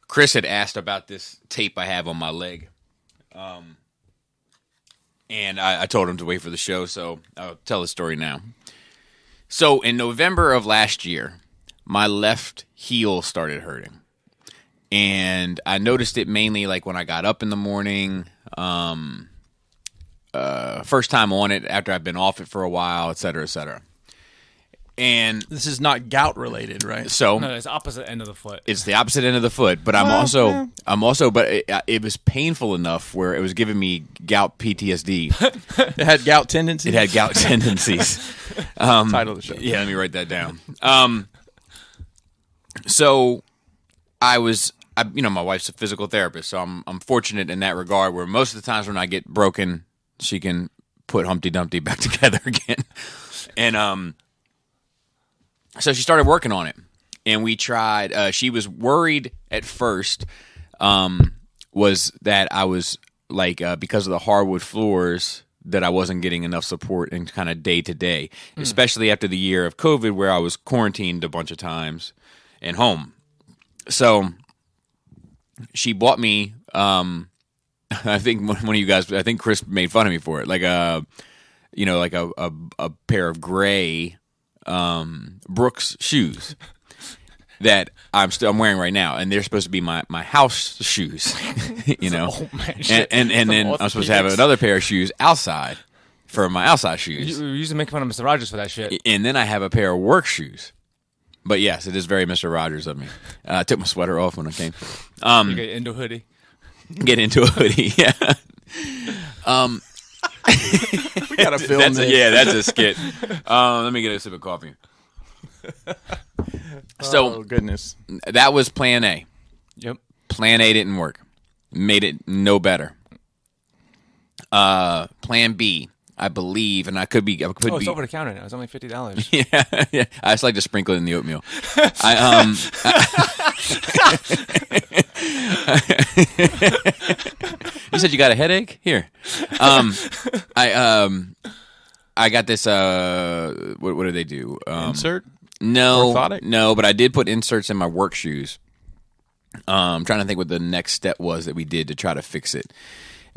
Chris had asked about this tape I have on my leg. And I told him to wait for the show, so I'll tell the story now. So in November of last year, my left heel started hurting. And I noticed it mainly like when I got up in the morning, first time on it after I've been off it for a while, et cetera, et cetera. And this is not gout related, right? So no, it's opposite end of the foot. It's the opposite end of the foot, but I'm also, but it was painful enough where it was giving me gout PTSD. It had gout tendencies. It had gout tendencies. Title of the show. Yeah, let me write that down. So my wife's a physical therapist, so I'm fortunate in that regard. Where most of the times when I get broken, she can put Humpty Dumpty back together again, and so she started working on it, and we tried. She was worried at first, was that I was like because of the hardwood floors that I wasn't getting enough support in kind of day to day, especially after the year of COVID where I was quarantined a bunch of times and home. So she bought me. I think one of you guys. I think Chris made fun of me for it, like a pair of gray Brooks shoes that I'm wearing right now, and they're supposed to be my house shoes, and then I'm supposed to have another pair of shoes outside for my outside shoes. You used to make fun of Mr. Rogers for that shit. And then I have a pair of work shoes. But yes, it is very Mr. Rogers of me. I took my sweater off when I came. You get into a hoodie. Get into a hoodie, yeah. We gotta film this. Yeah, that's a skit. Let me get a sip of coffee. So, goodness. That was plan A. Yep. Plan A didn't work. Made it no better. Plan B, I believe, and I could be. It's over the counter now. It's only $50. Yeah. I just like to sprinkle it in the oatmeal. You said you got a headache? Here. I got this. What do they do? Insert? No, Orthotic? No, but I did put inserts in my work shoes. I'm trying to think what the next step was that we did to try to fix it.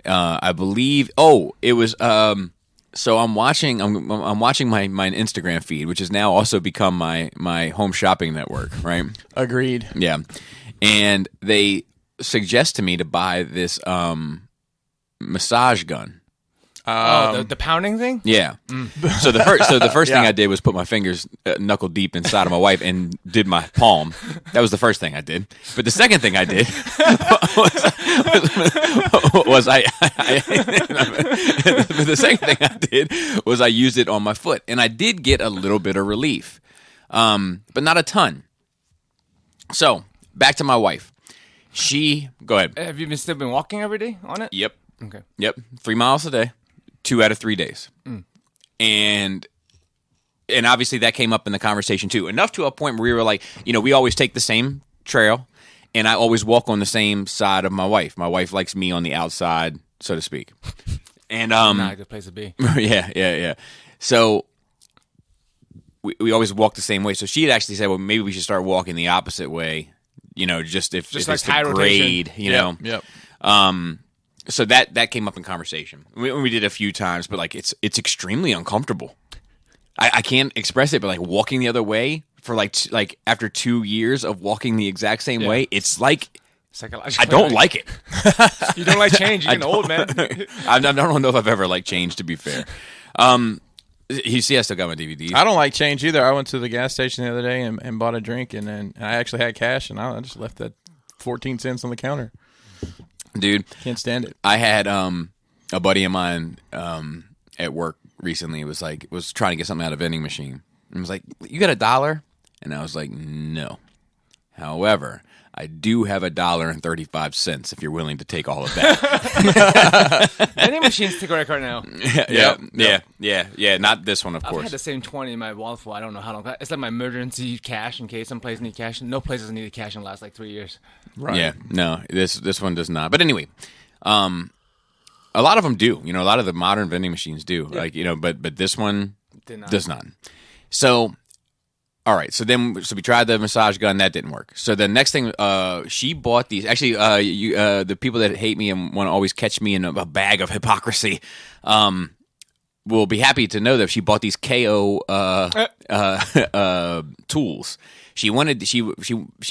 I believe. Oh, it was. So I'm watching my Instagram feed, which has now also become my home shopping network. Right. Agreed. Yeah, and they suggest to me to buy this massage gun. The pounding thing? Yeah. So the first thing I did was put my fingers knuckle deep inside of my wife and did my palm. But the second thing I did was I used it on my foot, and I did get a little bit of relief, but not a ton. So back to my wife. Go ahead. Have you still been walking every day on it? Yep. Okay. Yep. 3 miles a day. 2 out of 3 days. And obviously that came up in the conversation too. Enough to a point where we were like, we always take the same trail, and I always walk on the same side of my wife. My wife likes me on the outside, so to speak. And not a good place to be. Yeah. So we always walk the same way. So she had actually said, well, maybe we should start walking the opposite way. Just if like it's high the grade, rotation. Yep. So that came up in conversation. We did a few times, but like it's extremely uncomfortable. I can't express it, but like walking the other way for like after 2 years of walking the exact same way, it's like I don't like it. You don't like change. You're getting old, man. I don't know if I've ever liked change, to be fair. You see, I still got my DVDs. I don't like change either. I went to the gas station the other day and bought a drink, and then I actually had cash, and I just left that 14 cents on the counter. Dude, can't stand it. I had a buddy of mine at work recently was trying to get something out of a vending machine, and was like, "You got $1?" And I was like, "No." However, I do have $1.35 if you're willing to take all of that. Vending machines take a credit card now. Yeah. Not this one, of course. I've had the same 20 in my wallet for I don't know how long. It's like my emergency cash in case some place need cash. No places needed cash in the last 3 years. Right. Yeah. No, this one does not. But anyway, a lot of them do. A lot of the modern vending machines do. Yeah. But this one does not. So all right. So we tried the massage gun. That didn't work. So the next thing, she bought these. Actually, the people that hate me and want to always catch me in a bag of hypocrisy, will be happy to know that she bought these KO tools. She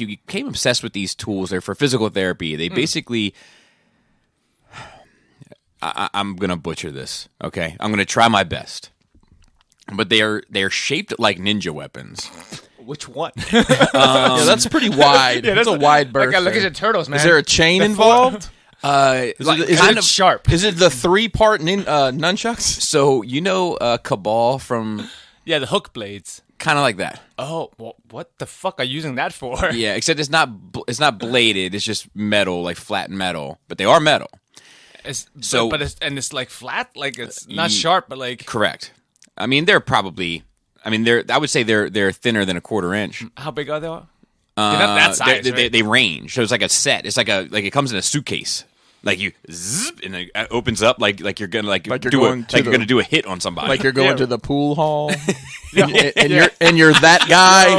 became obsessed with these tools. They're for physical therapy. They basically. I'm gonna butcher this. Okay, I'm gonna try my best. But they're shaped like ninja weapons. Which one? Yeah, that's pretty wide. That's a wide berth. Look at the turtles, man. Is there a chain involved? Is Is it sharp? Is it the 3-part nunchucks? So Cabal from Yeah, the hook blades. kind of like that. Oh, well, what the fuck are you using that for? Yeah, except it's not bladed. It's just metal, like flat metal. But they are metal. It's like flat, like it's not sharp, but like Correct. I mean, they're probably. I mean, I would say they're thinner than a 1/4 inch. How big are they? That size, right? They range. So it's like a set. It's like it comes in a suitcase. Like you zip, and it opens up like you're gonna you're gonna do a hit on somebody. Like you're going to the pool hall, and you're that guy.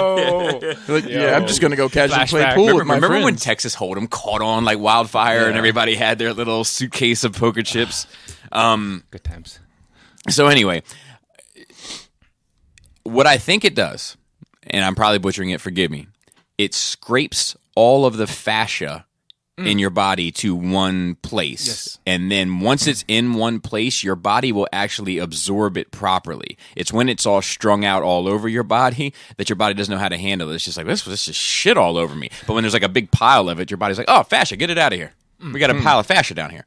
Yeah, I'm just gonna go casually play pool with my Remember friends. when Texas Hold'em caught on like wildfire and everybody had their little suitcase of poker chips? Good times. So anyway, what I think it does, and I'm probably butchering it, forgive me, it scrapes all of the fascia in your body to one place. Yes. And then once it's in one place, your body will actually absorb it properly. It's when it's all strung out all over your body that your body doesn't know how to handle it. It's just like, this is shit all over me. But when there's like a big pile of it, your body's like, oh, fascia, get it out of here. We got a pile of fascia down here.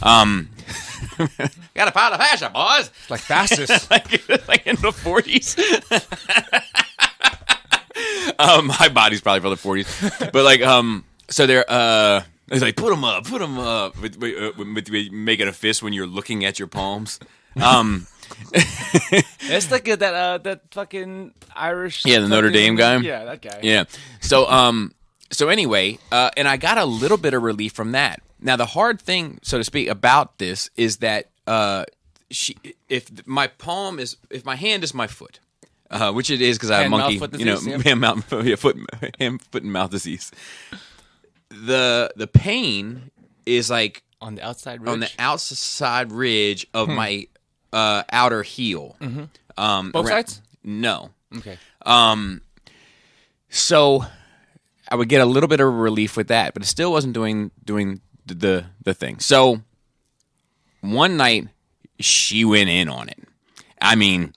Got a pile of fascia, boys. Like fastest. like in the 40s. My body's probably for the 40s. But like, so they're, it's like, put them up. With making a fist when you're looking at your palms. It's like that fucking Irish. Yeah, the Notre Dame guy. Yeah, that guy. Yeah. So anyway, and I got a little bit of relief from that. Now, the hard thing, so to speak, about this is that if my hand is my foot, which it is because I have monkey, foot and mouth disease. The pain is like on the outside ridge of my outer heel. Mm-hmm. Both sides? No. Okay. So I would get a little bit of relief with that, but it still wasn't doing the thing. So one night she went in on it. I mean,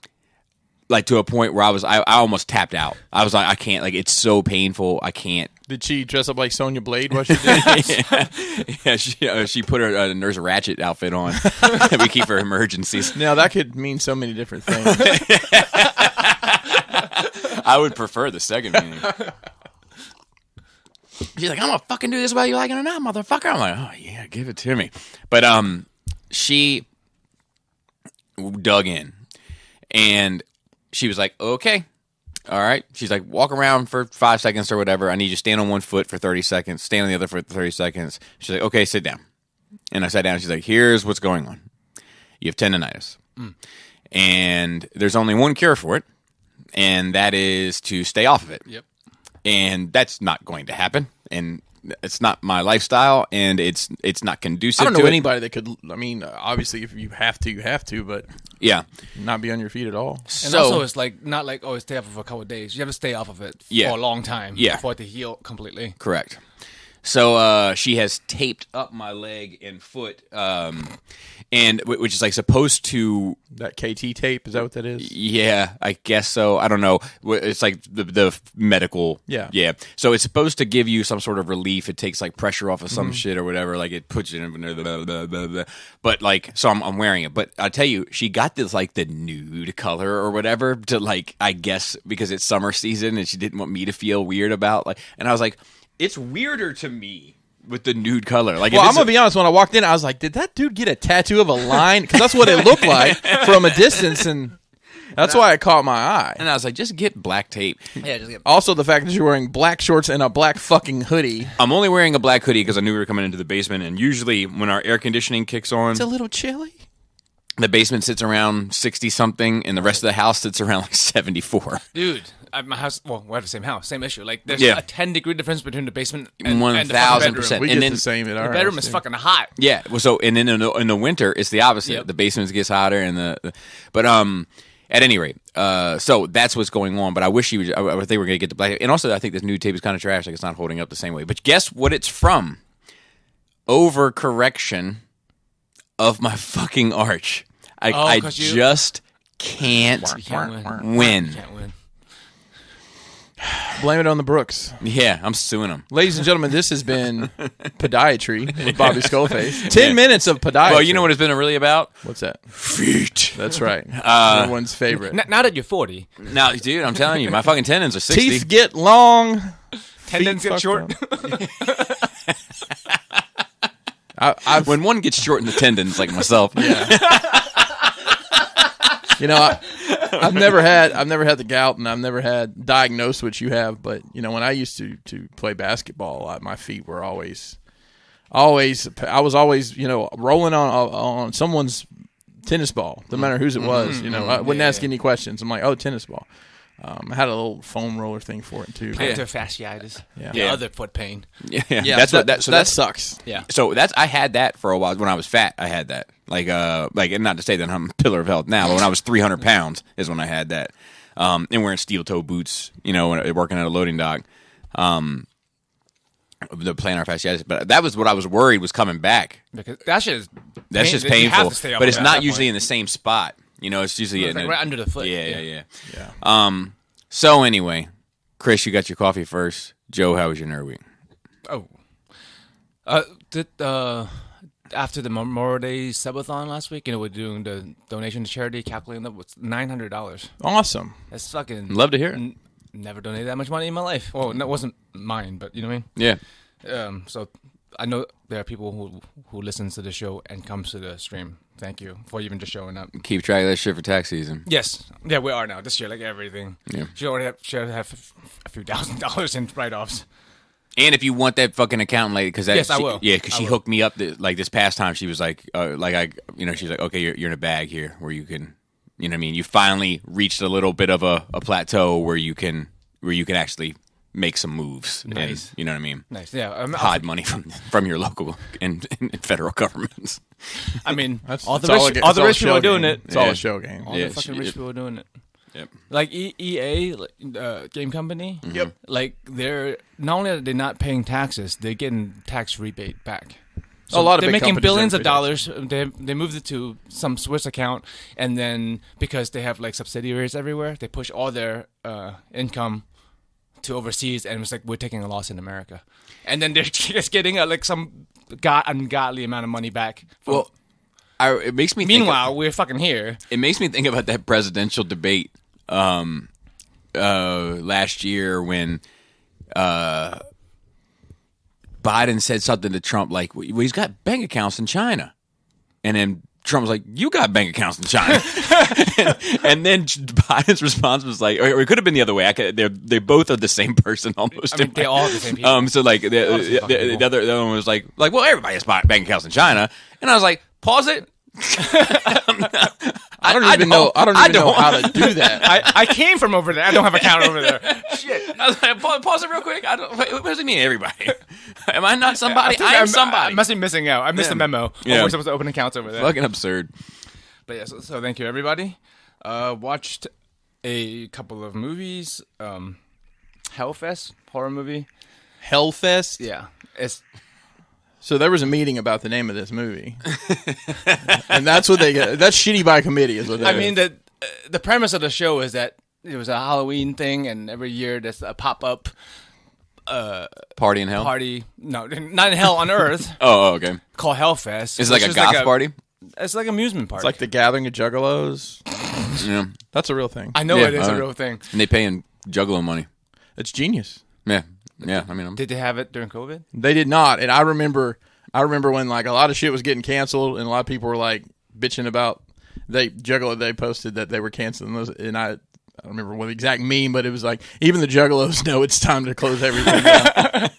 like to a point where I almost tapped out. I was like, I can't. Like, it's so painful. I can't. Did she dress up like Sonya Blade while she did? Yeah, she put her Nurse Ratchet outfit on. We keep her emergencies. Now that could mean so many different things. I would prefer the second meaning. She's like, I'm gonna fucking do this whether you like it or not, motherfucker. I'm like, oh yeah, give it to me. But she dug in, and she was like, okay, all right. She's like, walk around for 5 seconds or whatever. I need you to stand on one foot for 30 seconds, stand on the other foot for 30 seconds. She's like, okay, sit down. And I sat down. She's like, here's what's going on. You have tendonitis, and there's only one cure for it, and that is to stay off of it. Yep. And that's not going to happen, and it's not my lifestyle, and it's not conducive. I don't know to anybody that could. I mean, obviously, if you have to, you have to, but yeah, not be on your feet at all. And so, also, it's like not like stay off of it for a couple of days. You have to stay off of it for a long time. Yeah. For it to heal completely. Correct. So she has taped up my leg and foot, and which is like supposed to. That KT tape, is that what that is? Yeah, I guess so. I don't know. It's like the medical. Yeah. So it's supposed to give you some sort of relief. It takes like pressure off of some shit or whatever. Like it puts you in. Blah, blah, blah, blah. But like, so I'm wearing it. But I'll tell you, she got this like the nude color or whatever to like, I guess because it's summer season and she didn't want me to feel weird about like. And I was like, it's weirder to me with the nude color. Like, well, I'm gonna be honest. When I walked in, I was like, "Did that dude get a tattoo of a line?" Because that's what it looked like from a distance, and that's why it caught my eye. And I was like, "Just get black tape." Yeah, just get. Also, the fact that you're wearing black shorts and a black fucking hoodie. I'm only wearing a black hoodie because I knew we were coming into the basement, and usually when our air conditioning kicks on, It's a little chilly. The basement sits around 60-something, and the rest of the house sits around like 74. Dude, at my house, well, we have the same house, same issue. Like, there's Yeah. a 10-degree difference between the basement and the fucking bedroom. 1,000%. We And get then the same at our The bedroom house, is too. fucking hot. yeah, well, so and then in the winter it's the opposite. Yep. The basement gets hotter, and but at any rate, so that's what's going on. But I wish I think we're gonna get the black. And also, I think this new tape is kind of trash. Like it's not holding up the same way. But guess what? It's from overcorrection of my fucking arch. I 'cause you- just can't You can't win. win. You can't win. Blame it on the Brooks. Yeah, I'm suing them. Ladies and gentlemen, this has been Podiatry with Bobby Skullface. 10 minutes of podiatry. Well, you know what it's been really about? What's that? Feet. That's right. Everyone's favorite. Now that you're 40, No, dude, I'm telling you, my fucking tendons are 60. Teeth get long. tendons feet get short. I've When one gets short in the tendons, like myself, You know, I've never had the gout, and I've never had diagnosed what you have. But you know, when I used to play basketball, my feet were always. I was always rolling on someone's tennis ball, no matter whose it was. You know, I wouldn't ask any questions. I'm like, oh, tennis ball. I had a little foam roller thing for it too. Plantar fasciitis. Yeah. The Yeah. other foot pain. yeah, Yeah, that sucks. Yeah. So I had that for a while when I was fat. I had that, and not to say that I'm a pillar of health now, but when I was 300 pounds is when I had that, and wearing steel toe boots, when working at a loading dock, the plantar fasciitis. But that was what I was worried was coming back. Because that shit is That's just you have painful, to stay up but it's at not that usually point. in the same spot. It's usually It's like right under the foot. Yeah. So anyway, Chris, you got your coffee first. Joe, how was your nerd week? Oh. After the Memorial Day subathon last week, we're doing the donation to charity, calculating that was $900. Awesome. That's fucking. Love to hear it. Never donated that much money in my life. Well, it wasn't mine, but you know what I Yeah. mean? So I know there are people who listens to the show and comes to the stream. Thank you for even just showing up. Keep track of that shit for tax season. Yes. Yeah, we are now. This year, like everything. Yeah. She already have a few $1,000s in write-offs. And if you want that fucking accountant lady, because Yes, I will. Yeah, because I she will. hooked me up. This past time, she was like, she's like, okay, you're in a bag here where you can, you know what I mean. You finally reached a little bit of a plateau where you can actually make some moves. Nice. And, you know what I mean. Nice. Yeah. Hide money from your local and federal governments. I mean, That's all the it's rich, a- all it's the a rich people shell are doing game. it. It's all Yeah. a show game. All Yeah, the fucking rich people are doing it. Yep. Like EA, game company. Yep. Like they're not only are they not paying taxes, they're getting tax rebate back. A lot of they're big making companies billions don't of pay dollars. They moved it to some Swiss account, and then because they have like subsidiaries everywhere, they push all their income to overseas, and it's like we're taking a loss in America, and then they're just getting some ungodly amount of money back. Well, it makes me. Meanwhile, we're fucking here. It makes me think about that presidential debate last year when Biden said something to Trump like, well, he's got bank accounts in China. And then Trump was like, you got bank accounts in China. and then Biden's response was like, or it could have been the other way. They both are the same person almost. I mean, they all the same people. So like the other one was like, well, everybody has bank accounts in China. And I was like, pause it. I don't even know how to do that. I came from over there. I don't have an account over there. Shit. I was like, pause it real quick. What does it mean, everybody? Am I not somebody? I am somebody. I must be missing out. I missed the memo. Yeah. We're supposed to open accounts over there. Fucking absurd. But yeah, so thank you, everybody. Watched a couple of movies. Hellfest, horror movie. Hellfest. Yeah. It's So there was a meeting about the name of this movie, and that's what they get. That's shitty by committee, is what they. I mean, the premise of the show is that it was a Halloween thing, and every year there's a pop-up Party in hell? party. No, not in hell, on Earth, Oh, okay. called Hellfest. It's like which a is goth party? It's like an amusement park. it's like the gathering of juggalos. Yeah. That's a real thing. I know Yeah, it is all a right. real thing. And they pay in Juggalo money. It's genius. Yeah. Yeah. I mean, Did they have it during COVID? They did not, and I remember when like a lot of shit was getting canceled, and a lot of people were like bitching about they posted that they were canceling those, and I don't remember what the exact meme, but it was like even the juggalos know it's time to close everything down.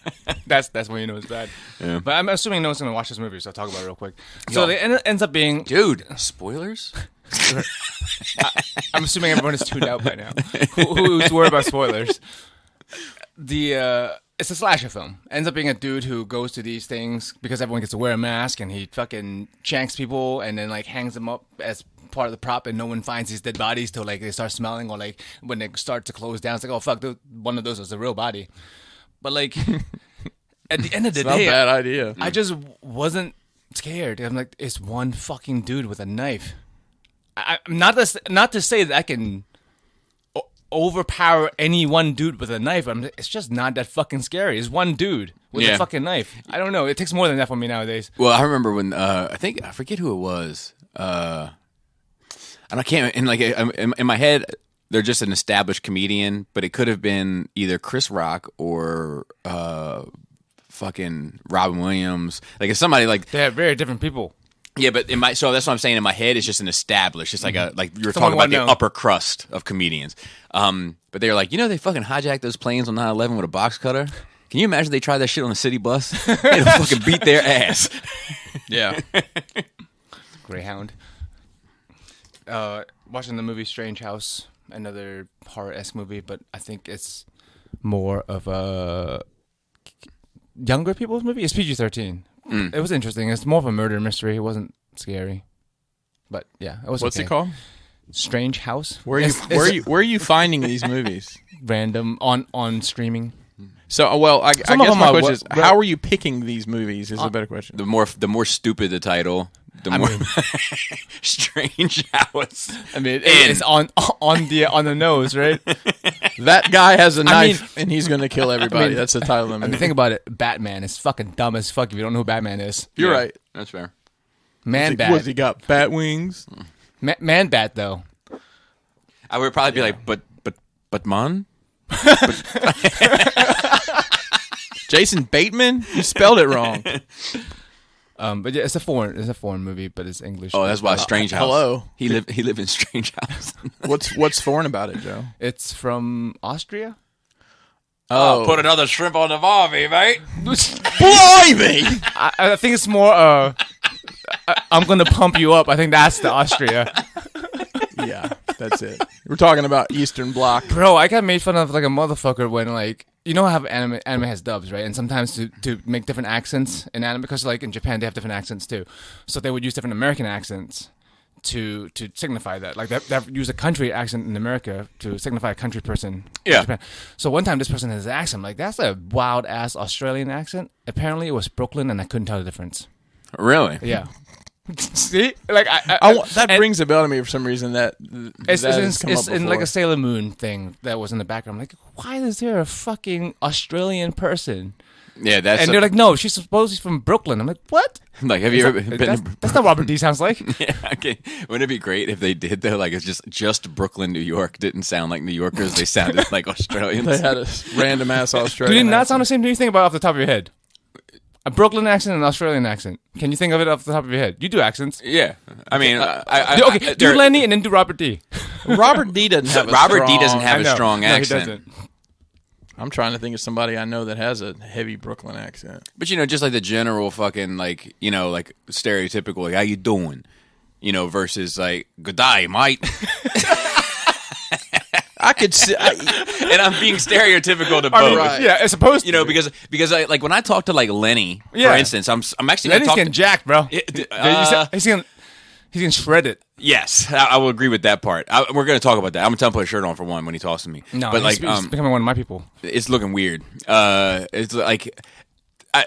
That's when you know it's bad. Yeah. But I'm assuming no one's gonna watch this movie, so I'll talk about it real quick. So it ends up being, Dude, spoilers? I'm assuming everyone is tuned out by now. Who's worried about spoilers? It's a slasher film. Ends up being a dude who goes to these things because everyone gets to wear a mask, and he fucking shanks people and then like hangs them up as part of the prop, and no one finds these dead bodies till like they start smelling, or like when they start to close down, it's like, oh fuck, one of those was a real body. But like at the end of the day, Not a bad idea. I just wasn't scared. I'm like, it's one fucking dude with a knife. Not to say that I can overpower any one dude with a knife. It's just not that fucking scary. It's one dude with a fucking knife. I don't know. It takes more than that for me nowadays. Well, I remember when I forget who it was. And I can't. And like in my head, they're just an established comedian, but it could have been either Chris Rock or fucking Robin Williams. Like it's somebody like they have very different people. Yeah, but so that's what I'm saying. In my head, it's just an established. It's like you were Someone talking about the well-known. upper crust of comedians. But they were like, they fucking hijacked those planes on 9/11 with a box cutter. Can you imagine they tried that shit on a city bus? They'd fucking beat their ass. Yeah. Greyhound. Watching the movie Strange House, another horror-esque movie, but I think it's more of a younger people's movie. It's PG-13. It was interesting. It's more of a murder mystery. It wasn't scary, but yeah, it was. What's okay. it called? Strange House. Where are you finding these movies? Random on streaming. So, well, I guess of them my are question is, how are you picking these movies? Is a better question. The more stupid the title, the more Strange House. I mean, it's on the nose, right? That guy has a knife, and he's going to kill everybody. That's the title of the movie. I mean, think about it. Batman is fucking dumb as fuck if you don't know who Batman is. You're right. That's fair. Man-Bat. What's he got? Bat wings? Man-Bat, though. I would probably be like, but man? Jason Bateman? You spelled it wrong. But yeah, it's a foreign movie, but it's English. Oh, that's why Strange House. Hello. He lived in Strange House. What's foreign about it, Joe? It's from Austria. Oh, Put another shrimp on the barbie, mate. blimey! I think it's more. I'm gonna pump you up. I think that's the Austria. Yeah, that's it. We're talking about Eastern Bloc. Bro, I got made fun of like a motherfucker when like how anime has dubs, right? And sometimes to make different accents in anime, because like in Japan they have different accents too, so they would use different American accents to signify that. Like they use a country accent in America to signify a country person. Yeah. In Japan. So one time this person has an accent. I'm like, that's a wild ass Australian accent. Apparently it was Brooklyn, and I couldn't tell the difference. Really? Yeah. See, like That rings a bell to me for some reason. It's in in like a Sailor Moon thing that was in the background. I'm like, why is there a fucking Australian person? Yeah, and they're like, no, she's supposedly from Brooklyn. I'm like, what? Like, have you ever been? That's not Robert D sounds like. Yeah, okay. Wouldn't it be great if they did though? Like, it's just Brooklyn, New York didn't sound like New Yorkers. They sounded like Australians. They had a random ass Australian. Do they not sound the same? Do you think about it off the top of your head? A Brooklyn accent and an Australian accent. Can you think of it off the top of your head? You do accents. Yeah, I mean, do Lenny and then do Robert D. Robert D doesn't have. Robert D doesn't have a strong accent. No, he doesn't. I'm trying to think of somebody I know that has a heavy Brooklyn accent. But just like the general fucking like like stereotypical like, how you doing, versus like good day, mate. I could see, and I'm being stereotypical to both. Right. Yeah, it's supposed to. Because I like when I talk to like Lenny, for instance, I'm actually Lenny's getting jacked, bro. He's getting shredded. Yes, I will agree with that part. We're going to talk about that. I'm going to tell him to put a shirt on for one when he talks to me. No, but he's becoming one of my people. It's looking weird. It's like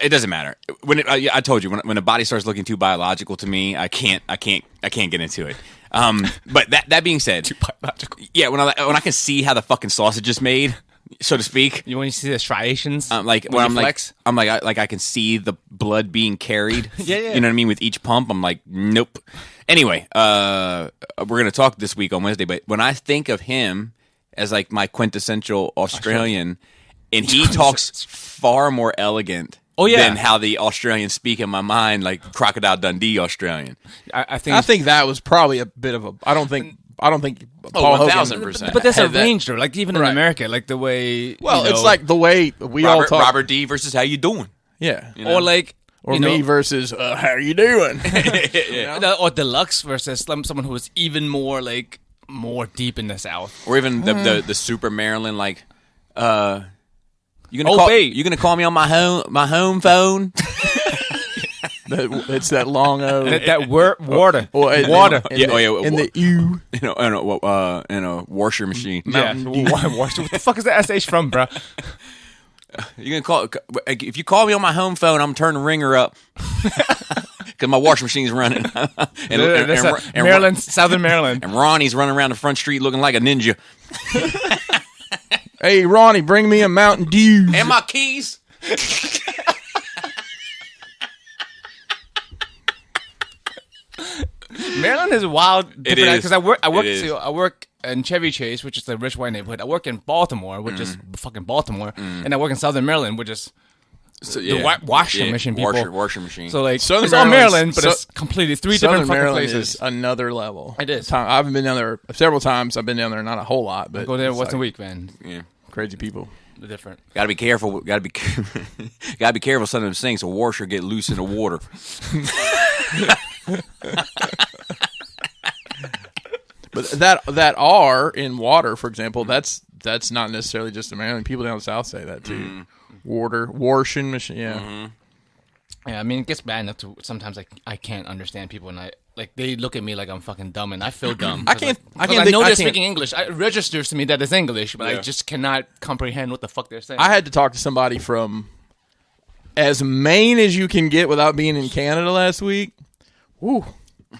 it doesn't matter. When I told you when a body starts looking too biological to me, I can't get into it. But that being said, Too biological. Yeah, when I can see how the fucking sausage is made, so to speak. You want to see the striations? I'm like I can see the blood being carried. Yeah. You know what I mean? With each pump, I'm like, nope. Anyway, we're gonna talk this week on Wednesday, but when I think of him as like my quintessential Australian, and he talks far more elegant. Oh, yeah. Than how the Australians speak in my mind, like Crocodile Dundee Australian. I think that was probably a bit of a. I don't think Paul 1000%. But there's a Had that- range, though. Like even in Right. America, like the way. Well, it's like the way we all talk. Robert D versus how you doing. Yeah. You know? Or like, Or you me know, versus how you doing? or deluxe versus someone who is even more like more deep in the South. Or even the Super Maryland, like, you Obey. gonna call me on my home phone? It's that long O. That water. Water. Yeah, And the U. in a washer machine. Yeah. What the fuck is that SH from, bro? You gonna call if you call me on my home phone, I'm turning the ringer up because my washing machine's running. and Maryland, Southern Maryland. And Ronnie's running around the front street looking like a ninja. Hey, Ronnie, bring me a Mountain Dew. And my keys. Maryland is wild. It is. Because I work in Chevy Chase, which is the rich white neighborhood. I work in Baltimore, which is fucking Baltimore, and I work in Southern Maryland, which is the washing machine people. Washing machine. So like, Southern it's all Maryland's- Maryland, but it's completely three Southern different fucking Maryland places. is another level. It is. I've been down there several times. I've been down there not a whole lot, but Go there it's once a like week, man. yeah. Crazy people. They're different. Gotta be careful. Gotta be careful. Some of them sinks. A washer get loose in the water. But that R in water, for example, that's not necessarily just a Maryland. People down south say that too. Washing machine. Yeah. Yeah, I mean, it gets bad enough to sometimes I can't understand people, and they look at me like I'm fucking dumb, and I feel dumb. I can't I think- know I they're can't- speaking English. It registers to me that it's English, but I just cannot comprehend what the fuck they're saying. I had to talk to somebody from as Maine as you can get without being in Canada last week. Woo.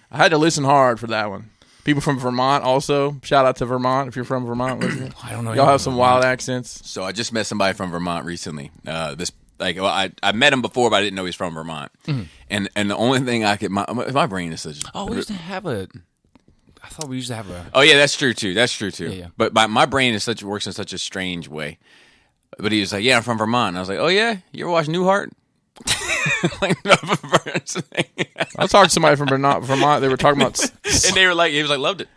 I had to listen hard for that one. People from Vermont also. Shout out to Vermont if you're from Vermont. Listening. I don't know. Y'all have some wild accents. So I just met somebody from Vermont recently. I met him before, but I didn't know he's from Vermont. And the only thing I could my brain is such. Oh, we used to have a. I thought we used to have a. Oh yeah, that's true too. Yeah. But my brain is works in such a strange way. But he was like, "Yeah, I'm from Vermont." And I was like, "Oh yeah, you ever watch Newhart?" I was talking to somebody from Vermont. They were talking about, and they were like, he was like, loved it.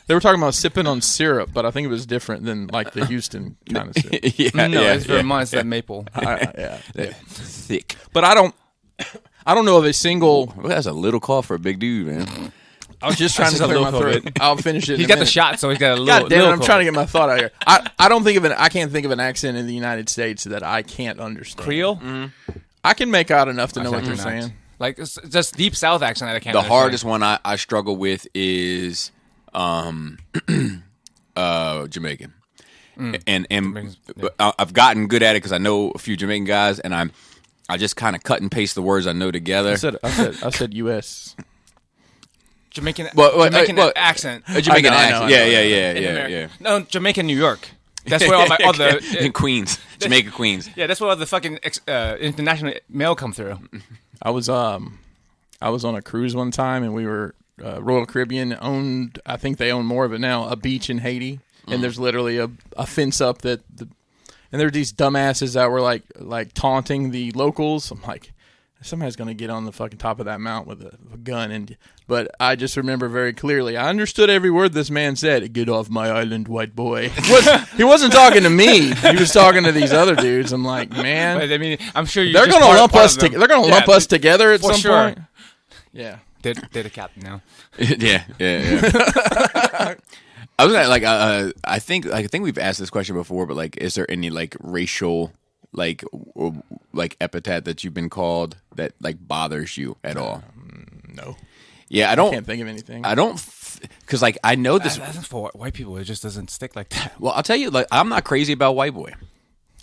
they were talking about sipping on syrup, but I think it was different than like the Houston kind of syrup. It's Vermont. It's that maple. Yeah. Thick. But I don't know of a single. Well, that's a little call for a big dude, man. I was just trying to clear my throat. I'll finish it. He's got the shot, so he's got a little. God damn it! I'm little trying to get my thought out here. I can't think of an accent in the United States that I can't understand. Creole. I can make out enough to know what You're they're not. saying. Like it's just deep South accent that I can't. The understand. hardest one I struggle with is Jamaican. And I've gotten good at it because I know a few Jamaican guys, and I just kind of cut and paste the words I know together. I said U.S. Jamaican Well, accent. A Jamaican I know, accent. I know. Yeah. No, Jamaica, New York. That's where all my other. In Queens, Jamaica, Queens. Yeah, that's where all the fucking international mail come through. I was on a cruise one time, and we were Royal Caribbean owned. I think they own more of it now. A beach in Haiti, and there's literally a fence up and there were these dumbasses that were like taunting the locals. I'm like, somebody's gonna get on the fucking top of that mountain with a gun, but I just remember very clearly. I understood every word this man said. Get off my island, white boy. He wasn't talking to me. He was talking to these other dudes. I'm like, man. But, I mean, I'm sure They're gonna lump us. They're gonna lump us together at for some sure. point. Yeah. They're the captain now. Yeah. I was like, I think we've asked this question before, but like, is there any like racial like epithet that you've been called that like bothers you at all? No. Yeah, I can't think of anything. I don't, because like I know this. That's for white people. It just doesn't stick like that. Well, I'll tell you, like I'm not crazy about White Boy.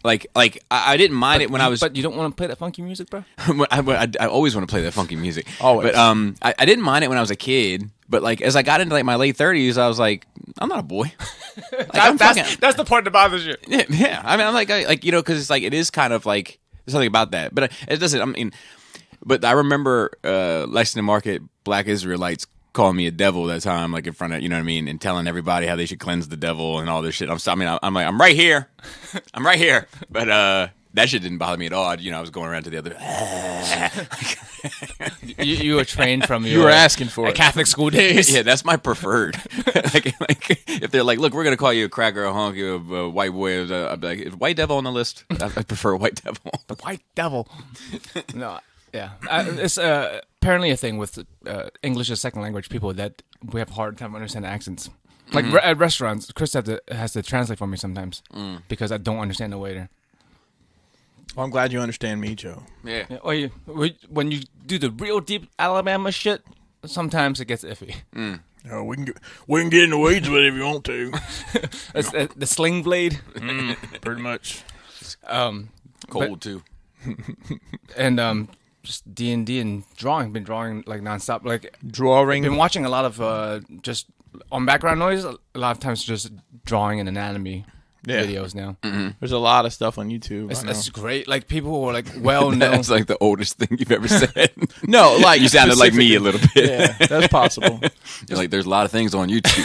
Like I didn't mind it when I was. But you don't want to play that funky music, bro. I always want to play that funky music. Always. But I didn't mind it when I was a kid. But like as I got into like my late 30s, I was like, I'm not a boy. That's the part that bothers you. Yeah. I mean, I'm like because it's like it is kind of like there's something about that. But it doesn't. I mean, but I remember Lexington Market Black Israelites calling me a devil that time, like in front of, you know what I mean, and telling everybody how they should cleanse the devil and all this shit. I'm like, I'm right here. I'm right here. But that shit didn't bother me at all. I was going around to the other. You were trained from You were asking for it. Catholic school days. Yeah, that's my preferred. like, if they're like, look, we're gonna call you a crack or a honk, you a white boy. I'd be like, is white devil on the list? I prefer white devil. The white devil. No, yeah. It's apparently a thing with English as second language people that we have a hard time understanding accents. Like at restaurants, Chris has to translate for me sometimes because I don't understand the waiter. Well, I'm glad you understand me, Joe. Yeah. Or when you do the real deep Alabama shit, sometimes it gets iffy. Oh, we can get in the weeds with it if you want to. The sling blade. Pretty much. Cold too. And just D&D and drawing. Been drawing like nonstop. Like Drawing. been watching a lot of just on background noise. A lot of times just drawing and anatomy videos now. There's a lot of stuff on YouTube. It's great. Like people who are like well known. That's like the oldest thing you've ever said. No, like you sounded like me a little bit. Yeah, that's possible. You're like, there's a lot of things on YouTube.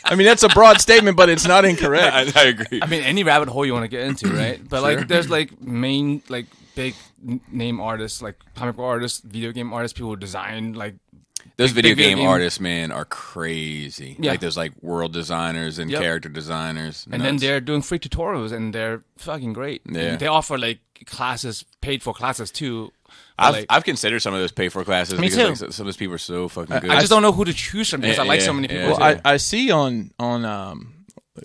I mean, that's a broad statement, but it's not incorrect. I agree. I mean, any rabbit hole you want to get into, right? But like, there's like main like big name artists, like comic book artists, video game artists, people who design like. Those video big game artists, man, are crazy. Yeah. Like those like world designers and character designers. And then they're doing free tutorials, and they're fucking great. Yeah. They offer like classes, paid for classes too. I've considered some of those pay for classes Me because too. like, some of those people are so fucking good. I just don't know who to choose from because I like so many yeah. people. Well, too. I see on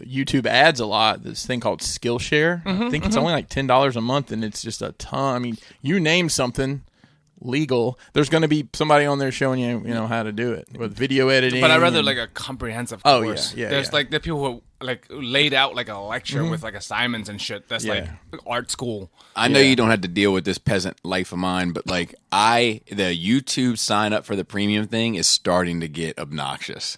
YouTube ads a lot this thing called Skillshare. I think it's only like $10 a month, and it's just a ton. I mean, you name something legal, there's going to be somebody on there showing you, how to do it with video editing. But I'd rather like a comprehensive course. yeah, There's yeah. like the people who like laid out like a lecture with like assignments and shit. That's like art school. I know you don't have to deal with this peasant life of mine, but like the YouTube sign up for the premium thing is starting to get obnoxious.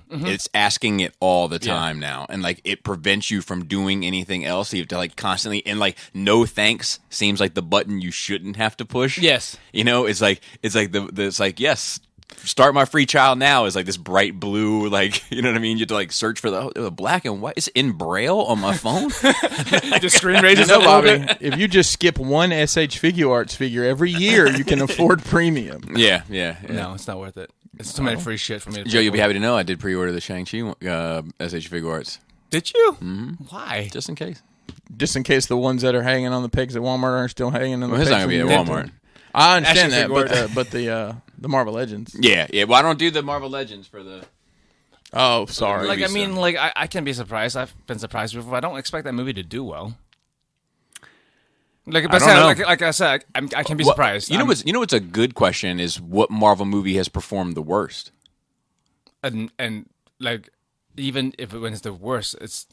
It's asking it all the time now, and like it prevents you from doing anything else. You have to like constantly, and like no thanks seems like the button you shouldn't have to push. Yes, it's like yes, start my free trial now is like this bright blue, like you know what I mean. You have to like search for the black and white. It's in Braille on my phone. the screen raises up a little Bobby, bit. if you just skip one SH Figure Arts figure every year, you can afford premium. Yeah. No, it's not worth it. It's too many free shit for me. Joe, you'll be happy to know I did pre-order the Shang-Chi SH Figure Arts. Did you? Mm-hmm. Why? Just in case. Just in case the ones that are hanging on the pegs at Walmart aren't still hanging on the pegs. It's not going to be at Walmart. I understand that, Action but the Marvel Legends. Yeah. Well, I don't do the Marvel Legends for the... Oh, sorry. Like, I Movie mean, stuff. like, I can be surprised. I've been surprised before. I don't expect that movie to do well. Like, I don't know. like I said, I can be surprised. You know what's a good question is what Marvel movie has performed the worst? And like, even if when it's the worst, it's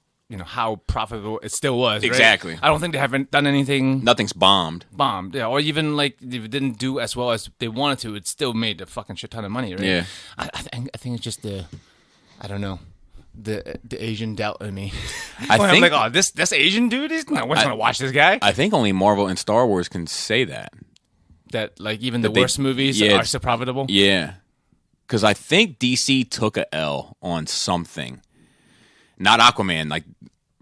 how profitable it still was. Right? Exactly. I don't think they haven't done anything Nothing's bombed. bombed. Yeah, or even like if it didn't do as well as they wanted to, it still made a fucking shit ton of money. Right? Yeah. I think it's just I don't know. The Asian doubt in me. I I'm think like, this Asian dude is not gonna watch this guy. I think only Marvel and Star Wars can say that. That like even the they- worst movies yeah, are still profitable. Yeah. Because I think DC took a L on something. Not Aquaman, like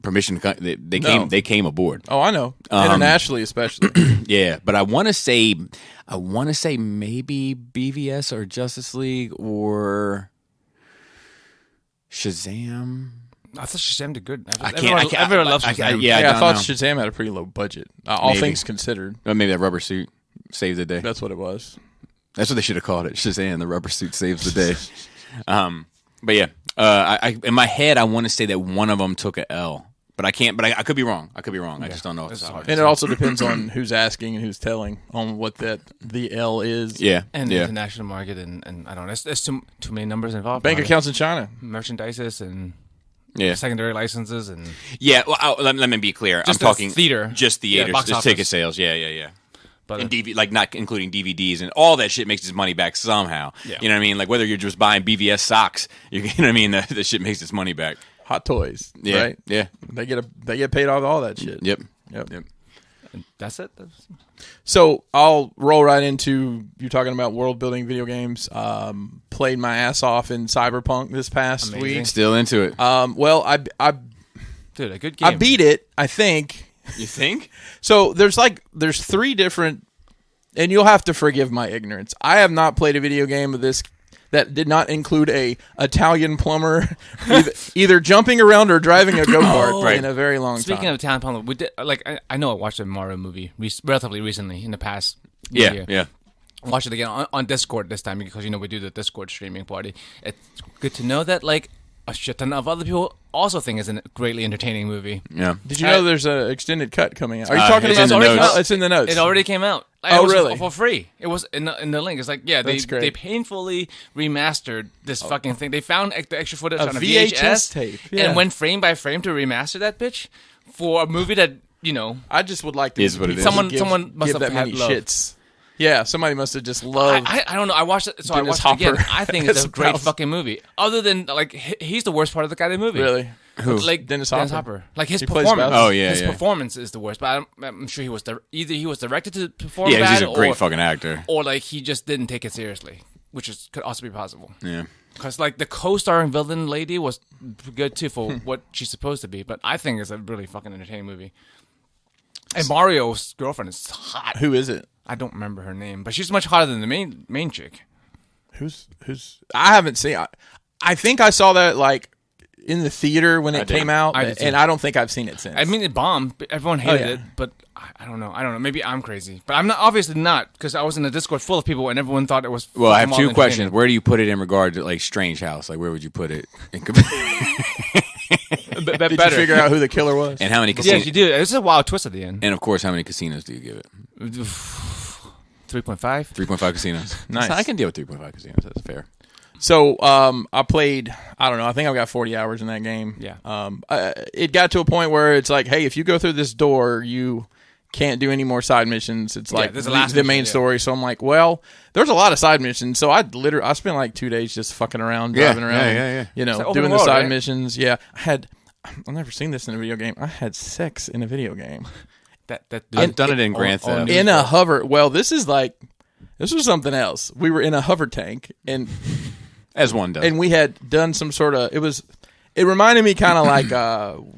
permission. They came aboard. Oh, I know. Internationally, especially. Yeah, but I want to say maybe BVS or Justice League or Shazam. I thought Shazam did good. Everyone loves Shazam. Yeah, I thought know. Shazam had a pretty low budget. All Maybe. things considered. Or maybe that rubber suit saved the day. That's what it was. That's what they should have called it. Shazam, the rubber suit saves the day. But yeah, I in my head I want to say that one of them took a L, but I can't. But I could be wrong. I just don't know. It's hard. And it also depends on who's asking and who's telling on what the L is. Yeah, And the yeah. international market and I don't know. There's too many numbers involved. Bank accounts in China. Merchandises and Yeah. secondary licenses and Yeah, well, let me be clear. Just I'm talking theater. just theaters, Yeah, box just office. ticket sales. Yeah. but And like not including DVDs and all that shit makes its money back somehow. Yeah. You know what I mean? Like whether you're just buying BVS socks, you know what I mean? The shit makes its money back. Hot toys. Yeah, Right? yeah, They get paid off all that shit. yep. that's it. So I'll roll right into you talking about world building video games. Played my ass off in Cyberpunk this past Amazing. week. Still into it. Well, I Dude, a good game. I beat it, I think. You think? So there's 3 different, and you'll have to forgive my ignorance. I have not played a video game of this that did not include a Italian plumber either jumping around or driving a go-kart in a very long time. Speaking of Italian plumber, we did I know I watched a Mario movie relatively recently in the past. Yeah, yeah. Watch it again on Discord this time because we do the Discord streaming party. It's good to know that a shit ton of other people also think it's a greatly entertaining movie. Yeah. Did you know there's an extended cut coming out? Are you talking it's about in the notes. It's in the notes. It already came out. Oh, really? For free. It was in the link. It's like, yeah, they painfully remastered this fucking thing. They found the extra footage on a VHS tape and went frame by frame to remaster that bitch for a movie that I just would like to. Is what it is. Someone must have that had many love. shits. Yeah, somebody must have just loved. I don't know. I watched it, so I Dennis watched it again. Hopper I think it's as a great Mouse. fucking movie. Other than he's the worst part of the goddamn movie. Really? Who? Dennis Hopper. Like his He plays performance. Bowser? Oh, yeah, his yeah. performance is the worst. But I'm sure he was either he was directed to perform Yeah, bad, he's a great or, fucking actor. or he just didn't take it seriously, which could also be possible. Yeah. Because the co-starring villain lady was good too for what she's supposed to be. But I think it's a really fucking entertaining movie. And Mario's girlfriend is hot. Who is it? I don't remember her name, but she's much hotter than the main chick. Who's? I haven't seen. I think I saw that in the theater when it came out, and I don't think I've seen it since. I mean, it bombed. Everyone hated it, but I don't know. Maybe I'm crazy, but I'm not. Obviously not, because I was in a Discord full of people, and everyone thought it was. Well, I have fucking 2 questions. Where do you put it in regard to Strange House? Where would you put it? Did you figure out who the killer was? And how many casinos? Yes, you do. It's a wild twist at the end. And of course, how many casinos do you give it? 3.5. 3.5 casinos. Nice. I can deal with 3.5 casinos. That's fair. So I played. I don't know. I think I've got 40 hours in that game. Yeah. It got to a point where it's like, hey, if you go through this door, you can't do any more side missions. It's like there's a last the mission, main story. So I'm like, well, there's a lot of side missions. So I spent like 2 days just fucking around, driving around, yeah. It's like doing open the world, side right? missions. Yeah, I've never seen this in a video game. I had sex in a video game. I've done it in Grand Theft. In a hover. Well, this was something else. We were in a hover tank, and As one does. we had done some sort of. It reminded me kind of like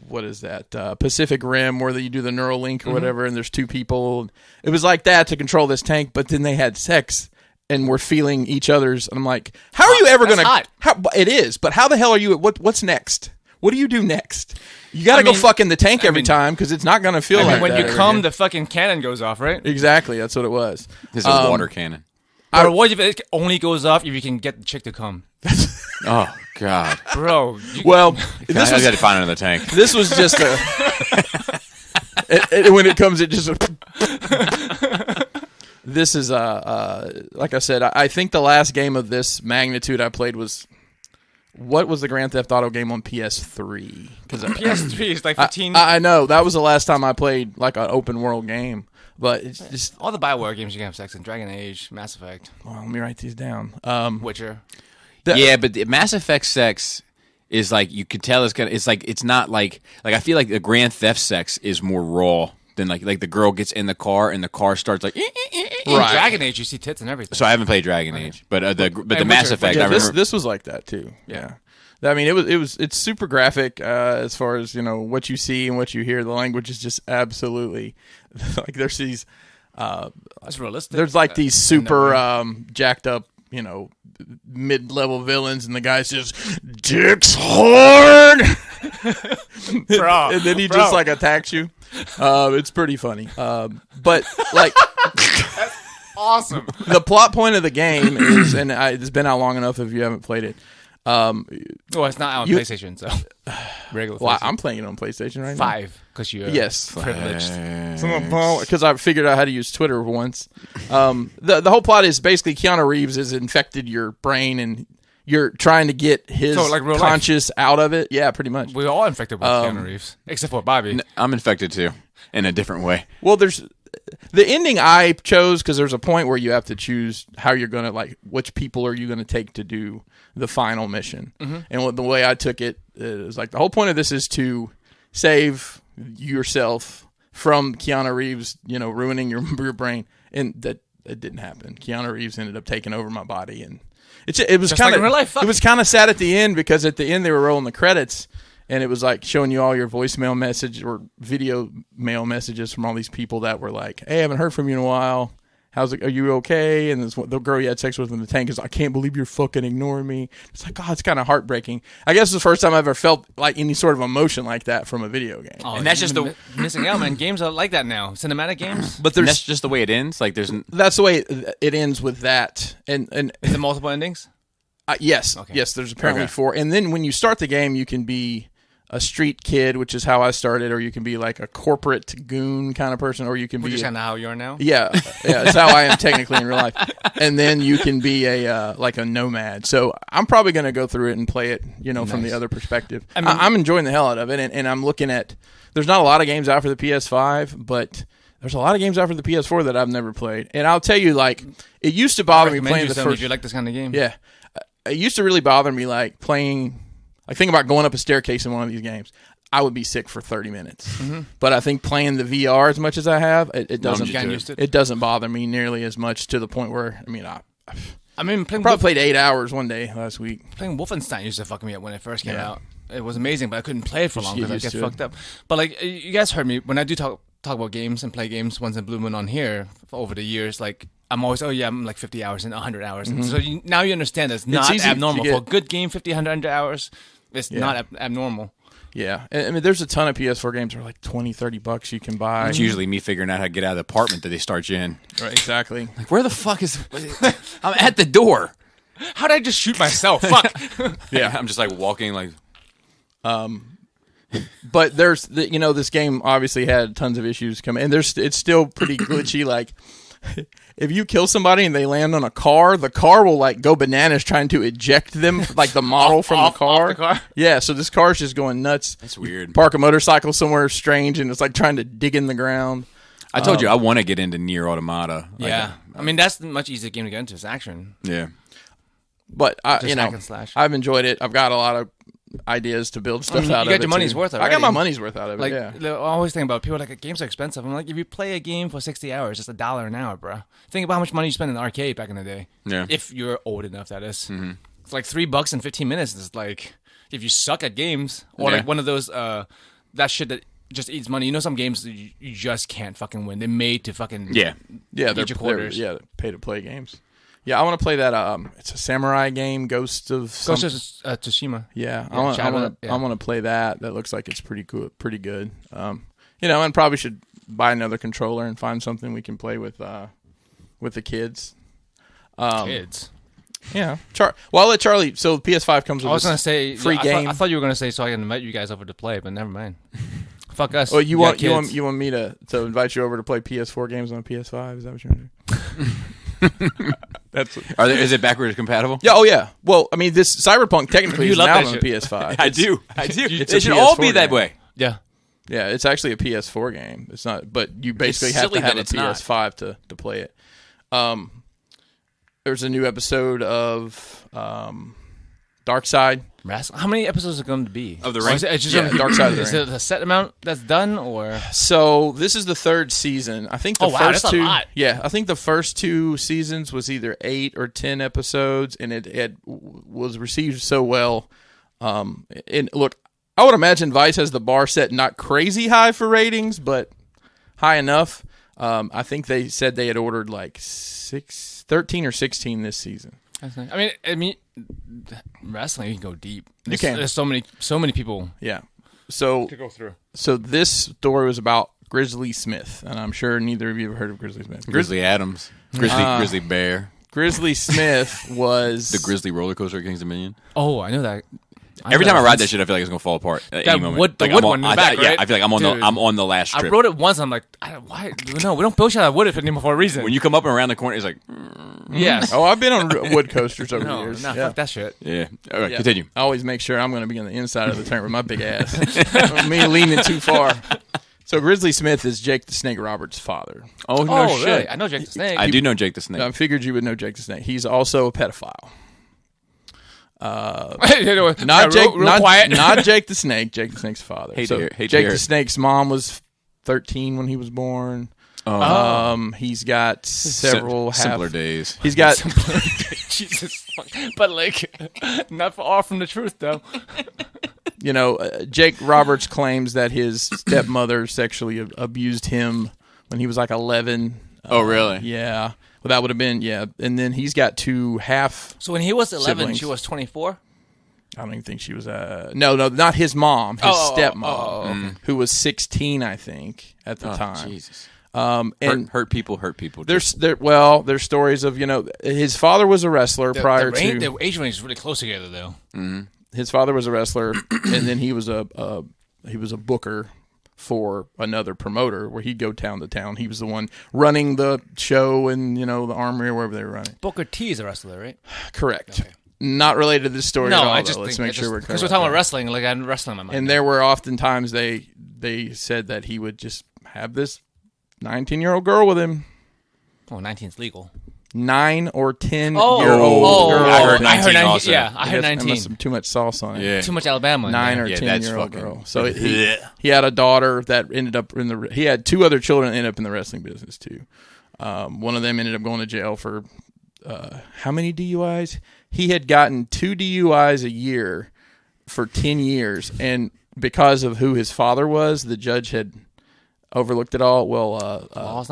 what is that Pacific Rim, where you do the Neuralink or whatever, and there's 2 people. It was like that to control this tank, but then they had sex and we're feeling each other's. And I'm like, how are you ever going hot. to? It is, but how the hell are you? What's next? What do you do next? You got to go fuck in the tank every time because it's not going to feel like when that you every come, day. the fucking cannon goes off, right? Exactly, that's what it was. This is a water cannon. Or what if it only goes off if you can get the chick to come? Oh, God. Bro. Well, I got to find another tank. this was just a. When it comes, it just. This is like I said. I think the last game of this magnitude I played was. What was the Grand Theft Auto game on PS3? Because PS3 is like 15. I know that was the last time I played like an open world game. But it's just all the Bioware games you can have sex in: Dragon Age, Mass Effect, well, let me write these down. Witcher. Yeah, but the Mass Effect sex is you could tell it's not like I feel like the Grand Theft sex is more raw than like the girl gets in the car and the car starts like. In Dragon Age, you see tits and everything. So I haven't played Dragon Age, but the Mass Witcher. Effect. Yeah, I remember this was like that too. Yeah. I mean, it's super graphic as far as what you see and what you hear. The language is just absolutely there's these. That's realistic. There's these super jacked up, mid-level villains, and the guy's just dick's hard, Bro, and then he just attacks you. It's pretty funny, but awesome. the plot point of the game is, and it's been out long enough if you haven't played it. Well, it's not out on PlayStation, so regular. Well, PlayStation. I'm playing it on PlayStation right now. 5 because you're privileged. Because I figured out how to use Twitter once. The whole plot is basically Keanu Reeves has infected your brain and you're trying to get his real conscious out of it. Yeah, pretty much. We're all infected with Keanu Reeves, except for Bobby. I'm infected too, in a different way. Well, there's the ending I chose because there's a point where you have to choose how you're going to which people are you going to take to do the final mission. Mm-hmm. And the way I took it is the whole point of this is to save yourself from Keanu Reeves, ruining your brain. And that didn't happen. Keanu Reeves ended up taking over my body, and it was Just kind like of in real life. It was kind of sad at the end because at the end they were rolling the credits. and it was like showing you all your voicemail message or video mail messages from all these people that were like, "Hey, I haven't heard from you in a while. How's it? Are you okay?" And the girl you had sex with in the tank is, "I can't believe you're fucking ignoring me." It's like, God, it's kind of heartbreaking. I guess it's the first time I've ever felt like any sort of emotion like that from a video game. Oh, And that's just the missing out, man. Games are like that now. Cinematic games. But and that's just the way it ends. Like that's the way it ends with that. And Is there multiple endings? yes, Okay. yes. There's apparently Okay. 4. And then when you start the game, you can be a street kid, which is how I started, or you can be like a corporate goon kind of person, or you can Which be is kind of how you are now. yeah, it's how I am technically in real life. And then you can be a like a nomad. So I'm probably going to go through it and play it, from the other perspective. I mean- I'm enjoying the hell out of it, and I'm looking at. There's not a lot of games out for the PS5, but there's a lot of games out for the PS4 that I've never played. And I'll tell you, like, it used to bother me Recommend playing you the some first. if you like this kind of game. Yeah, it used to really bother me, like playing. Like, think about going up a staircase in one of these games. I would be sick for 30 minutes. Mm-hmm. But I think playing the VR as much as I have, it doesn't. just Getting used to it. It doesn't bother me nearly as much to the point where I mean, playing probably played 8 hours one day last week. Playing Wolfenstein used to fuck me up when it first came Yeah. out. It was amazing, but I couldn't play it for long get because I used get to it. fucked up. But like you guys heard me when I do talk about games and play games once in Blue Moon on here over the years. Like I'm always, I'm like 50 hours and 100 hours. And so now you understand it's not easy to abnormal get- for a good game. 50, 100 hours. It's not abnormal. Yeah. I mean, there's a ton of PS4 games that are like $20, $30 you can buy. it's usually me figuring out how to get out of the apartment that they start you in. Right, exactly. Like, where the fuck is? I'm at the door. How did I just shoot myself? Fuck. Yeah, I'm just like walking like. But there's, this game obviously had tons of issues coming, and it's still pretty glitchy. Like, if you kill somebody and they land on a car, the car will like go bananas trying to eject them, like the model from the car. off the car? Yeah, so this car's just going nuts. That's weird. Park a motorcycle somewhere strange, and it's like trying to dig in the ground. I told you I want to get into Nier Automata. Like, Yeah. I mean, that's a much easier game to get into. It's action. yeah. But Just hack and slash. I've enjoyed it. I've got a lot of ideas to build stuff You out of it. got your money's too. worth I got already. my money's worth out of it. Like, yeah. I always think about people are like, games are expensive. I'm like, if you play a game for 60 hours, it's $1 an hour, bro. Think about how much money you spent in the arcade back in the day. Yeah. If you're old enough, that is. Mm-hmm. It's like $3 in 15 minutes. It's like, if you suck at games, or Yeah. like one of those, that shit that just eats money. You know, some games that you just can't fucking win. They're made to fucking Yeah, eat your quarters. they're pay to play games. Yeah, I want to play that. It's a samurai game, Ghost of. Ghost of Tsushima. Yeah, Yeah, I want Shadow- yeah. to play that. That looks like it's pretty cool, pretty good. And probably should buy another controller and find something we can play with the kids. Kids. Yeah, well, I'll let Charlie. So PS5 comes with I was this going to say free game. I thought you were going to say so I can invite you guys over to play, but never mind. Fuck us. Oh, We got kids. you want me to invite you over to play PS4 games on PS5? Is that what you're gonna do? That's Is it backwards compatible? yeah. Oh yeah. Well, I mean, this Cyberpunk technically You is love now that on shit. PS5. I do. It's They a should all PS4 be that game. way. Yeah. Yeah, it's actually a PS4 game. It's not, but you basically have silly to have that a it's not. PS5 to play it. There's a new episode of Dark Side. How many episodes are going to be? Of the Or Ring? is it, it's just Yeah, Dark Side of the Is Ring. it a set amount that's done, or So this is the 3rd season. I think the Oh, wow, first that's a two. lot. Yeah, I think the first 2 seasons was either 8 or 10 episodes, and it was received so well. And look, I would imagine Vice has the bar set not crazy high for ratings, but high enough. I think they said they had ordered like 13 or 16 this season. I mean, wrestling you can go deep. You can. There's so many people Yeah. So to go through. So this story was about Grizzly Smith, and I'm sure neither of you have heard of Grizzly Smith. Grizzly Adams. Grizzly Bear. Grizzly Smith was The Grizzly Roller Coaster at Kings Dominion. Oh, I know that. Every time I ride that shit, I feel like it's gonna fall apart at any moment. the Like, wood I'm one in on, the back, yeah, right? I feel like Dude. I'm on the last I strip. rode it once. I'm like, why? No, we don't bullshit that wood anymore for a reason. When you come up and around the corner, it's like, yes. Oh, I've been on wood coasters over the No, years. no, Yeah. fuck that shit. yeah. All right, Yeah. continue. I always make sure I'm going to be on the inside of the turn with my big ass. Me leaning too far. So Grizzly Smith is Jake the Snake Roberts' father. Oh no Oh, shit! really? I know Jake the Snake. I do know Jake the Snake. I figured you would know Jake the Snake. He's also a pedophile. Not Jake, real not, quiet. not Jake the Snake. Jake the Snake's father. Hate to so hear Jake it. the Snake's mom was 13 when he was born. He's got several simpler days. He's got Jesus, fuck. But like, not far from the truth though. Jake Roberts claims that his stepmother sexually abused him when he was like 11. Oh, really? Yeah. Well, that would have been, And then he's got 2 half. So when he was 11, siblings. she was 24? I don't even think she was. No, not his mom. His stepmom, who was 16, I think, at the time. Jesus. And hurt people. There's stories of his father was a wrestler prior to. The age range is really close together, though. Mm-hmm. His father was a wrestler, and then he was a booker for another promoter where he'd go town to town. He was the one running the show and the Armory or wherever they were running. Booker T is a wrestler, right? Correct. Okay. Not related to this story at all. I just Let's think make sure we're because we're talking about wrestling. Like I had wrestling in my mind. And there were oftentimes they said that he would just have this 19-year-old girl with him. Oh, 19's legal. 9 or 10-year-old girl. I heard 19 also. Yeah, I heard 19. Must have too much sauce on it. Yeah. Too much Alabama. 9 or 10-year-old girl. So he had a daughter that ended up he had 2 other children that ended up in the wrestling business too. One of them ended up going to jail for how many DUIs? He had gotten 2 DUIs a year for 10 years, and because of who his father was, the judge had overlooked it all. Well,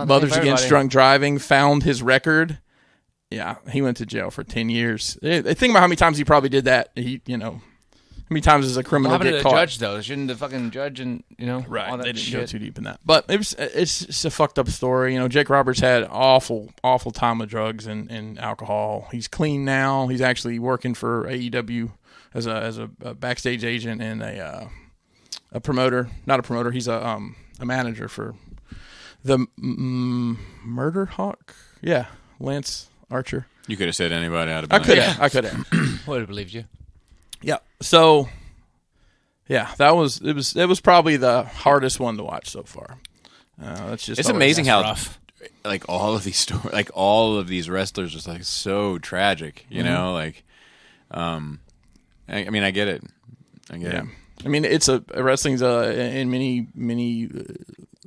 Mothers Against Drunk Driving found his record. Yeah, he went to jail for 10 years. Think about how many times he probably did that. How many times does a criminal get caught? The judge, though? Shouldn't the fucking judge and right? All that they didn't shit go too deep in that. But it's just a fucked up story. Jake Roberts had awful time with drugs and alcohol. He's clean now. He's actually working for AEW as a backstage agent and a promoter. Not a promoter. He's a manager for the Murder Hawk. Yeah, Lance Archer. You could have said anybody out of I could have. Would have believed you. Yeah. So, that was probably the hardest one to watch so far. It's amazing how rough. Like all of these stories, like all of these wrestlers, are like so tragic. You know, like, I mean, I get it. I get it. I mean, wrestling's in many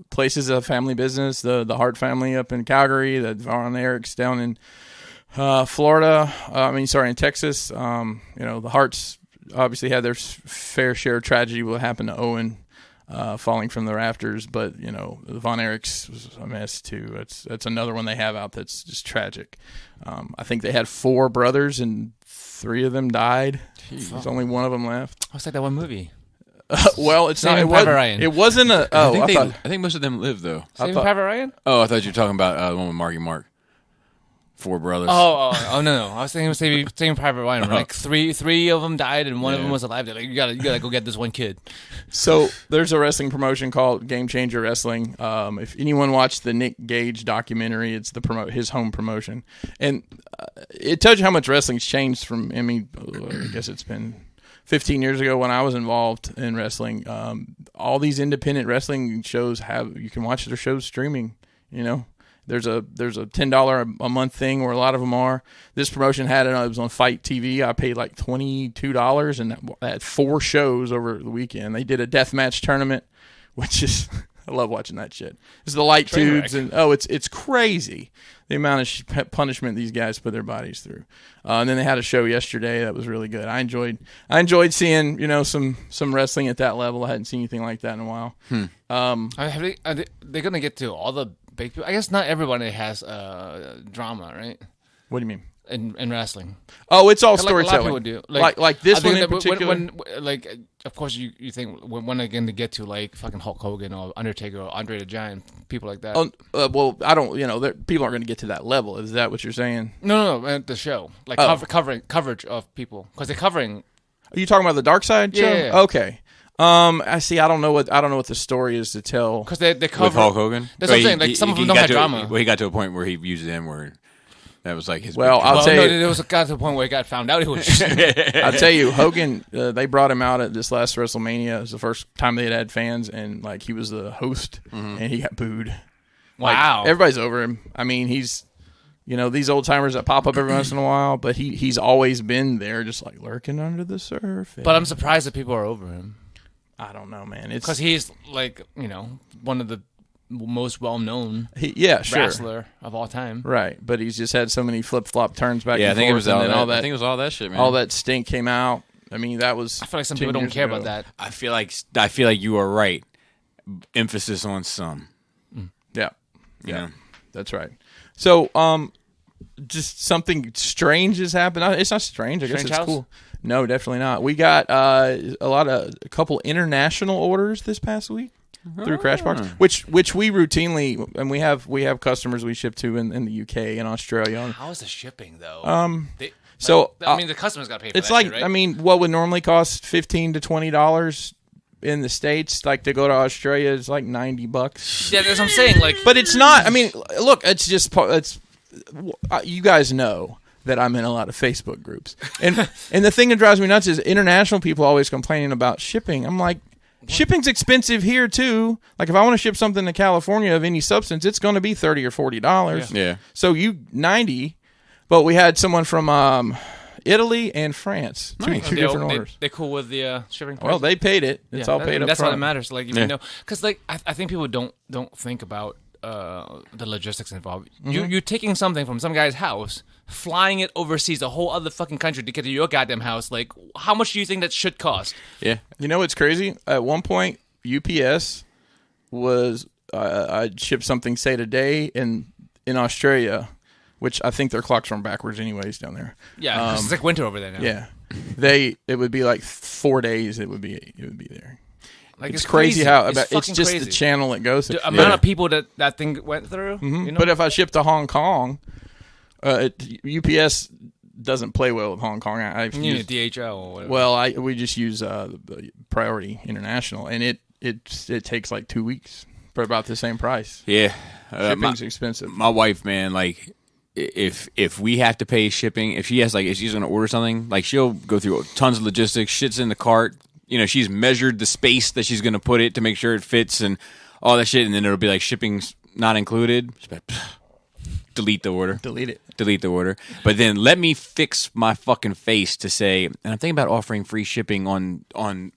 places a family business. The Hart family up in Calgary, the Von Erichs down in Florida. In Texas. The Harts obviously had their fair share of tragedy. What happened to Owen falling from the rafters, but the Von Erichs was a mess too. That's another one they have out that's just tragic. I think they had 4 brothers and 3 of them died. There's only one of them left. What's like that one movie? Well, it's not. It wasn't a. I think most of them live though. Saving Private Ryan? Oh, I thought you were talking about the one with Marky Mark. 4 brothers. Oh no! I was thinking of Saving Private Ryan. Like three of them died and one of them was alive. They're like, you gotta go get this one kid. So there's a wrestling promotion called Game Changer Wrestling. If anyone watched the Nick Gage documentary, it's his home promotion, and it tells you how much wrestling's changed from. I mean, I guess it's been 15 years ago when I was involved in wrestling. All these independent wrestling shows you can watch their shows streaming. There's a $10 a month thing where a lot of them are. This promotion had it. It was on Fight TV. I paid like $22 and I had 4 shows over the weekend. They did a deathmatch tournament, which is I love watching that shit. It's the light tubes and it's crazy the amount of punishment these guys put their bodies through. And then they had a show yesterday that was really good. I enjoyed seeing some wrestling at that level. I hadn't seen anything like that in a while. Are they gonna get to all the big people? I guess not everybody has drama, right? What do you mean? In wrestling. Oh, it's all storytelling. Like a lot of people do. Like this one in particular. When, of course, you think when they're going to get to like fucking Hulk Hogan or Undertaker or Andre the Giant, people like that. Well, I don't. People aren't going to get to that level. Is that what you're saying? No. The show, like coverage of people, because they're covering. Are you talking about the Dark Side show? Yeah. Okay. I see. I don't know what the story is to tell. Because they cover with Hulk Hogan. That's what I'm saying. Like some of them don't have drama. Well, he got to a point where he used the N-word. That was like his. I'll tell you, it got to the point where he got found out. He was. I'll tell you, Hogan. They brought him out at this last WrestleMania. It was the first time they had fans, and like he was the host, and he got booed. Wow! Like, everybody's over him. I mean, he's, these old timers that pop up every once in a while, but he's always been there, just like lurking under the surface. But I'm surprised that people are over him. I don't know, man. It's because he's like one of the most well-known wrestler of all time. Right, but he's just had so many flip-flop turns back and forth. I think it was all and that. all that. I think it was all that shit, man. All that stink came out, I mean, that was. I feel like some 10 people don't years care ago. about that. I feel like you are right. Emphasis on some. Yeah. You know? That's right. So, just something strange has happened. It's not strange. I guess Strange it's house? cool. No, definitely not. We got a couple international orders this past week through Crashbox, which we routinely, and we have customers we ship to in the UK and Australia. How is the shipping though? So I mean, the customer's got to pay for it's that like shit, right? I mean, what would normally cost $15 to $20 in the States, like to go to Australia, is like $90. Yeah, that's what I'm saying. Like, But it's not. I mean, look, it's just you guys know that I'm in a lot of Facebook groups, and the thing that drives me nuts is international people always complaining about shipping. I'm like, shipping's expensive here too. Like if I want to ship something to California of any substance, it's going to be $30 or $40. Yeah. So you $90, but we had someone from Italy and France, two different orders. They cool with the shipping price? Well, they paid it. It's all paid up That's front. all that matters. Like, if you know, because like I think people don't think about the logistics involved. You're taking something from some guy's house, flying it overseas, a whole other fucking country to get to your goddamn house. Like, how much do you think that should cost? Yeah. You know what's crazy? At one point, UPS was I shipped something, say today in Australia, which I think their clocks run backwards anyways down there. Yeah, 'cause it's like winter over there now. Yeah, it would be like 4 days. It would be there. Like, It's crazy how it's it's fucking just crazy. the channel it goes to. The amount of people that thing went through. You know? But if I ship to Hong Kong, UPS doesn't play well with Hong Kong. I've you used, need DHL or whatever. well, we just use the Priority International, and it takes like 2 weeks for about the same price. Yeah. Shipping's expensive. My wife, man, like if we have to pay shipping, if she's going to order something, like she'll go through tons of logistics, shit's in the cart. You know, she's measured the space that she's going to put it to make sure it fits and all that shit, and then it'll be like shipping's not included. She's like, delete the order. Delete the order. But then let me fix my fucking face to say, and I'm thinking about offering free shipping on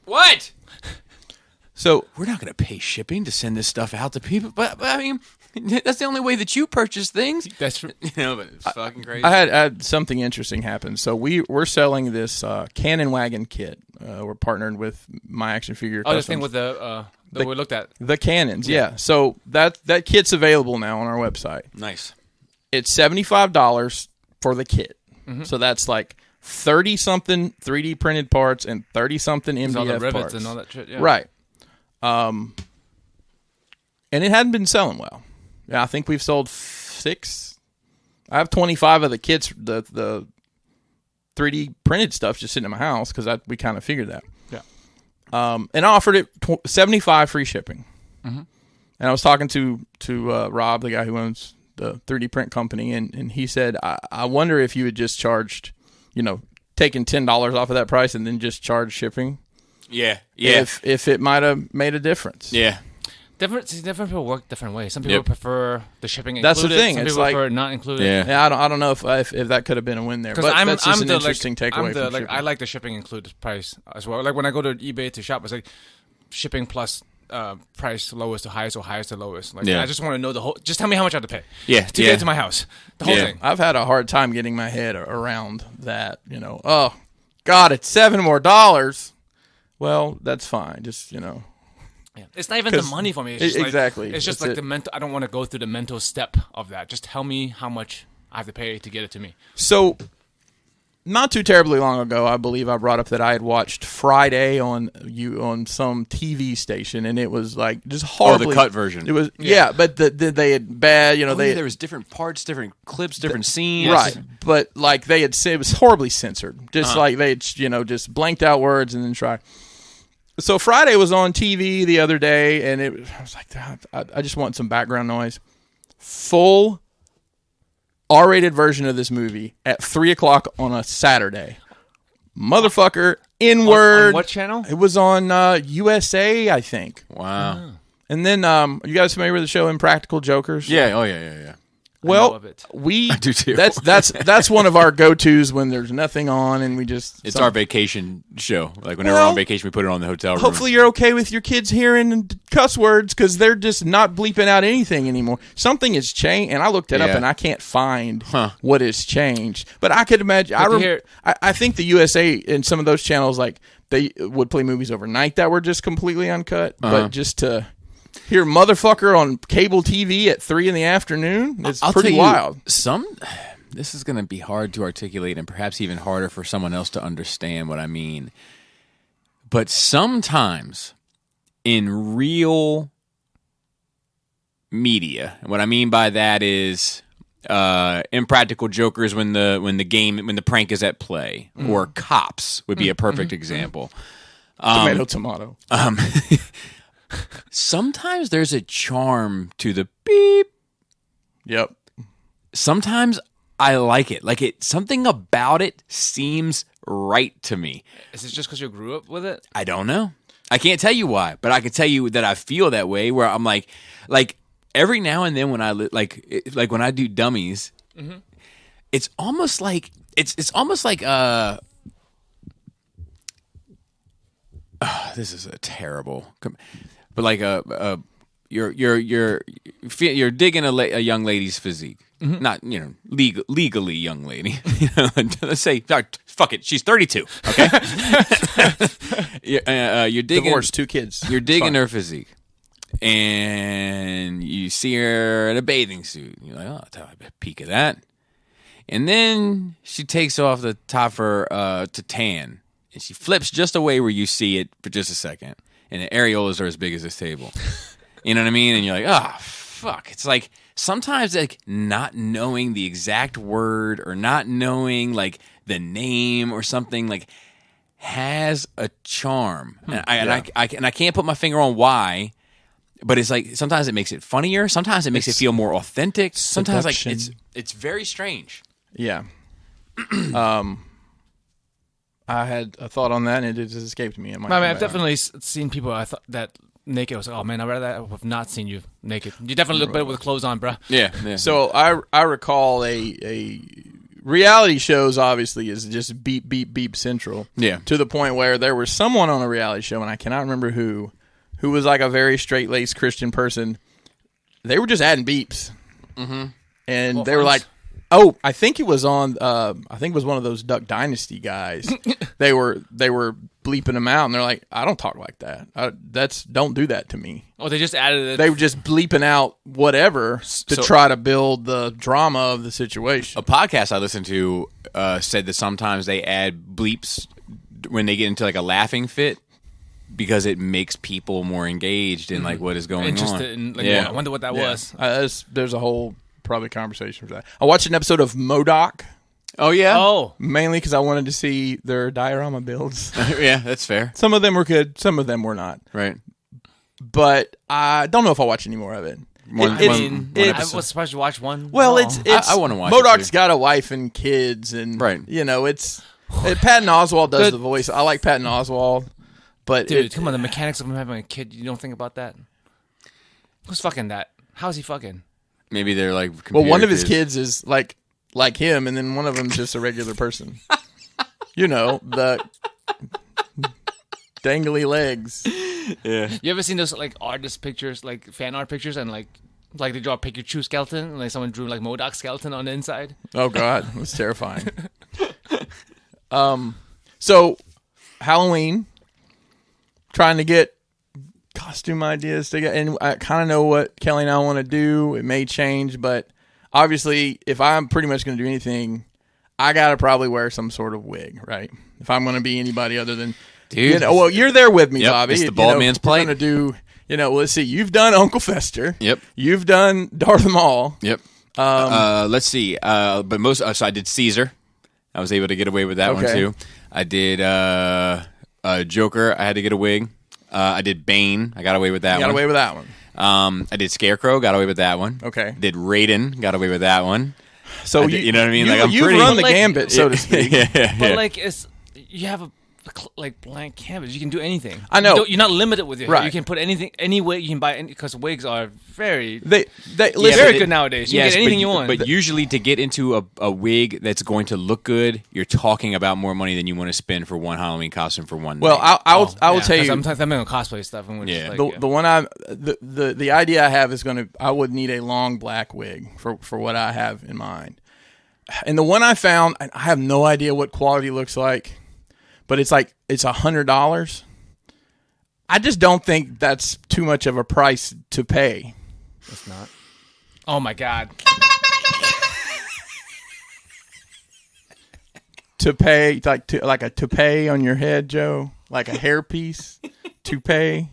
what? So we're not going to pay shipping to send this stuff out to people, but I mean, that's the only way that you purchase things. That's But it's fucking crazy. I had something interesting happen. So we're selling this Cannon Wagon kit. We're partnered with My Action Figure. this thing with the we looked at. The cannons, yeah. So that kit's available now on our website. Nice. It's $75 for the kit. So that's like 30-something 3D printed parts and 30-something MDF All the rivets parts. and all that shit. Yeah. Right. And it hadn't been selling well. Yeah, I think we've sold 6. I have 25 of the kits, the 3D printed stuff just sitting in my house because we kind of figured that. Yeah. And I offered it $75 free shipping. And I was talking to Rob, the guy who owns the 3D print company, and he said, I wonder if you had just charged, taken $10 off of that price and then just charged shipping. Yeah. If it might have made a difference. Yeah. Different people work different ways. Some people prefer the shipping included. That's the thing. Some It's people like- prefer not included. Yeah. I don't know if that could have been a win there, but that's just an interesting takeaway from shipping. I like the shipping included price as well. Like when I go to eBay to shop, it's like shipping plus price lowest to highest or highest to lowest. Like I just want to know the whole. Just tell me how much I have to pay. Yeah. To get it to my house. The whole thing. I've had a hard time getting my head around that. Oh God, it's $7 more. Well, that's fine. Just Yeah. It's not even the money for me. It's just exactly. Like, it's just That's like the mental. I don't want to go through the mental step of that. Just tell me how much I have to pay to get it to me. So, not too terribly long ago, I believe I brought up that I had watched Friday on some TV station, and it was like just horribly. Oh, the cut version. It was but they had bad. There was different parts, different clips, different scenes. Right, but like they had said, it was horribly censored. Just like they had, just blanked out words and then tried. So Friday was on TV the other day, and I was like, I just want some background noise. Full R-rated version of this movie at 3:00 on a Saturday. Motherfucker, N-word. On what channel? It was on USA, I think. Wow. And then, you guys familiar with the show Impractical Jokers? Yeah. Oh, yeah. Well, of it. I do too. That's one of our go-tos when there's nothing on and we just. It's our vacation show. Like whenever we're on vacation, we put it on the hotel room. Hopefully, you're okay with your kids hearing cuss words because they're just not bleeping out anything anymore. Something has changed, and I looked it up, and I can't find what has changed. But I could imagine. I think the USA and some of those channels, like they would play movies overnight that were just completely uncut, but just to. Hear motherfucker on cable TV at 3 p.m. It's pretty wild. This is going to be hard to articulate and perhaps even harder for someone else to understand what I mean. But sometimes in real media, what I mean by that is Impractical Jokers when the prank is at play, or Cops would be a perfect example. Tomato. Sometimes there's a charm to the beep. Yep. Sometimes I like it. Something about it seems right to me. Is it just because you grew up with it? I don't know. I can't tell you why, but I can tell you that I feel that way. Where I'm like every now and then when I when I do dummies, it's almost like this is a terrible. But like you're digging a young lady's physique, not legally young lady. Let's say fuck it, she's 32. Okay, you're digging divorced, 2 kids. You're digging her physique, and you see her in a bathing suit. You're like, oh, I'll take a peek of that, and then she takes off the top of her to tan, and she flips just away where you see it for just a second. And the areolas are as big as this table. You know what I mean? And you're like, oh, fuck. It's like sometimes like not knowing the exact word or not knowing like the name or something like has a charm. And I can't put my finger on why, but it's like sometimes it makes it funnier. Sometimes it makes it feel more authentic. Sometimes like it's very strange. Yeah. I had a thought on that, and it just escaped me. I've definitely seen people I thought that naked. I was like, oh man, I'd rather have not seen you naked. You definitely look better with clothes on, bro. Yeah. So I recall a reality shows obviously is just beep beep beep central. Yeah. To the point where there was someone on a reality show, and I cannot remember who was like a very straight laced Christian person. They were just adding beeps, and they were like. Oh, I think it was on. I think it was one of those Duck Dynasty guys. They were bleeping them out, and they're like, "I don't talk like that. Don't do that to me." Oh, they just added it. They were just bleeping out whatever to try to build the drama of the situation. A podcast I listened to said that sometimes they add bleeps when they get into like a laughing fit because it makes people more engaged in like what is going Interested on. I wonder what that was. There's a whole. Probably conversation for that. I watched an episode of MODOK. Oh, yeah? Oh. Mainly because I wanted to see their diorama builds. Yeah, that's fair. Some of them were good. Some of them were not. Right. But I don't know if I'll watch any more of it. I was surprised you watched one. Well, I want to watch MODOK's got a wife and kids. And, it's... Patton Oswalt does the voice. I like Patton Oswalt. But dude, come on. The mechanics of him having a kid, you don't think about that? Who's fucking that? How's he fucking? Maybe they're like. Well, one of his kids is like him, and then one of them's just a regular person. The dangly legs. Yeah. You ever seen those like artist pictures, like fan art pictures, and like they draw a Pikachu skeleton, and like someone drew like MODOK skeleton on the inside? Oh God, that's terrifying. So Halloween, trying to get costume ideas together, and I kind of know what Kelly and I want to do. It may change, but obviously, if I'm pretty much going to do anything, I gotta probably wear some sort of wig, right? If I'm going to be anybody other than, well, you're there with me, Bobby. It's the bald man's plate. We're going to do, let's see. You've done Uncle Fester. Yep. You've done Darth Maul. Yep. Let's see. But so I did Caesar. I was able to get away with that one too. I did Joker. I had to get a wig. I did Bane. I got away with that one. Got away with that one. I did Scarecrow. Got away with that one. Okay. Did Raiden. Got away with that one. So you know what I mean? You've run the gambit, so to speak. Yeah. But you have a like blank canvas. You can do anything. I know. You're not limited with your hair. Right. You can put anything, any wig you can buy, because wigs are very They very good nowadays. You can Yes, get anything but, you want. But usually, to get into a wig that's going to look good, you're talking about more money than you want to spend for one Halloween costume for one. Well, night. I will tell you. Sometimes I'm in cosplay stuff. And Yeah. The one the idea I have is I would need a long black wig for what I have in mind. And the one I found, I have no idea what quality looks like, but it's $100. I just don't think that's too much of a price to pay. It's not. Oh my God. To pay like a toupee on your head, Joe, like a hairpiece toupee.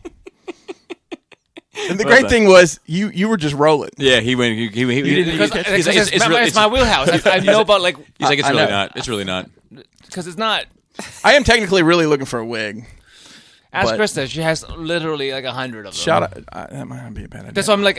And the great thing was you were just rolling. Yeah, he went. He Because it's it's my wheelhouse. I know about like. He's like, it's I really know. not. It's really not. Because it's not. I am technically really looking for a wig. Ask But- Krista. She has literally like 100 of them. Shout out, that might not be a bad idea. That's why I'm like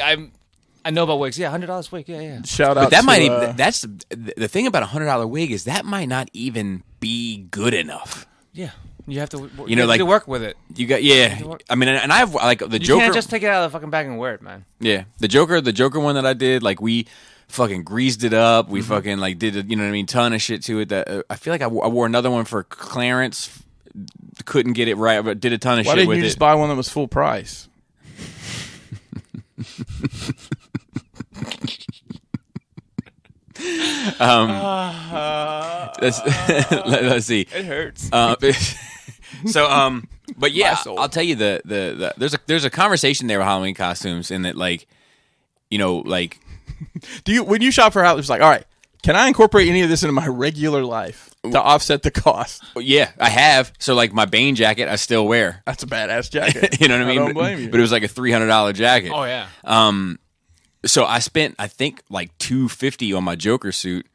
I know about wigs. Yeah, $100 wig. Yeah. Shout out. But that to, might even. That's the thing about $100 wig is that might not even be good enough. Yeah. You have to. You know, have like- to work with it. You got I mean, and I have like the You Joker. can't just take it out of the fucking bag and wear it, man. Yeah, the Joker one that I did, like we fucking greased it up. We fucking like did a, you know what I mean, ton of shit to it. That I feel like I wore another one for Clarence. Couldn't get it right, but did a ton of Why shit didn't with you it. just buy one that was full price? Let's see. It hurts. But yeah, My soul. I'll tell you there's a conversation there with Halloween costumes in that, like, you know, like Do you when you shop for Halloween? It's like, all right, can I incorporate any of this into my regular life to offset the cost? yeah, I have. So like my Bane jacket, I still wear. That's a badass jacket. You know what I mean? don't blame you. But it was like a $300 jacket. Oh yeah. So I spent, I think, like $250 on my Joker suit.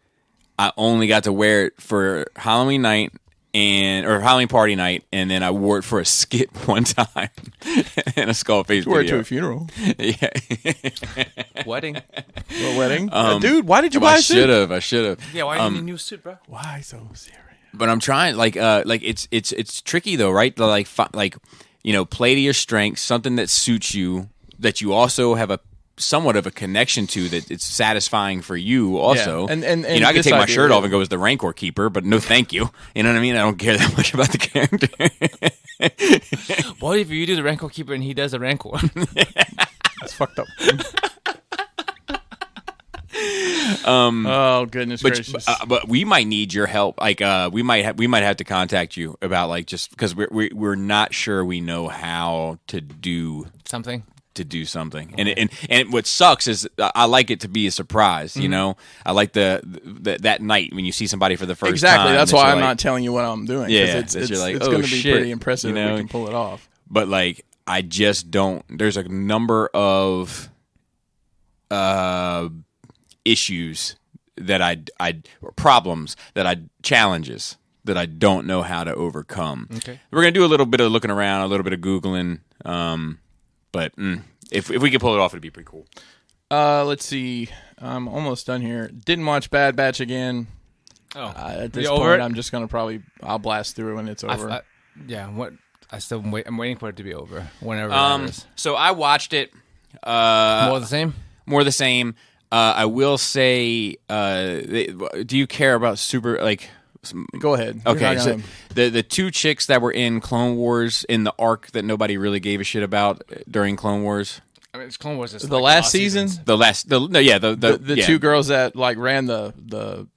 I only got to wear it for Halloween night or Halloween party night, and then I wore it for a skit one time in a Skullface You wear it to video. a funeral, Yeah, Wedding. a wedding. Dude, why did you buy I a suit? should have. Yeah. Why do you need a new suit, bro? Why so serious? But I'm trying, like it's tricky though, right? To like you know, play to your strengths, something that suits you, that you also have a somewhat of a connection to, that it's satisfying for you also. Yeah. And you know, I can this take my idea, shirt yeah. off and go as the Rancor Keeper, but no thank you. You know what I mean? I don't care that much about the character. What if you do the Rancor Keeper and he does the Rancor? That's fucked up. Oh goodness gracious! But we might need your help. Like we might have to contact you about, like, just because we're not sure we know how to do Something. And what sucks is I like it to be a surprise. You know, I like that night when you see somebody for the first time. Exactly. That's that why you're I'm like, not telling you what I'm doing. 'cause Yeah, it's that you're like, it's oh, going to be shit, pretty impressive you if know? we can pull it off. But like, I just don't. There's a number of issues that challenges that I don't know how to overcome. Okay. We're gonna do a little bit of looking around, a little bit of Googling. But if we could pull it off, it'd be pretty cool. Let's see. I'm almost done here. Didn't watch Bad Batch again. Oh. At this You over point, it? I'm just going to I'll blast through when it's over. Yeah. What? I'm waiting for it to be over. Whenever that is. So I watched it. More of the same. More the same. I will say, do you care about super, like? Go ahead. You're Okay, not so gonna- the two chicks that were in Clone Wars in the arc that nobody really gave a shit about during Clone Wars. I mean, it's Clone Wars. the last season, The two girls that like ran the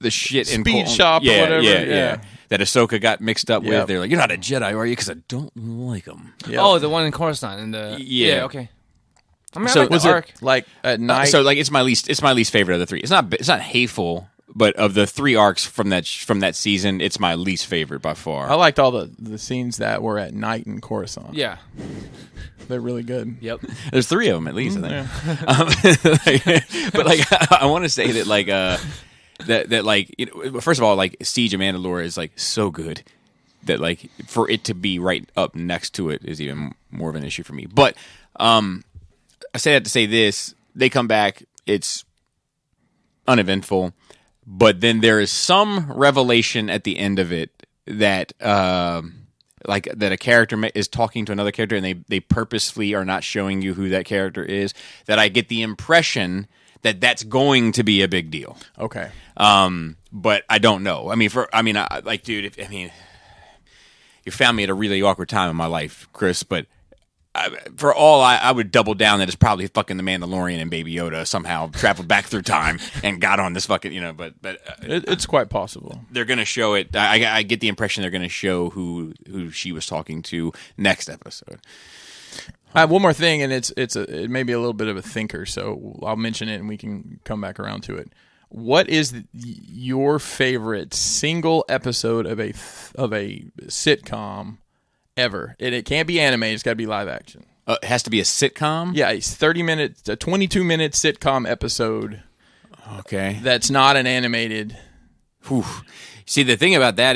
shit in speed Clone- shop or yeah, whatever. Yeah. That Ahsoka got mixed up Yep. with. They're like, you're not a Jedi, are you? Because I don't like them. Yep. Oh, the one in Coruscant and the Yeah. Okay. I mean, So I like was the it arc. like at night? So like, it's my least favorite of the three. It's not hateful, but of the three arcs from that season, it's my least favorite by far. I liked all the scenes that were at night in Coruscant. Yeah. They're really good. Yep. There's three of them at least, I think. But like, I want to say that like that like, you know, first of all, like Siege of Mandalore is like so good that like for it to be right up next to it is even more of an issue for me. But I say that to say this: they come back, it's uneventful, but then there is some revelation at the end of it that like that a character is talking to another character and they purposefully are not showing you who that character is, that I get the impression that that's going to be a big deal. Okay. But I don't know. I mean, dude, you found me at a really awkward time in my life, Chris, but for all I would double down that it's probably fucking the Mandalorian and Baby Yoda somehow traveled back through time and got on this fucking, but it's quite possible. They're going to show it. I get the impression they're going to show who she was talking to next episode. I have one more thing, and it may be a little bit of a thinker, so I'll mention it and we can come back around to it. What is your favorite single episode of a sitcom ever? And it can't be animated; it's got to be live action. It has to be a sitcom. Yeah, it's 30 minutes, a 22-minute sitcom episode. Okay, that's not an animated. Whew. See, the thing about that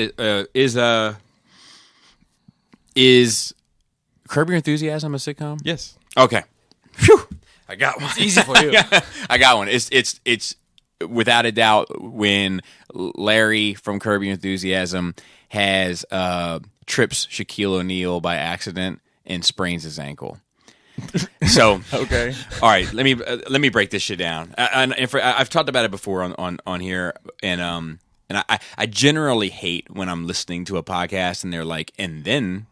is Curb Your Enthusiasm a sitcom? Yes. Okay. Phew. I got one. It's easy for you. I got one. It's without a doubt when Larry from Curb Your Enthusiasm has trips Shaquille O'Neal by accident and sprains his ankle. So okay, all right. Let me break this shit down. I've talked about it before on here, and I generally hate when I'm listening to a podcast and they're like, and then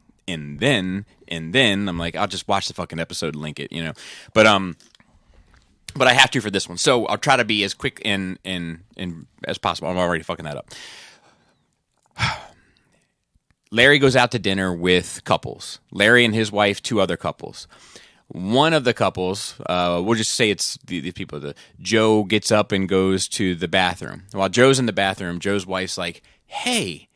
I'm like, I'll just watch the fucking episode and link it, But I have to for this one, so I'll try to be as quick and as possible. I'm already fucking that up. Larry goes out to dinner with couples. Larry and his wife, 2 other couples. One of the couples, we'll just say it's the people. Joe gets up and goes to the bathroom. While Joe's in the bathroom, Joe's wife's like, "Hey,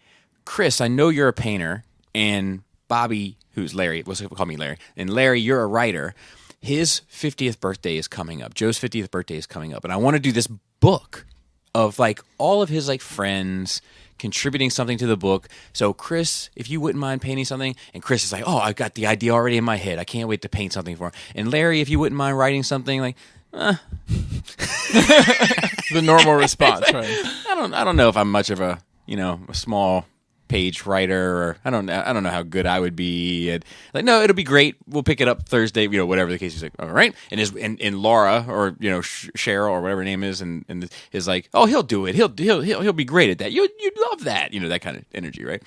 Chris, I know you're a painter, and Bobby, who's Larry, we'll call me Larry, and Larry, you're a writer. His 50th birthday is coming up. Joe's 50th birthday is coming up, and I want to do this book of like all of his like friends contributing something to the book. So Chris, if you wouldn't mind painting something," and Chris is like, "Oh, I've got the idea already in my head. I can't wait to paint something for him." And Larry, if you wouldn't mind writing something, like, the normal response, right? I don't know if I'm much of a a small page writer, or I don't know how good I would be at, like, no, it'll be great, we'll pick it up Thursday, whatever the case. He's like, all right. And Laura, or Cheryl, or whatever her name is, and is like, oh, he'll do it, he'll be great at that, you'd love that, that kind of energy, right?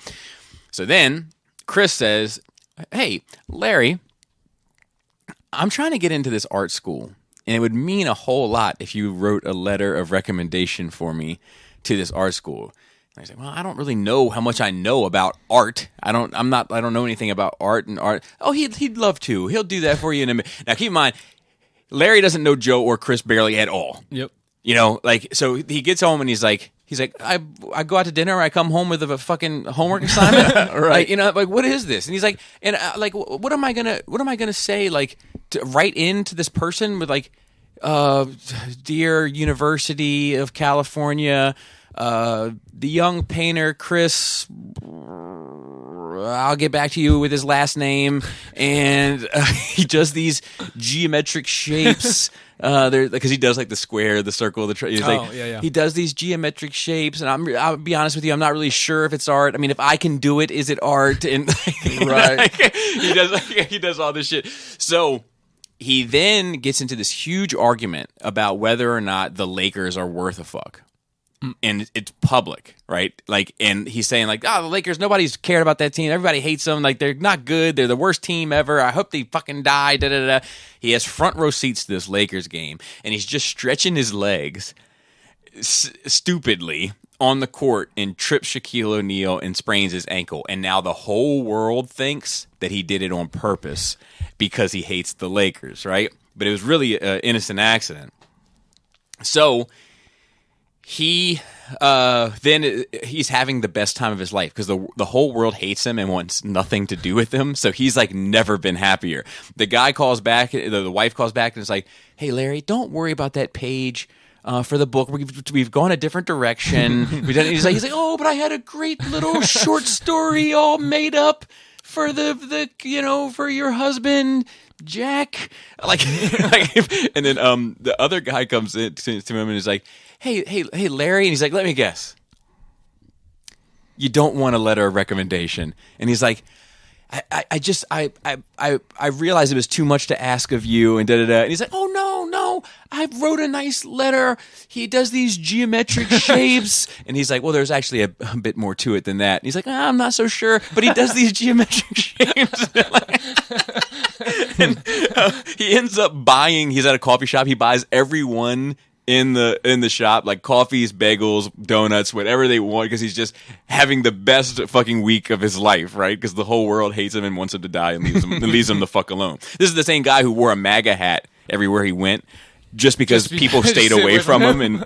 So then Chris says, "Hey, Larry, I'm trying to get into this art school, and it would mean a whole lot if you wrote a letter of recommendation for me to this art school." I was like, "Well, I don't really know how much I know about art. I don't know anything about art and art." "Oh, he'd love to. He'll do that for you in a minute." Now, keep in mind, Larry doesn't know Joe or Chris barely at all. Yep. So he gets home and he's like, I go out to dinner, I come home with a fucking homework assignment, right? Like, what is this? And he's like, and like, what am I gonna say? Like, to write into this person with like, "Dear University of California, the young painter Chris, I'll get back to you with his last name," and he does these geometric shapes. Because he does like the square, the circle, the he does these geometric shapes, and I'll be honest with you, I'm not really sure if it's art. I mean, if I can do it, is it art? And right, he does all this shit. So he then gets into this huge argument about whether or not the Lakers are worth a fuck. And it's public, right? Like, and he's saying like, "Oh, the Lakers, nobody's cared about that team. Everybody hates them. Like, they're not good. They're the worst team ever. I hope they fucking die." Da da da. He has front row seats to this Lakers game, and he's just stretching his legs stupidly on the court and trips Shaquille O'Neal and sprains his ankle. And now the whole world thinks that he did it on purpose because he hates the Lakers, right? But it was really an innocent accident. So he then he's having the best time of his life because the whole world hates him and wants nothing to do with him. So he's like never been happier. The guy calls back, the wife calls back and is like, "Hey, Larry, don't worry about that page for the book. We've gone a different direction." He's like, "Oh, but I had a great little short story all made up for the for your husband, Jack." Like and then the other guy comes in to him and is like, Hey, Larry. And he's like, "Let me guess. You don't want a letter of recommendation." And he's like, I realized it was too much to ask of you, and da da da. And he's like, oh no, I wrote a nice letter. He does these geometric shapes, and he's like, well, there's actually a bit more to it than that. And he's like, I'm not so sure, but he does these geometric shapes. And he ends up buying. He's at a coffee shop. He buys everyone in the shop, like coffees, bagels, donuts, whatever they want, because he's just having the best fucking week of his life, right? Because the whole world hates him and wants him to die and leaves him the fuck alone. This is the same guy who wore a MAGA hat everywhere he went, just because people stayed away from him. And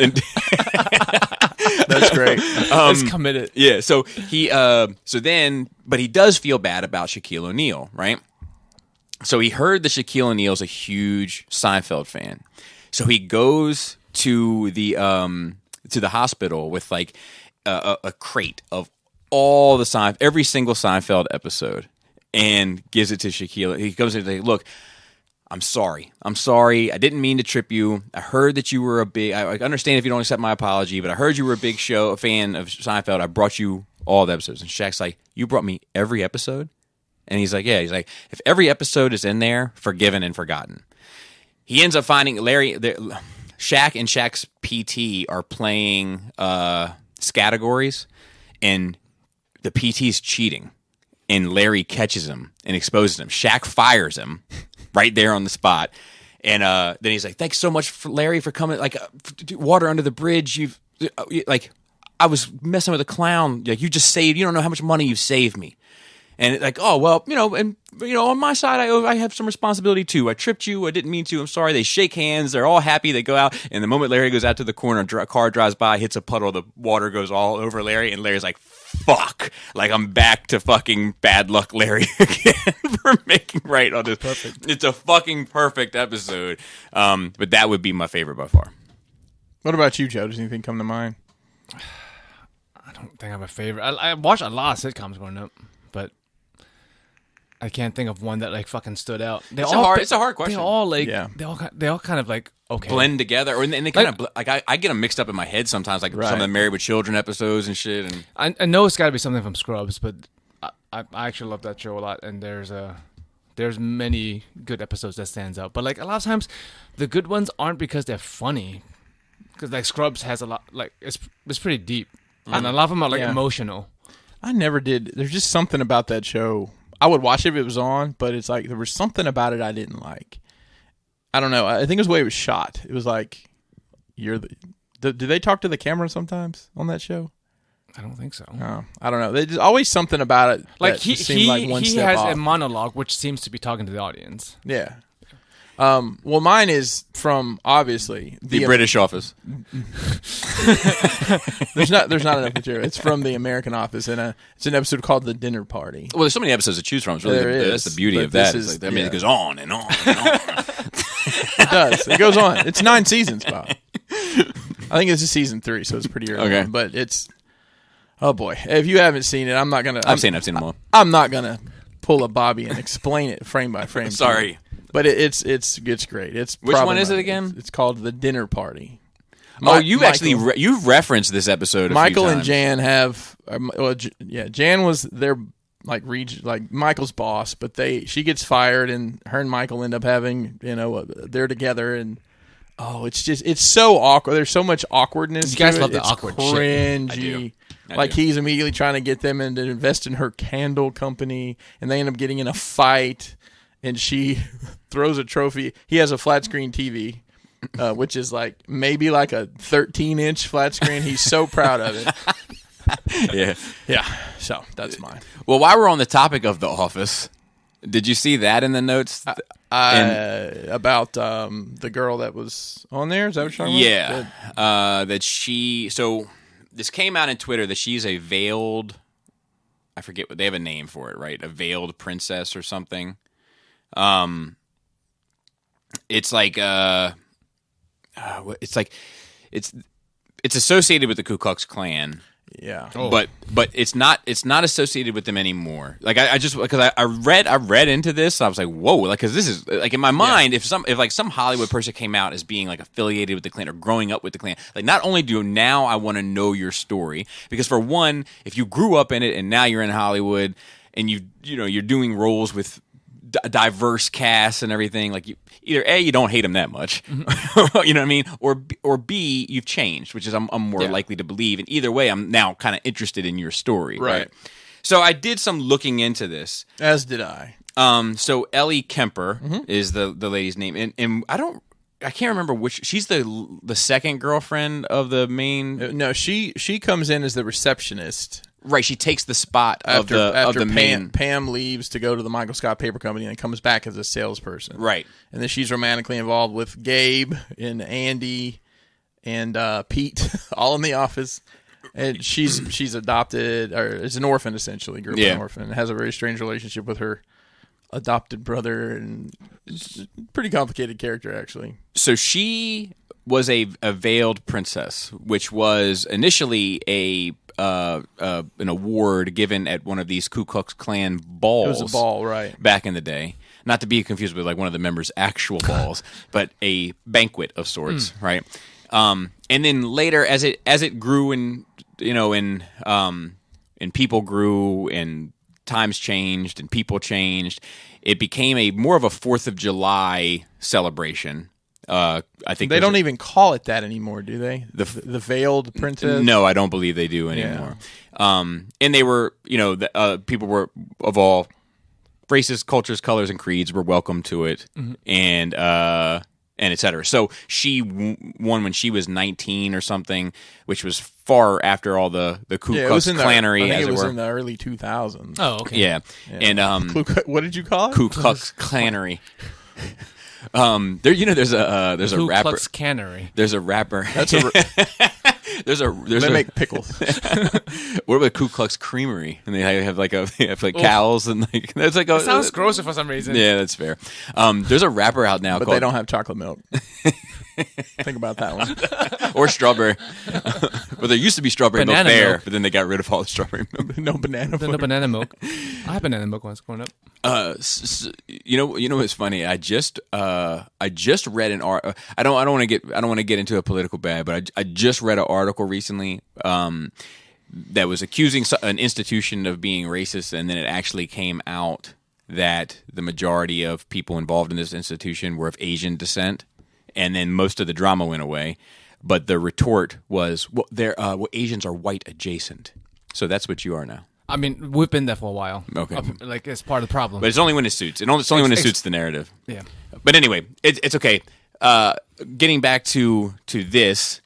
That's great. It's committed. Yeah. So but he does feel bad about Shaquille O'Neal, right? So he heard that Shaquille O'Neal's a huge Seinfeld fan. So he goes to the hospital with like a crate of all the every single Seinfeld episode, and gives it to Shaquille. He goes and says, look, I'm sorry. I didn't mean to trip you. I heard that you were I understand if you don't accept my apology, but I heard you were a fan of Seinfeld. I brought you all the episodes. And Shaq's like, you brought me every episode? And he's like, yeah. He's like, if every episode is in there, forgiven and forgotten. He ends up finding Shaq and Shaq's PT are playing categories, and the PT's cheating, and Larry catches him and exposes him. Shaq fires him right there on the spot, and then he's like, "Thanks so much, Larry, for coming. Like, water under the bridge. I was messing with a clown. Like, you just saved. You don't know how much money you've saved me." And like, oh, well, on my side, I have some responsibility too. I tripped you. I didn't mean to. I'm sorry. They shake hands. They're all happy. They go out. And the moment Larry goes out to the corner, a car drives by, hits a puddle. The water goes all over Larry. And Larry's like, fuck. Like, I'm back to fucking bad luck Larry again for making right on this. Perfect. It's a fucking perfect episode. But that would be my favorite by far. What about you, Joe? Does anything come to mind? I don't think I have a favorite. I watched a lot of sitcoms growing up, but I can't think of one that like fucking stood out. It's a hard question. They all they all kind of like okay blend together, and they kind of like I get them mixed up in my head sometimes, like some of the Married with Children episodes and shit. And I know it's got to be something from Scrubs, but I actually love that show a lot, and there's many good episodes that stands out. But like a lot of times, the good ones aren't because they're funny, because like Scrubs has a lot like it's pretty deep, and a lot of them are like emotional. I never did. There's just something about that show. I would watch it if it was on, but it's like there was something about it I didn't like. I don't know. I think it was the way it was shot. It was like do they talk to the camera sometimes on that show? I don't think so. No, I don't know. There's always something about it. Like he has off. a monologue which seems to be talking to the audience. Yeah. Well, mine is from obviously the British Office. There's not enough material. It's from the American Office, and it's an episode called The Dinner Party. Well, there's so many episodes to choose from. It's really that's the beauty of that. It goes on and on and on. It does. It goes on. It's 9 seasons, Bob. I think this is season 3, so it's pretty early. Okay. But it's oh boy, if you haven't seen it, I'm not gonna. I've seen them all. I'm not gonna pull a Bobby and explain it frame by frame. Sorry. But it's great. Which one is it again? It's called The Dinner Party. You've referenced this episode. Michael and Jan have. Jan was their like Michael's boss, but she gets fired, and her and Michael end up having they're together, and it's so awkward. There's so much awkwardness. You guys love the it's awkward cringy. I do. He's immediately trying to get them to invest in her candle company, and they end up getting in a fight. And she throws a trophy. He has a flat screen TV, which is like maybe like a 13-inch flat screen. He's so proud of it. Yeah. So that's mine. Well, while we're on the topic of The Office, did you see that in the notes? About the girl that was on there? Is that what you're talking about? That she. So this came out in Twitter that she's a veiled. I forget what they have a name for it, right? A veiled princess or something. It's like it's associated with the Ku Klux Klan. Yeah. Oh. But it's not associated with them anymore. Like I just because I read into this, I was like, whoa, like because this is like in my mind, if some Hollywood person came out as being like affiliated with the Klan or growing up with the Klan, like not only do now I want to know your story, because for one, if you grew up in it and now you're in Hollywood and you're doing roles with diverse casts and everything, like either A, you don't hate him that much, you know what I mean, or B, you've changed, which is I'm more likely to believe. And either way, I'm now kind of interested in your story, right? So I did some looking into this, as did I. So Ellie Kemper is the lady's name, and I can't remember which. She's the second girlfriend of the main. No, she comes in as the receptionist. Right, she takes the spot of the main. Pam leaves to go to the Michael Scott Paper Company and comes back as a salesperson. Right, and then she's romantically involved with Gabe and Andy and Pete, all in the office. And she's adopted, or is an orphan essentially, grew up an orphan, and has a very strange relationship with her adopted brother, and it's a pretty complicated character actually. So she was a veiled princess, which was initially an award given at one of these Ku Klux Klan balls. It was a ball, right? Back in the day. Not to be confused with like one of the members' actual balls, but a banquet of sorts, right? And then later, as it grew and people grew and times changed and people changed, it became more of a 4th of July celebration. I think they don't even call it that anymore, do they? The veiled princess? No, I don't believe they do anymore. Yeah. And they were, people were of all races, cultures, colors, and creeds were welcome to it, and et cetera. So she won when she was 19 or something, which was far after all the Ku Klux Klanery. I think it was in the early 2000s. Oh, okay. Yeah. And what did you call it? Ku Klux Klanery. There's a Ku rapper. Klux Cannery. There's a rapper. They make pickles. What about Ku Klux Creamery? And they have cows and like that's like. It sounds grosser for some reason. Yeah, that's fair. There's a rapper out now, but they don't have chocolate milk. Think about that one. Or strawberry. Well, there used to be strawberry milk there, but then they got rid of all the strawberry milk. No banana. No banana milk. I had banana milk when I was growing up. You know what's funny? I just read an article. I don't want to get into a political bag, but I just read an article recently that was accusing an institution of being racist, and then it actually came out that the majority of people involved in this institution were of Asian descent, and then most of the drama went away. But the retort was, Asians are white adjacent, so that's what you are now. I mean, we've been there for a while. Okay. Like, it's part of the problem. But it's only when it suits. It's only when it suits the narrative. Yeah. But anyway, it's okay. Getting back to this,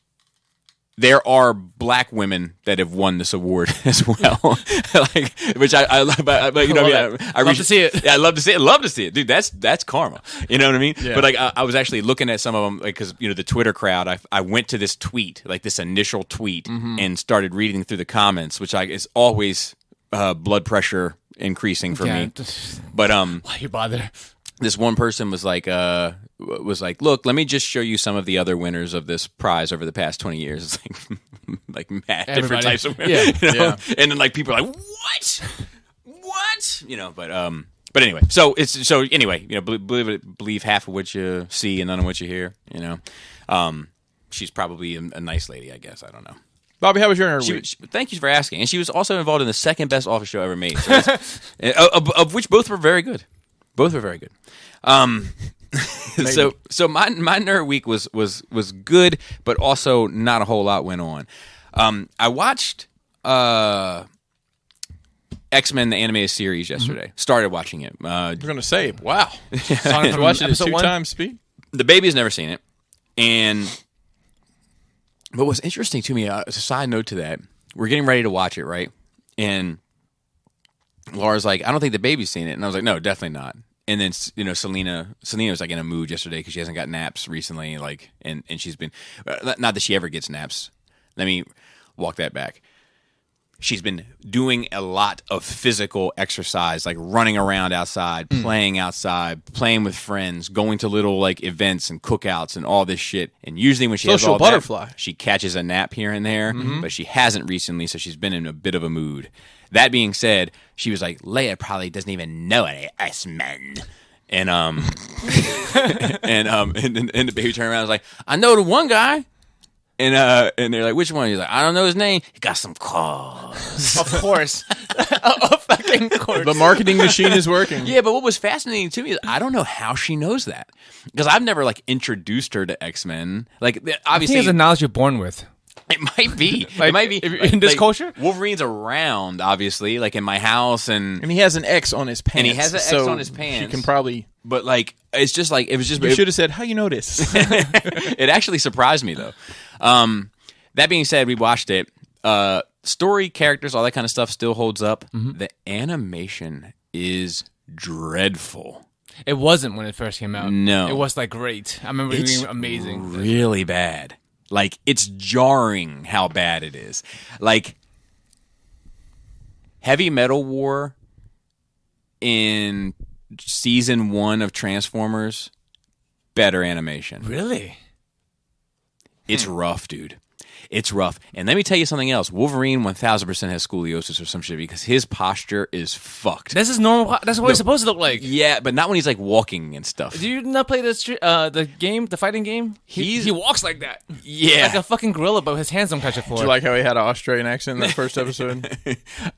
there are black women that have won this award as well. Which I love. But, I love to see it. Yeah, I love to see it. Love to see it, dude. That's karma. You know what I mean? Yeah. But I was actually looking at some of them, because the Twitter crowd. I went to this tweet, like this initial tweet, and started reading through the comments, which is always blood pressure increasing for me. But why you bother? This one person was like, look, let me just show you some of the other winners of this prize over the past 20 years. It's like mad different types of women. Yeah. And then like people are like, what? But anyway, believe half of what you see and none of what you hear. She's probably a nice lady, I guess. I don't know. Bobby, how was your nerd week? Thank you for asking. And she was also involved in the second best office show ever made, so of which both were very good. Both were very good. So my nerd week was good, but also not a whole lot went on. I watched X-Men the animated series yesterday. Started watching it. You're gonna say, wow, Sonic watched it at 2 times speed. The baby has never seen it, but what's interesting to me, as a side note to that, we're getting ready to watch it, right? And Laura's like, I don't think the baby's seen it, and I was like, no, definitely not. And then Selena was like in a mood yesterday because she hasn't got naps recently, like, and she's been, not that she ever gets naps. Let me walk that back. She's been doing a lot of physical exercise, like running around outside, playing with friends, going to little like events and cookouts and all this shit. And usually when she has all that, she catches a nap here and there, but she hasn't recently, so she's been in a bit of a mood. That being said, she was like, Leia probably doesn't even know any X-Men. And and the baby turned around and was like, I know the one guy. And they're like, which one? He's like, I don't know his name. He got some claws. Of course. Of fucking course. The marketing machine is working. Yeah, but what was fascinating to me is I don't know how she knows that because I've never like introduced her to X-Men. Like I obviously, think it's a knowledge you're born with. it might be. Like, it might be in this culture? Wolverine's around, obviously, like in my house, and he has an X on his pants. he has an X so on his pants. She can probably. But like, it's just like it was just. You should have said, "How you know this?" It actually surprised me though. That being said, we watched it. Story, characters, all that kind of stuff still holds up. The animation is dreadful. It wasn't when it first came out. No. It was like great. I remember it being amazing. Really bad. Like, it's jarring how bad it is. Like, Heavy Metal War in season 1 of Transformers, better animation. Really? It's rough, dude. It's rough. And let me tell you something else. Wolverine 1000% has scoliosis or some shit because his posture is fucked. This is normal. That's what it's supposed to look like. Yeah, but not when he's like walking and stuff. Do you not play the game, the fighting game? He walks like that. Yeah. Like a fucking gorilla, but his hands don't catch it for Do you like how he had an Australian accent in that first episode?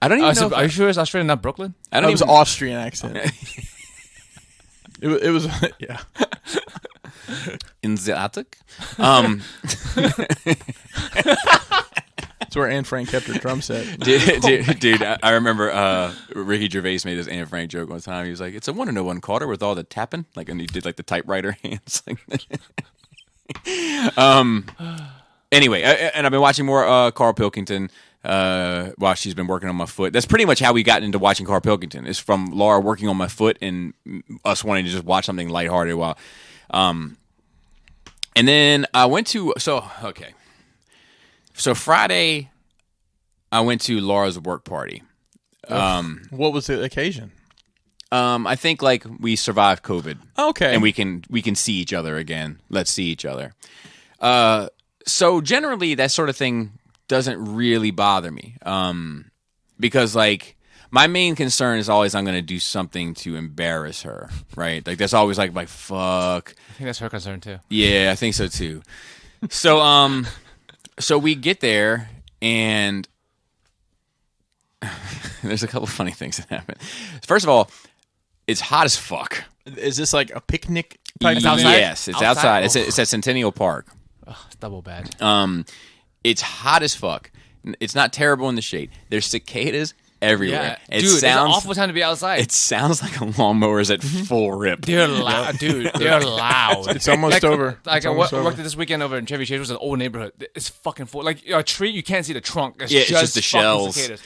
I don't even know. Are you sure it's Australia, not Brooklyn? I don't It was even. Austrian accent. It was yeah. In the attic. That's where Anne Frank kept her drum set. Dude, I remember Ricky Gervais made this Anne Frank joke one time. He was like, "It's a 1-1 Carter with all the tapping," like, and he did like the typewriter hands. Anyway, and I've been watching more Carl Pilkington. While she's been working on my foot. That's pretty much how we got into watching Carl Pilkington. It's from Laura working on my foot and us wanting to just watch something lighthearted while. And then I went to So Friday, I went to Laura's work party. What was the occasion? I think like we survived COVID. Okay, and we can see each other again. Let's see each other. So generally, that sort of thing doesn't really bother me. Because like my main concern is always I'm going to do something to embarrass her, right? Like that's always like fuck. I think that's her concern too. Yeah, I think so too. So so we get there and there's a couple of funny things that happen. First of all, it's hot as fuck. Is this like a picnic type It's thing? outside? Yes, it's outside. Oh. It's at Centennial Park. Ugh, it's double bad. It's hot as fuck. It's not terrible in the shade. There's cicadas everywhere. Yeah, It dude, it's an sounds awful time to be outside. It sounds like a lawnmower's at full rip. They're loud, dude. They're loud. It's almost over. Like It's I almost worked over. this weekend over in Chevy Chase, which is an old neighborhood. It's fucking full. Like a tree, you can't see the trunk. It's Yeah, it's just the fucking shells. cicadas.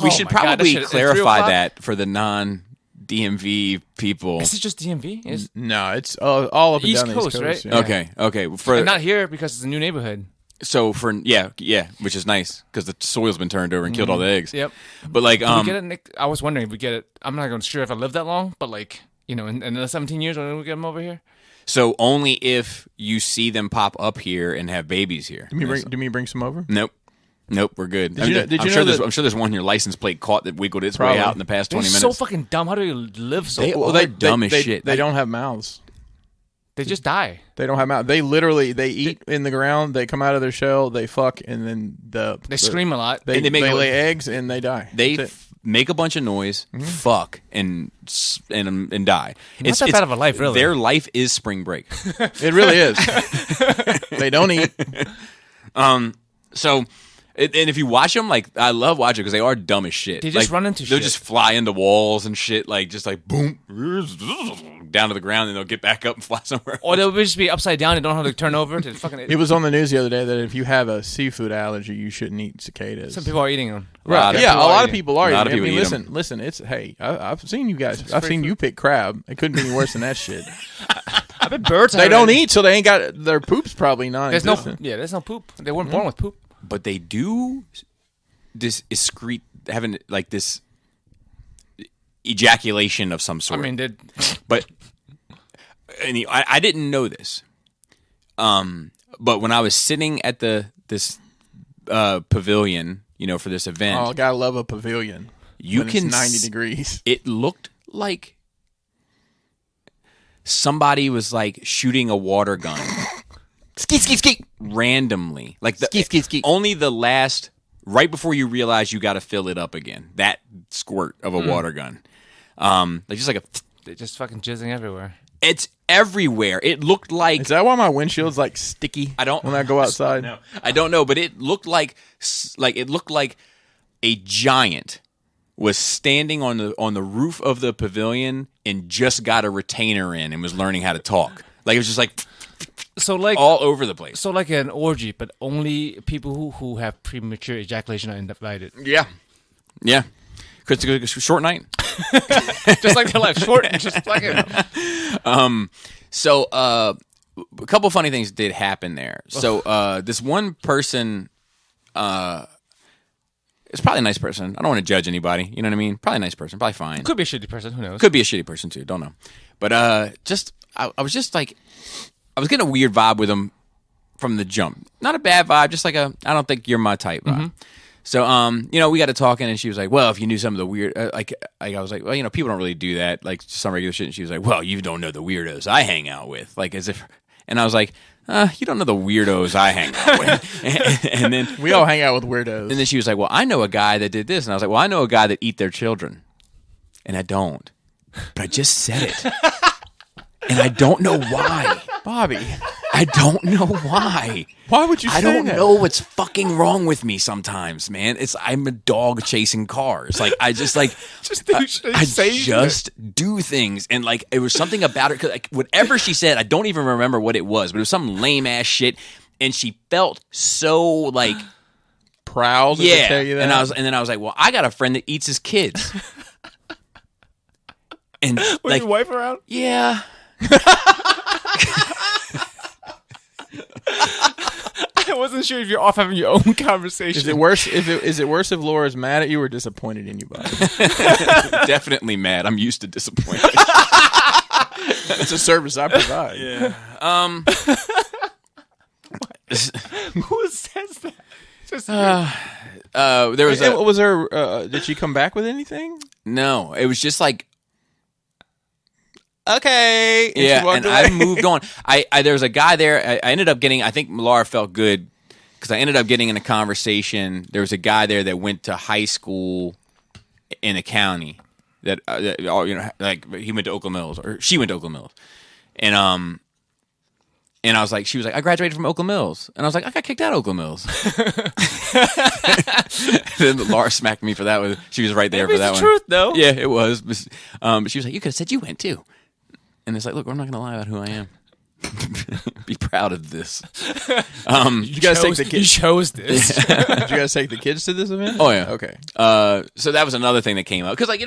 We Oh should my God, that probably shit- at 3 clarify o'clock? that for the non-DMV people. Is it just DMV? Is No, it's all up and East down Coast, the East Coast. right? Yeah. Okay. For not here because it's a new neighborhood. so for yeah, which is nice because the soil's been turned over and killed all the eggs. Yep. But like Did we get it, Nick? I was wondering if we get it. I'm not sure if I lived that long, but like in the 17 years when we get them over here. so only if you see them pop up here and have babies here. Do me bring some over? Nope, we're good. you know- I'm, did you sure know there's, that- I'm sure there's one your license plate caught that wiggled its Probably. way out in the past 20 They're minutes. so fucking dumb. How do you live so? They- Well, they're dumb as shit. They don't have mouths. they just die. They don't have mouths. They literally eat in the ground. They come out of their shell. They fuck, and then They scream a lot. They, And they make lay eggs and they die. They That's it. make a bunch of noise, fuck, and die. Not that bad of a life, really. Their life is spring break. It really is. They don't eat. So, and if you watch them, like I love watching because they are dumb as shit. They just Like, run into They'll shit. just fly into walls and shit, like just like boom, down to the ground, and they'll get back up and fly somewhere. Or they'll just be upside down and don't know how to turn over to fucking. It was on the news the other day that if you have a seafood allergy, you shouldn't eat cicadas. Some people are eating them. Right. Yeah, a lot of eating people are. A lot eating of it. I people mean, eat listen. It's I've seen you guys. I've seen you pick crab. It couldn't be any worse than that shit. I bet birds. They don't eat, so they ain't got their poop's probably There's no. non-existent. Yeah, there's no poop. They weren't born with poop. But they do this excrete, having like this ejaculation of some I sort. mean, But I didn't know this. But when I was sitting at this pavilion, for this event, Oh, gotta love a pavilion. you when can it's 90 degrees. It looked like somebody was like shooting a water gun ski randomly, like Ski. only the last right before you realize you got to fill it up again. That squirt of a water gun, like just like a. They're just fucking jizzing everywhere. It's everywhere. It looked like. Is that why my windshield's like sticky? When I go outside. No, I don't know, but it looked like a giant was standing on the roof of the pavilion and just got a retainer in and was learning how to talk. Like it was just like So like all over the place. So like an orgy, but only people who have premature ejaculation are invited. Yeah. Short night. Just like their life, short and just fucking. So a couple funny things did happen there. So this one person, it's probably a nice person. I don't want to judge anybody. You know what I mean? Probably a nice person. Probably fine. Could be a shitty person. Who knows? Could be a shitty person too. Don't know. But I was just like, I was getting a weird vibe with him from the jump. Not a bad vibe, just like I don't think you're my type vibe. So, we got to talking, and she was like, well, if you knew some of the weird, I was like, well, people don't really do that, like some regular shit. And she was like, well, you don't know the weirdos I hang out with, like as if, and I was like, you don't know the weirdos I hang out with. And then We all hang out with weirdos. and then she was like, well, I know a guy that did this, and I was like, well, I know a guy that eat their children, and I don't, but I just said it, and I don't know why, Bobby, I don't know why. why would you say I don't that? know what's fucking wrong with me sometimes, man. I'm a dog chasing cars. Like I just like I just do things, and like it was something about her. Cause like whatever she said, I don't even remember what it was, but it was some lame ass shit, and she felt so like proud to yeah. tell you that? And then I was like, well, I got a friend that eats his kids, and Was like your wife around? yeah. I wasn't sure if you're off having your own conversation. Is it worse if Laura's mad at you or disappointed in you, Bobby? Definitely mad. I'm used to disappointment. It's a service I provide. Yeah. Who says that? Just There was Was her? Did she come back with anything? no. It was just like Okay. And she yeah, walked and away. I moved on. I there was a guy there. I ended up getting. I think Laura felt good because I ended up getting in a conversation. There was a guy there that went to high school in a county that like he went to Oakland Mills or she went to Oakland Mills, and I was like, she was like, I graduated from Oakland Mills, and I was like, I got kicked out of Oakland Mills. Then Laura smacked me for that. She was right there for that the one. truth, though. Yeah, it was. But she was like, you could have said you went too. And it's like, look, I'm not going to lie about who I am. Be proud of this. You guys take the You kids. chose this. Did you guys take the kids to this event? Oh yeah. Okay. So that was another thing that came up because, like,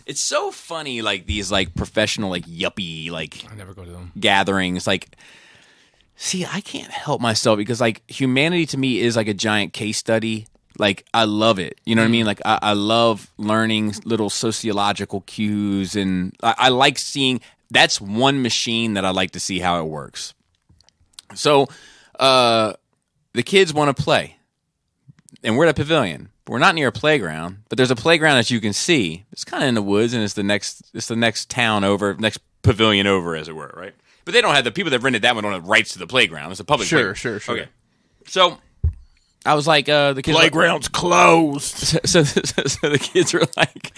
it's so funny, like these like professional, like yuppie, like I never go to them. gatherings. Like, see, I can't help myself because like humanity to me is like a giant case study. Like I love it. You know what I mean? Like I love learning little sociological cues, and I like seeing. That's one machine that I like to see how it works. So, the kids want to play, and we're at a pavilion. We're not near a playground, but there's a playground that you can see. It's kind of in the woods, and it's the next town over, next pavilion over, as it were, right? But they don't have the people that rented that one don't have rights to the playground. It's a public playground. Sure. Okay, so I was like, the kids Playground's closed. so the kids were like,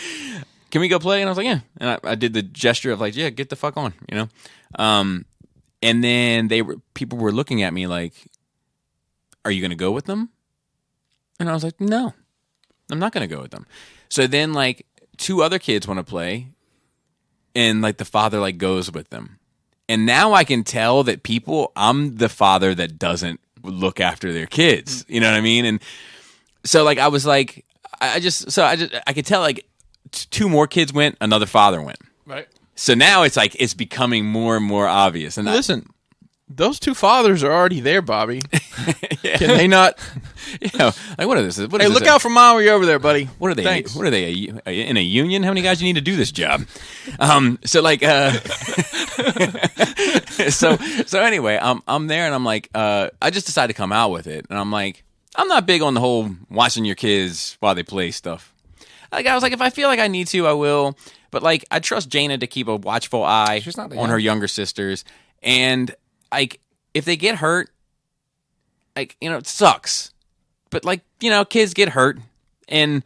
can we go play? And I was like, yeah. And I did the gesture of like, yeah, get the fuck on, And then people were looking at me like, are you going to go with them? And I was like, no, I'm not going to go with them. So then like two other kids want to play, and like the father like goes with them. And now I can tell that I'm the father that doesn't look after their kids. You know what I mean? And so like I was like, I could tell like two more kids went, another father went. Right. So now it's like it's becoming more and more obvious. And Listen, those two fathers are already there, Bobby. yeah. Can they not? Like what is this? Hey, look out for Mom when you're over there, buddy. What are they? Thanks. What are they? In a union? How many guys you need to do this job? So like, so anyway, I'm there and I'm like, I just decided to come out with it, and I'm like, I'm not big on the whole watching your kids while they play stuff. Like I was like, if I feel like I need to, I will. But like, I trust Jaina to keep a watchful eye She's not that on young. her younger sisters, and like, if they get hurt, like, it sucks. But, like, kids get hurt, and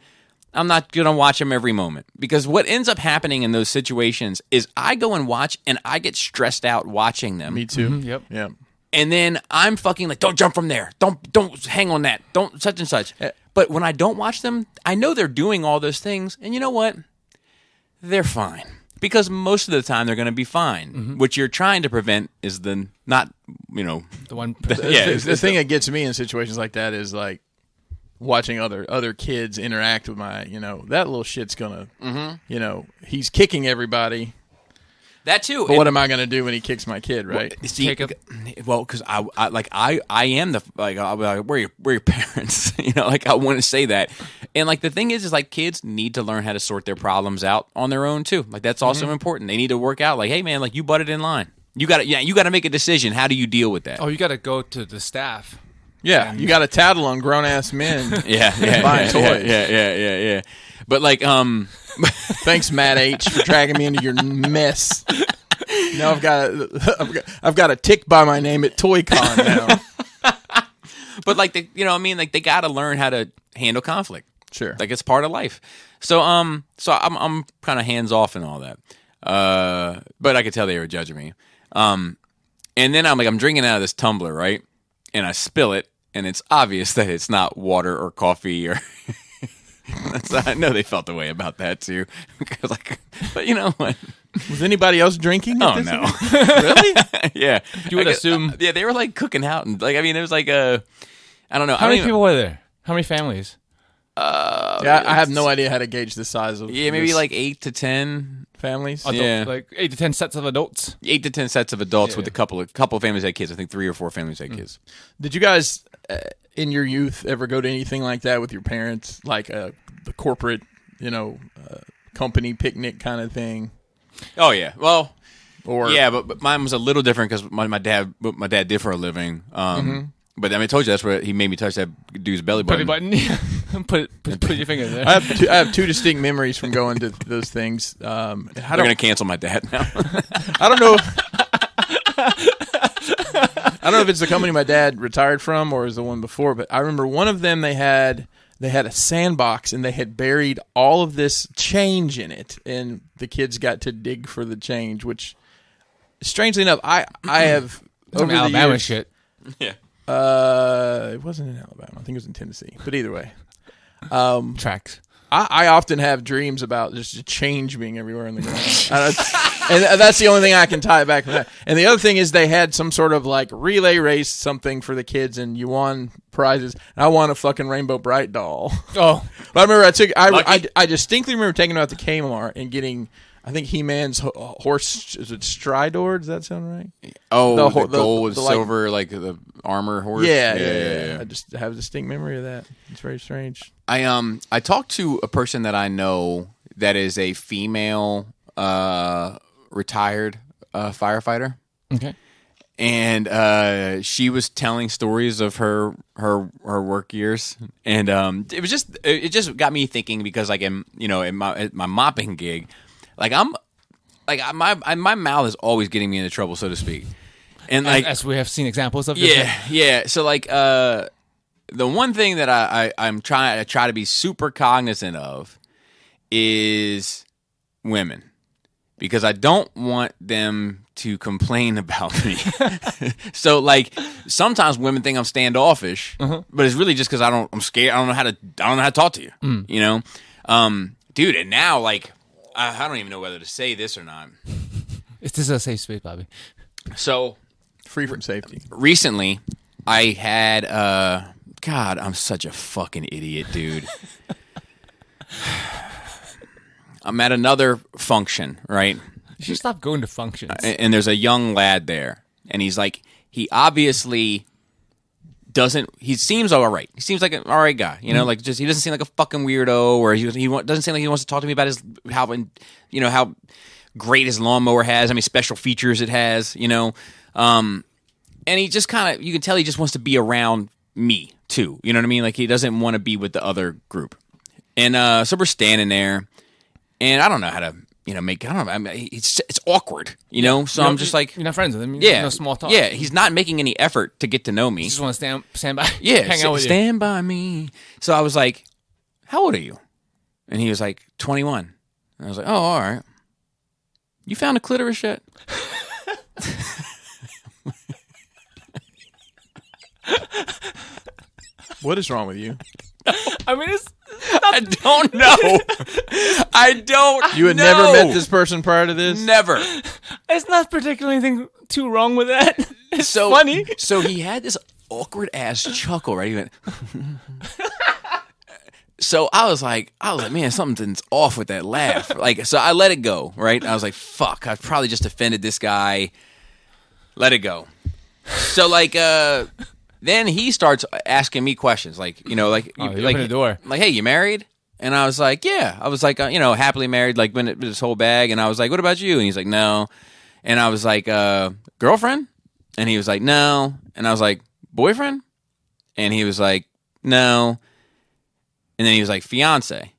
I'm not going to watch them every moment. Because what ends up happening in those situations is I go and watch, and I get stressed out watching them. Me too. Mm-hmm. Yep. Yeah. And then I'm fucking like, don't jump from there. Don't hang on that. Don't such and such. But when I don't watch them, I know they're doing all those things. And you know what? They're fine. Because most of the time they're going to be fine. Mm-hmm. What you're trying to prevent is the not, the one. The thing that gets me in situations like that is like watching other kids interact with my, that little shit's going to, he's kicking everybody. That too. But what am I going to do when he kicks my kid, right? Because I am the I'll be like, where are your parents? I want to say that, and like the thing is like kids need to learn how to sort their problems out on their own too. Like that's also important. They need to work out. Like, hey man, like you butted in line. You got to make a decision. How do you deal with that? Oh, you got to go to the staff. Yeah, you got to tattle on grown ass men. buying toys. Yeah. But like, thanks, Matt H, for dragging me into your mess. Now I've got a tick by my name at ToyCon now. But like like they got to learn how to handle conflict. Sure, like it's part of life. So I'm kind of hands off and all that. But I could tell they were judging me. And then I'm drinking out of this tumbler, right? And I spill it, and it's obvious that it's not water or coffee or. I know they felt the way about that too. But you know what? Was anybody else drinking? Oh no! Really? Yeah, you would assume. Yeah, they were like cooking out, and like it was like I don't know. How many people were there? How many families? Yeah, I have no idea how to gauge the size of. Yeah, maybe like 8 to 10 families. Yeah, like 8 to 10 sets of adults. 8 to 10 sets of adults with a couple of families had kids. I think 3 or 4 families had kids. Did you guys in your youth ever go to anything like that with your parents, like the corporate, company picnic kind of thing? Oh yeah, well, or but mine was a little different because my dad did for a living. But I told you that's what he made me touch that dude's belly button. Put your finger there. I have two distinct memories from going to those things. They're going to cancel my dad now. I don't know. I don't know if it's the company my dad retired from or is the one before, but I remember one of them they had a sandbox and they had buried all of this change in it, and the kids got to dig for the change. Which, strangely enough, I have over the Alabama years, shit. Yeah. It wasn't in Alabama. I think it was in Tennessee. But either way, Tracks. I often have dreams about just a change being everywhere in the ground. And that's the only thing I can tie it back to that. And the other thing is they had some sort of like relay race something for the kids, and you won prizes. And I won a fucking Rainbow Bright doll. Oh. But I remember I distinctly remember taking it out to Kmart and getting, I think He-Man's horse, is it Stridor? Does that sound right? Oh, the gold with silver, like the armor horse? Yeah. I just have a distinct memory of that. It's very strange. I talked to a person that I know that is a female retired firefighter. Okay. And she was telling stories of her work years, and it just got me thinking because like in my mopping gig, my mouth is always getting me into trouble, so to speak. And like as we have seen examples of. Yeah. So like the one thing that I try to be super cognizant of is women, because I don't want them to complain about me. So like sometimes women think I'm standoffish, but it's really just because I'm scared. I don't know how to talk to you. Dude. And now like I don't even know whether to say this or not. This is a safe space, Bobby. So free from safety. Recently, I had God, I'm such a fucking idiot, dude. I'm at another function, right? You should stop going to functions. And there's a young lad there, and he's like, he obviously doesn't. He seems all right. He seems like an all right guy, like just he doesn't seem like a fucking weirdo, or he doesn't seem like he wants to talk to me about how great his lawnmower has, how many special features it has, and he just kind of, you can tell he just wants to be around me too. You know what I mean? Like he doesn't want to be with the other group. And so we're standing there, and I don't know how to make, I don't know. I mean, it's awkward, So I'm just like, you're not friends with him. yeah, No small talk. Yeah, he's not making any effort to get to know me. You just want to stand by. Yeah, hang out with you. stand by me. So I was like, how old are you? And he was like, 21. And I was like, oh, all right. You found a clitoris yet? What is wrong with you? I mean, I don't know. I don't. You had never met this person prior to this? Never. it's not particularly anything too wrong with that. It's funny. So he had this awkward ass chuckle, right? He went. So I was like, man, something's off with that laugh. So I let it go, right? I was like, fuck, I've probably just offended this guy. Let it go. So then he starts asking me questions, opened the door. Like, hey, you married? And I was like, yeah. I was like, happily married, like when this whole bag. And I was like, what about you? And he's like, no. And I was like, girlfriend? And he was like, no. And I was like, boyfriend? And he was like, no. And then he was like, fiance.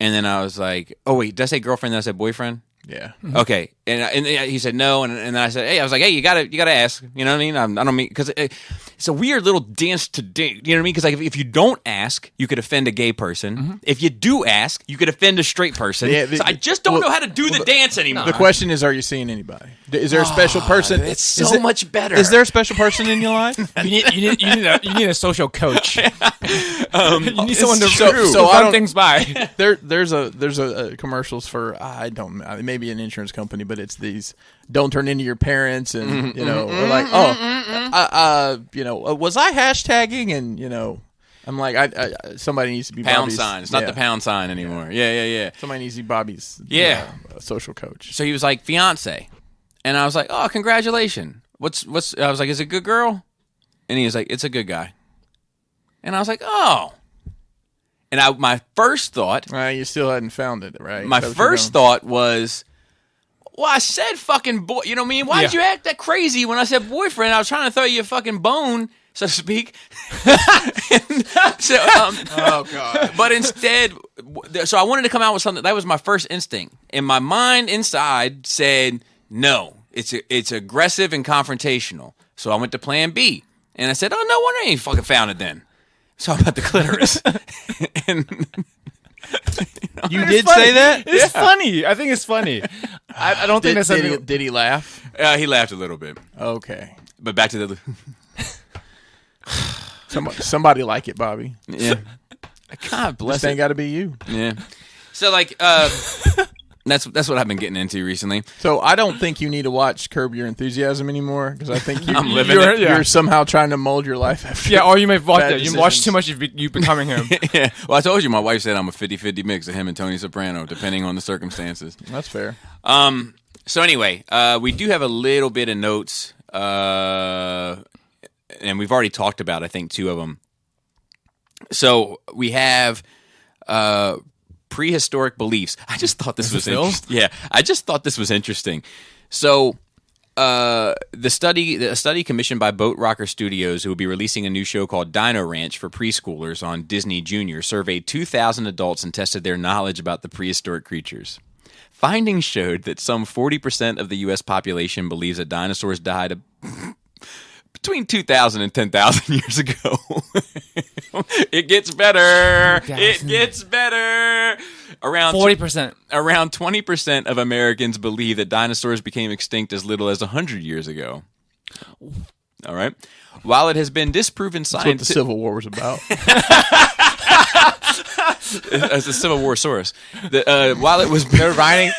And then I was like, oh, wait, did I say girlfriend? Then I said boyfriend? Yeah. Okay. And he said no. And then I said, hey, you gotta ask. You know what I mean? I don't mean, because it's a weird little dance to date. You know what I mean? Because if you don't ask, you could offend a gay person. Mm-hmm. If you do ask, you could offend a straight person. Yeah, so I just don't know how to do the dance anymore. The question is, are you seeing anybody? Is there a special person? It's so much better. Is there a special person in your life? you need a social coach. You need someone to run things by. There's a commercials for maybe an insurance company, but it's these don't turn into your parents, and or like was I hashtagging, and I'm like I somebody needs to be pound Bobby's, sign. It's not the pound sign anymore. Yeah. Somebody needs to be Bobby's social coach. So he was like fiance, and I was like, oh, congratulations. What's I was like, is it a good girl? And he was like, it's a good guy. And I was like, oh. And my first thought, you still hadn't found it, right? My first thought was, well, I said fucking boy. You know what I mean? Why did you act that crazy when I said boyfriend? I was trying to throw you a fucking bone, so to speak. Oh God! But instead, so I wanted to come out with something. That was my first instinct, and my mind inside said, no, it's aggressive and confrontational. So I went to Plan B, and I said, oh, no wonder I ain't fucking found it then. So about the clitoris. And you did say that? It's funny. I think it's funny. I don't think that's something. Did he laugh? He laughed a little bit. Okay. But back to the... Somebody like it, Bobby. Yeah. God bless it. This ain't got to be you. Yeah. So, that's what I've been getting into recently. So I don't think you need to watch Curb Your Enthusiasm anymore, because I think you're somehow trying to mold your life after. Yeah, or you may watch that. You watch too much, you becoming him. Yeah. Well, I told you, my wife said I'm a 50-50 mix of him and Tony Soprano, depending on the circumstances. That's fair. So anyway, we do have a little bit of notes, and we've already talked about, I think, 2 of them. So we have Prehistoric Beliefs. I just thought this was interesting. Yeah, I just thought this was interesting. So, a study commissioned by Boat Rocker Studios, who will be releasing a new show called Dino Ranch for preschoolers on Disney Junior, surveyed 2,000 adults and tested their knowledge about the prehistoric creatures. Findings showed that some 40% of the U.S. population believes that dinosaurs died between 2,000 and 10,000 years ago. It gets better. 2,000. It gets better. Around 40%. Around 20% of Americans believe that dinosaurs became extinct as little as 100 years ago. All right. While it has been disproven scientifically... That's what the Civil War was about. As the Civil War source. While it was... They're writing...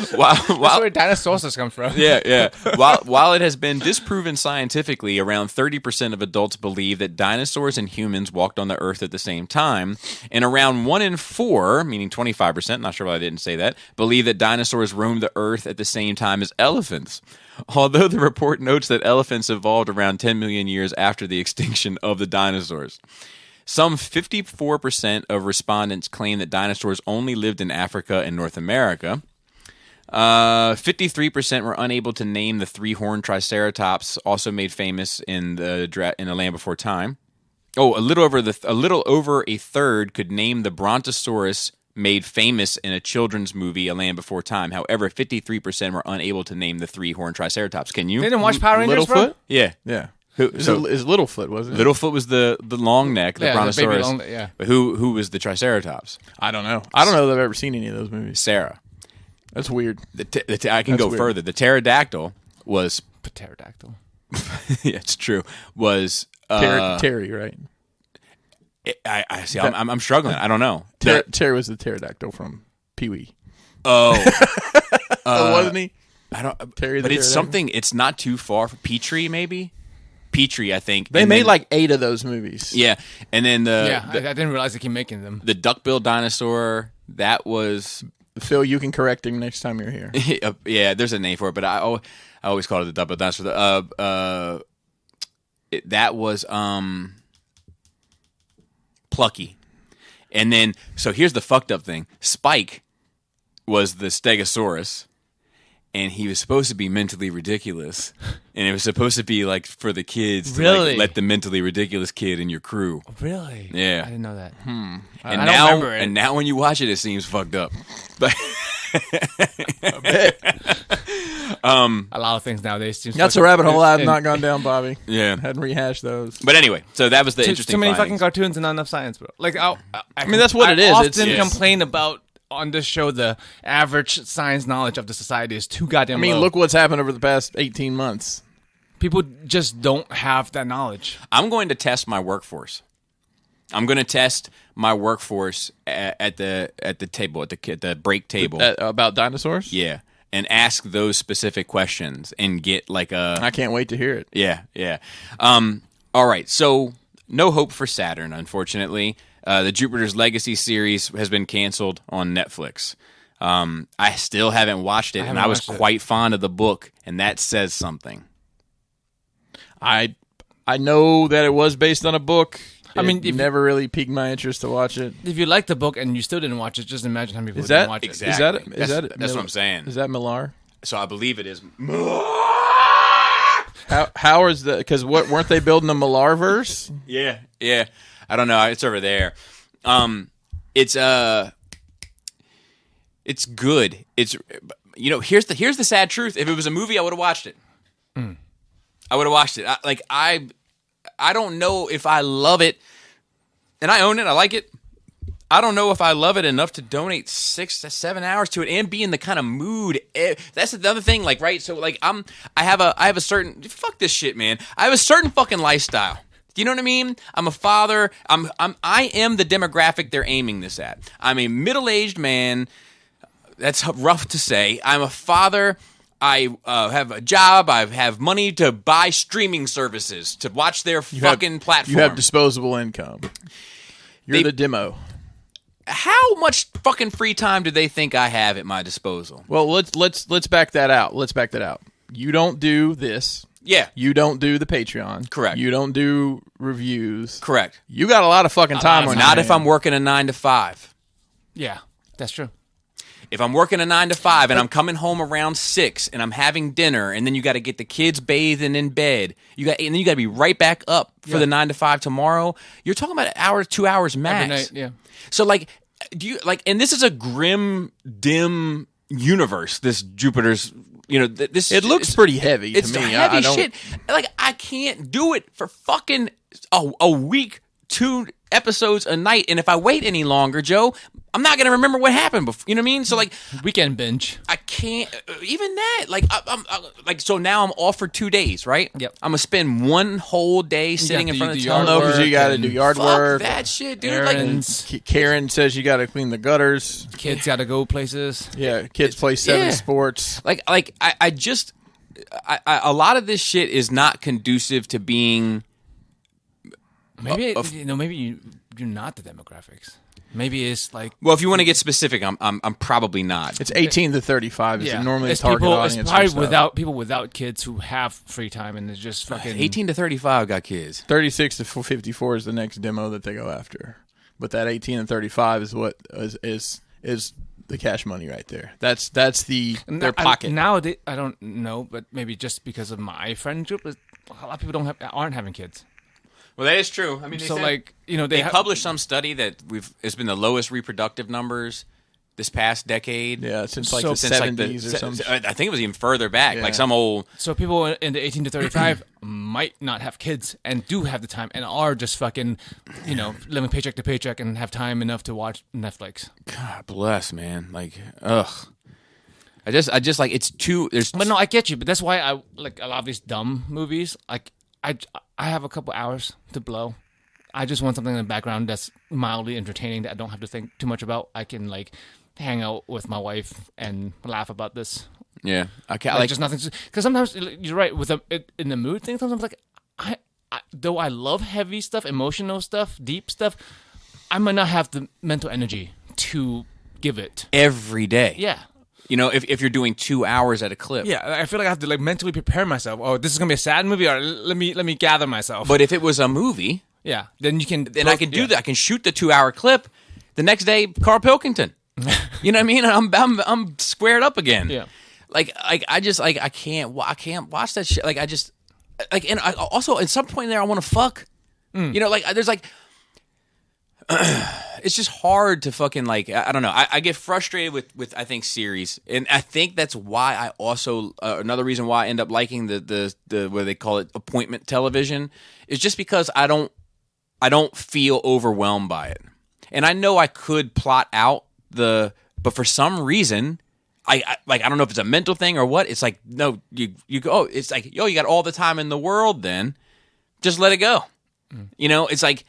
That's where dinosaurs come from. Yeah. While it has been disproven scientifically, around 30% of adults believe that dinosaurs and humans walked on the Earth at the same time, and around 1 in 4, meaning 25%, not sure why I didn't say that, believe that dinosaurs roamed the Earth at the same time as elephants. Although the report notes that elephants evolved around 10 million years after the extinction of the dinosaurs. Some 54% of respondents claim that dinosaurs only lived in Africa and North America. 53% were unable to name the 3-horned Triceratops, also made famous in the Land Before Time. Oh, a little over a third could name the Brontosaurus made famous in a children's movie, A Land Before Time. However, 53% were unable to name the three-horned Triceratops. Can you? They didn't watch Power Rangers, bro? Littlefoot? Yeah. Yeah. So Is Littlefoot, wasn't it? Littlefoot was the long neck, the Yeah, the baby brontosaurus. long- yeah. But who was the Triceratops? I don't know. I don't know that I've ever seen any of those movies. Sarah. That's weird. I can That's go weird. further. The pterodactyl was. Pterodactyl. Yeah, it's true. Was Terry, right? I see. I'm struggling. I don't know. Terry was the pterodactyl from Pee-wee. Oh, Wasn't he? I don't. Terry the but it's pterodactyl? something. It's not too far from Petrie, maybe. Petrie, I think They And made then- like 8 of those movies. yeah, and then Yeah, I didn't realize they keep making them. the duckbill dinosaur. That was Phil, you can correct him next time you're here. yeah. There's a name for it, but I always called it the duckbill dinosaur. That was Plucky, and then so here's the fucked up thing. Spike was the Stegosaurus. And he was supposed to be mentally ridiculous, and it was supposed to be like for the kids to Really? like, let the mentally ridiculous kid in your crew. Really? Yeah. I didn't know that. And I don't now, remember it. and now when you watch it, it seems fucked up. But A lot of things nowadays seem That's a fucking- rabbit hole I've and- not gone down, Bobby. yeah. Hadn't rehashed those. But anyway, so that was the Too interesting. many findings. fucking cartoons and not enough science, bro. Like, I mean, that's what it is. I It's- often Yes. complain about on this show the average science knowledge of the society is too goddamn I mean, low. look what's happened over the past 18 months. People just don't have that knowledge. I'm going to test my workforce. I'm going to test my workforce at the table at the break table. About dinosaurs? Yeah, and ask those specific questions and get like a. I can't wait to hear it. Yeah. All right. So no Hope for Saturn, unfortunately. The Jupiter's Legacy series has been canceled on Netflix. I still haven't watched it, and haven't I was watched it. quite fond of the book, and that says something. I know that it was based on a book. I mean, it if- never really piqued my interest to watch it. If you like the book and you still didn't watch it, just imagine how many people Is that didn't watch exactly. it. Is that That's what I'm saying. Is that Millar? So I believe it is. How is the? Because what weren't they building a Millar verse? Yeah. I don't know. It's over there. It's good. It's here's the sad truth. If it was a movie, I would have watched it. I would have watched it. I don't know if I love it, and I own it. I like it. I don't know if I love it enough to donate 6 to 7 hours to it and be in the kind of mood. That's the other thing, like, right? So, like, I have a certain fuck this shit, man. I have a certain fucking lifestyle. Do you know what I mean? I'm a father. I am the demographic they're aiming this at. I'm a middle-aged man. That's rough to say. I'm a father. I have a job. I have money to buy streaming services to watch their fucking platform. You have disposable income. You're the demo. How much fucking free time do they think I have at my disposal? Well, let's back that out. Let's back that out. You don't do this. Yeah, You don't do the Patreon. Correct. You don't do reviews. correct. You got a lot of fucking time on your Not if hands. I'm working a 9 to 5. Yeah, that's true. If I'm working a 9 to 5 and I'm coming home around 6 and I'm having dinner and then you got to get the kids bathed and in bed, and then you got to be right back up for the 9 to 5 tomorrow. You're talking about an hour, 2 hours max. Every night, yeah. So like, do you like? And this is a grim, dim universe. This Jupiter's, this. It looks pretty heavy It's to me. heavy I don't, shit. Like I can't do it for fucking a week, 2 episodes a night. And if I wait any longer, Joe, I'm not gonna remember what happened before. You know what I mean? So like, Weekend binge. I can't even that. Like, I'm like, so now I'm off for 2 days, right? Yep. I'm gonna spend one whole day sitting in the- front of the the yard I don't know because you got to and do yard Fuck work. that shit, dude. Like, Errands. Karen says you got to clean the gutters. Kids got to go places. Yeah, kids play 7 yeah. sports. I just a lot of this shit is not conducive to being. Maybe maybe you're not the demographics. Maybe it's like Well, if you want to get specific, I'm probably not. It's 18 to 35 is normally it's the target people, audience. It's for probably stuff. people without kids who have free time and it's just fucking 18 to 35 got kids. 36 to 54 is the next demo that they go after. But that 18 and 35 is what is the cash money right there. That's their pocket. Nowadays, I don't know, but maybe just because of my friend group, a lot of people aren't having kids. Well, that is true. I mean, So like, you know, they published some study that it's been the lowest reproductive numbers this past decade. Yeah, since like So- the since, 70s or something. I think it was even further back, Yeah. like some old. So people in the 18 to 35 might not have kids and do have the time and are just fucking, you know, living paycheck to paycheck and have time enough to watch Netflix. God bless, man. Like, ugh. I just like it's too. There's. But no, I get you. But that's why I like a lot of these dumb movies. Like I have a couple hours to blow. I just want something in the background that's mildly entertaining that I don't have to think too much about. I can like hang out with my wife and laugh about this. Yeah, I can't. Like just nothing. Because sometimes you're right with in the mood thing. Sometimes like I though I love heavy stuff, emotional stuff, deep stuff. I might not have the mental energy to give it every day. Yeah. You know, if you're doing 2 hours at a clip. Yeah, I feel like I have to like mentally prepare myself. Oh, this is gonna be a sad movie. Or let me gather myself. But if it was a movie, yeah, then you can. then I can do that. I can shoot the 2 hour clip. The next day, Carl Pilkington. You know what I mean? I'm squared up again. Yeah. Like I just like I can't watch that shit. Like I just like and I also at some point there I want to fuck. You know, like there's like. It's just hard to fucking like I don't know. I get frustrated with I think series, and I think that's why I also another reason why I end up liking the what they call it appointment television is just because I don't feel overwhelmed by it, and I know I could plot out but for some reason I don't know if it's a mental thing or what. It's like no you go oh, it's like yo you got all the time in the world then just let it go. You know it's like.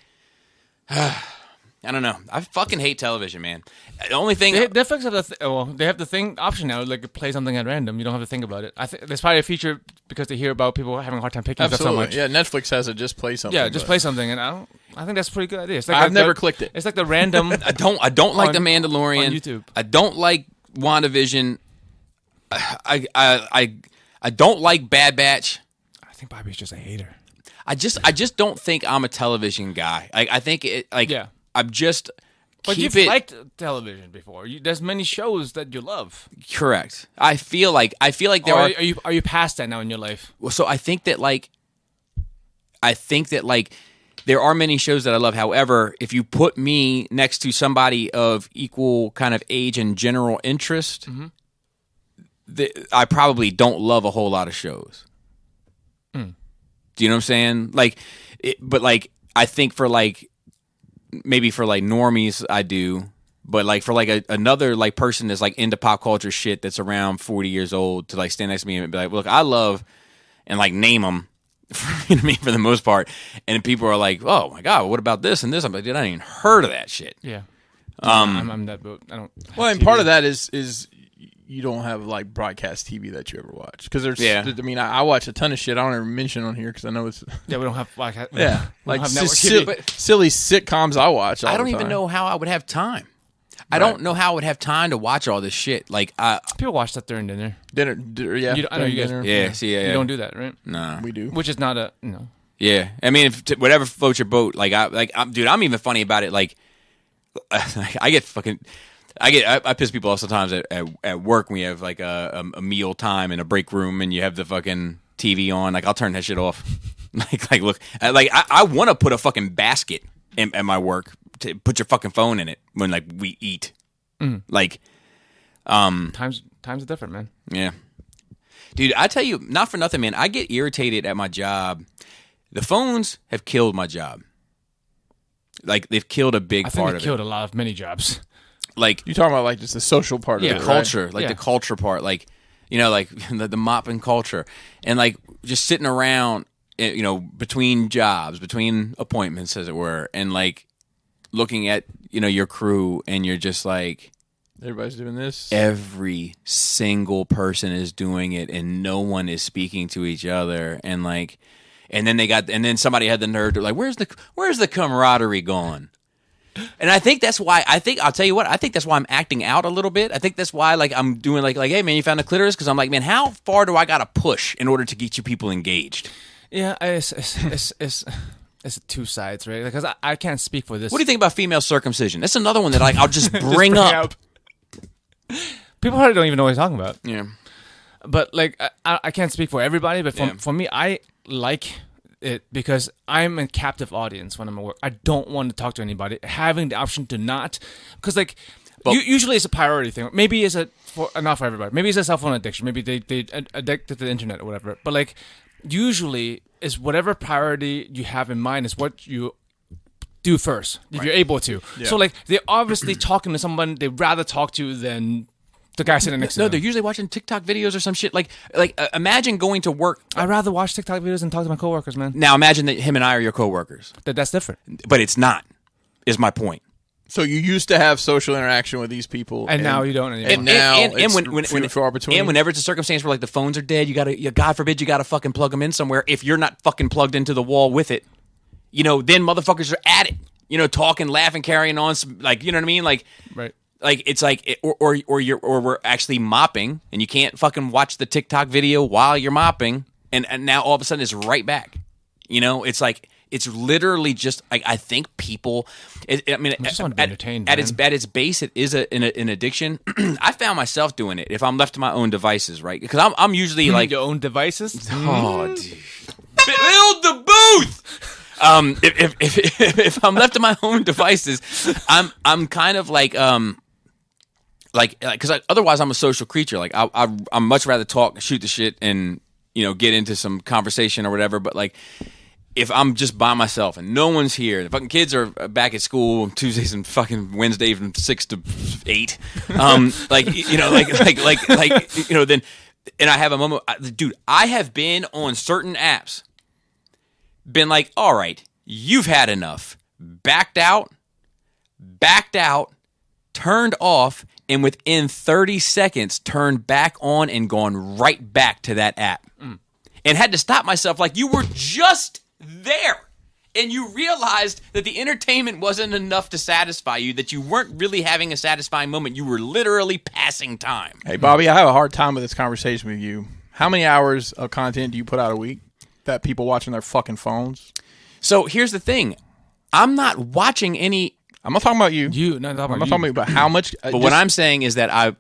I don't know. I fucking hate television, man. The only thing Netflix have they have the thing option now, like play something at random. You don't have to think about it. I think there's probably a feature because they hear about people having a hard time picking stuff so much. Yeah, Netflix has it. Just play something. Yeah, just play something, and I think that's a pretty good idea. It's like I've never clicked it. It's like the random. I don't like The Mandalorian on YouTube. I don't like WandaVision. I don't like Bad Batch. I think Bobby's just a hater. I just don't think I'm a television guy. I think it like Yeah. I'm just But keep you've it liked television before. There's many shows that you love. correct. I feel like there Or are are you past that now in your life? well, so I think that there are many shows that I love. However, if you put me next to somebody of equal kind of age and general interest, I probably don't love a whole lot of shows. Do you know what I'm saying? Like, but like I think for like maybe for like normies I do, but like for like another like person that's like into pop culture shit that's around 40 years old to like stand next to me and be like, look, I love and like name them. You know what I mean? For the most part, and people are like, "Oh my god, what about this and this?" I'm like, "Dude, I ain't even heard of that shit." Yeah. I'm that boat. I don't. Well, and part of that is you don't have like broadcast TV that you ever watch because there's. Yeah. I mean, I watch a ton of shit. I don't ever mention on here because I know it's. Yeah, we don't have like. Yeah, we like don't have network silly, TV. silly sitcoms I watch. All I don't the even time. know how I would have time. I Right. don't know how I would have time to watch all this shit. Like, People watch that during dinner. Dinner. Yeah, I know you guys. dinner. yeah, see, yeah, You don't do that, right? nah, We do. Which is not a no. yeah. I mean, whatever floats your boat. Like, dude, I'm even funny about it. Like, I piss people off sometimes at work when we have like a meal time in a break room and you have the fucking TV on. Like, I'll turn that shit off. like, look, I want to put a fucking basket at my work to put your fucking phone in it when like we eat. Like, Times are different, man. yeah. Dude, I tell you, not for nothing, man. I get irritated at my job. The phones have killed my job. Like, they've killed a big I think part they of killed it. a lot of many jobs. Like, You talking about like just the social part Yeah. of it, the right? culture, like Yeah. the culture part, like, you know, like the mopping culture. And, like, just sitting around, you know, between jobs, between appointments, as it were, and, like, looking at, you know, your crew, and you're just like, Everybody's doing this. every single person is doing it and no one is speaking to each other, and like and then somebody had the nerve to like, where's the camaraderie gone? And I think that's why I'll tell you what, I think that's why I'm acting out a little bit. I think that's why like I'm doing like hey man, you found a clitoris? Because I'm like, man, how far do I gotta push in order to get you people engaged? Yeah, it's two sides, right? Because I can't speak for this. What do you think about female circumcision? That's another one that like I'll just bring up. People probably don't even know what he's talking about. Yeah. But like, I can't speak for everybody. But for me, I like it because I'm a captive audience when I'm at work. I don't want to talk to anybody. Having the option to not, because like usually it's a priority thing. Maybe it's not for everybody. Maybe it's a cell phone addiction. Maybe they addicted to the internet or whatever. But like usually it's whatever priority you have in mind is what you do first if you're able to. Yeah. So like they're obviously talking to someone they'd rather talk to than the guy sitting next to them. No, they're usually watching TikTok videos or some shit. Like imagine going to work. I'd rather watch TikTok videos than talk to my coworkers, man. Now imagine that him and I are your coworkers. That's different. But it's not, is my point. So you used to have social interaction with these people, and now you don't anymore. And now it's when for opportunity. And whenever it's a circumstance where like the phones are dead, God forbid you gotta fucking plug them in somewhere. If you're not fucking plugged into the wall with it, then motherfuckers are at it. Talking, laughing, carrying on. Like you know what I mean? Like right. Like it's like or we're actually mopping and you can't fucking watch the TikTok video while you're mopping and now all of a sudden it's right back. It's like it's literally just I think people. Just want to be entertained. At its base, it is an addiction. I found myself doing it if I'm left to my own devices, right? Because I'm usually like your own devices. Oh, dude, build the booth. If I'm left to my own devices, I'm kind of like because otherwise I'm a social creature. Like I'm much rather talk, shoot the shit, and get into some conversation or whatever. But like if I'm just by myself and no one's here, the fucking kids are back at school Tuesdays and fucking Wednesdays from 6 to 8, then and I have a moment, dude. I have been on certain apps. Been like, all right, you've had enough. Backed out, turned off, and within 30 seconds, turned back on and gone right back to that app. And had to stop myself like, you were just there. And you realized that the entertainment wasn't enough to satisfy you, that you weren't really having a satisfying moment. You were literally passing time. Hey, Bobby, I have a hard time with this conversation with you. How many hours of content do you put out a week that people watching their fucking phones? So here's the thing. I'm not watching any. I'm not talking about you. I'm not talking about you. But how much? But what I'm saying is that